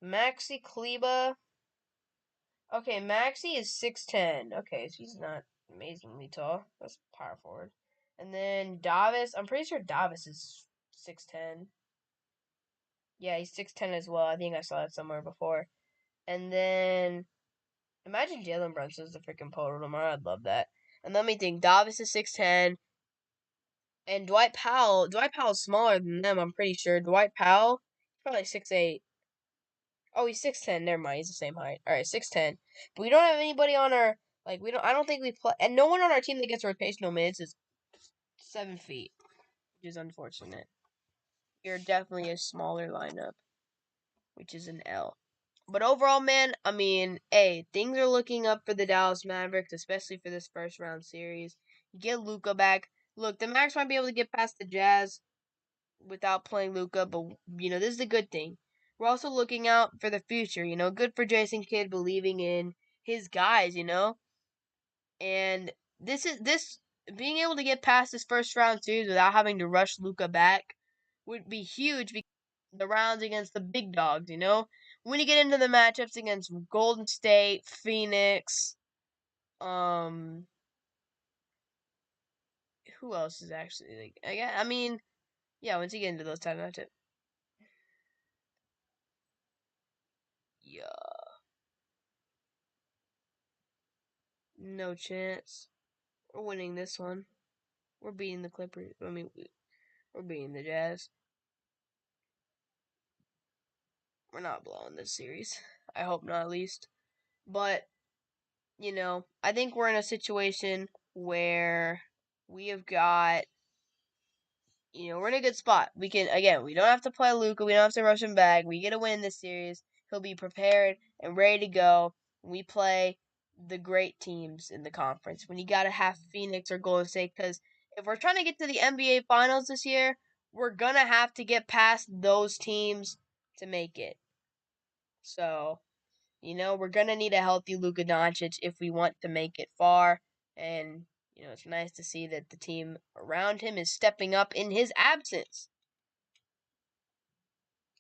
Maxi Kleba. Okay, Maxi is 6'10". Okay, so he's not amazingly tall. That's power forward. And then Davis, I'm pretty sure Davis is 6'10". Yeah, he's 6'10" as well. I think I saw that somewhere before. And then imagine Jalen Brunson is the freaking polar tomorrow. I'd love that. And let me think. Davis is 6'10". And Dwight Powell. Dwight Powell's smaller than them, I'm pretty sure. Dwight Powell, probably 6'8". Oh, he's 6'10". Never mind, he's the same height. All right, 6'10". But we don't have anybody on our we don't. I don't think we play, and no one on our team that gets rotational minutes is 7 feet, which is unfortunate. You're definitely a smaller lineup, which is an L. But overall, man, I mean, hey, things are looking up for the Dallas Mavericks, especially for this first round series. You get Luka back. Look, the Mavericks might be able to get past the Jazz without playing Luka, but this is a good thing. We're also looking out for the future. Good for Jason Kidd believing in his guys. And this being able to get past this first round series without having to rush Luka back would be huge because the rounds against the big dogs. When you get into the matchups against Golden State, Phoenix, um, who else is actually like? I mean, yeah. Once you get into those type of matchups, yeah, no chance. We're winning this one. We're beating the Clippers. I mean, we're beating the Jazz. We're not blowing this series. I hope not, at least. But I think we're in a situation where we have got we're in a good spot. We can again, we don't have to play Luka, we don't have to rush him back. We get a win this series. He'll be prepared and ready to go. We play the great teams in the conference. When you gotta have Phoenix or Golden State, because if we're trying to get to the NBA Finals this year, we're gonna have to get past those teams to make it. So, we're gonna need a healthy Luka Doncic if we want to make it far. And it's nice to see that the team around him is stepping up in his absence.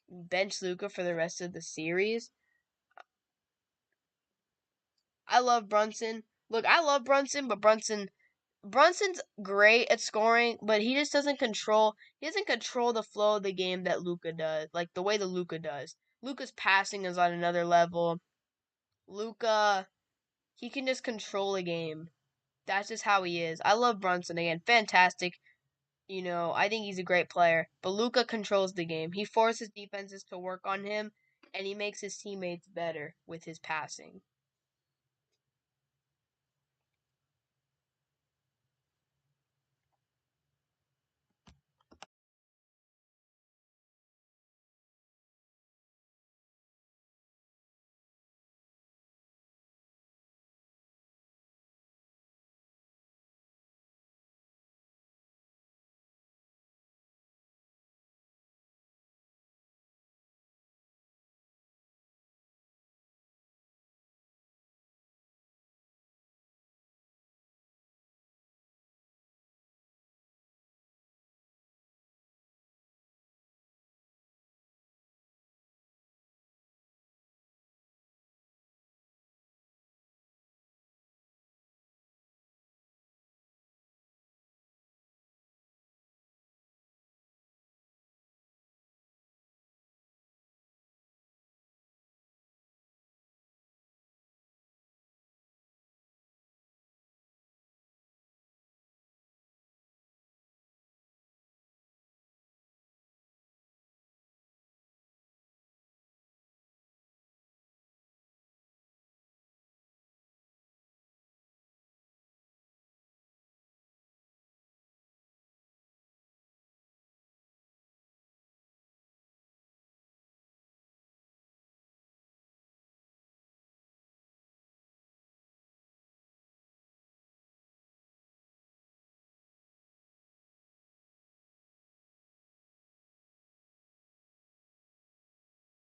Bench Luka for the rest of the series. I love Brunson. Look, I love Brunson, but Brunson's great at scoring, but he just doesn't control. He doesn't control the flow of the game that Luka does, like the way that Luka does. Luka's passing is on another level. Luka, he can just control a game. That's just how he is. I love Brunson again. Fantastic. I think he's a great player. But Luka controls the game. He forces defenses to work on him, and he makes his teammates better with his passing.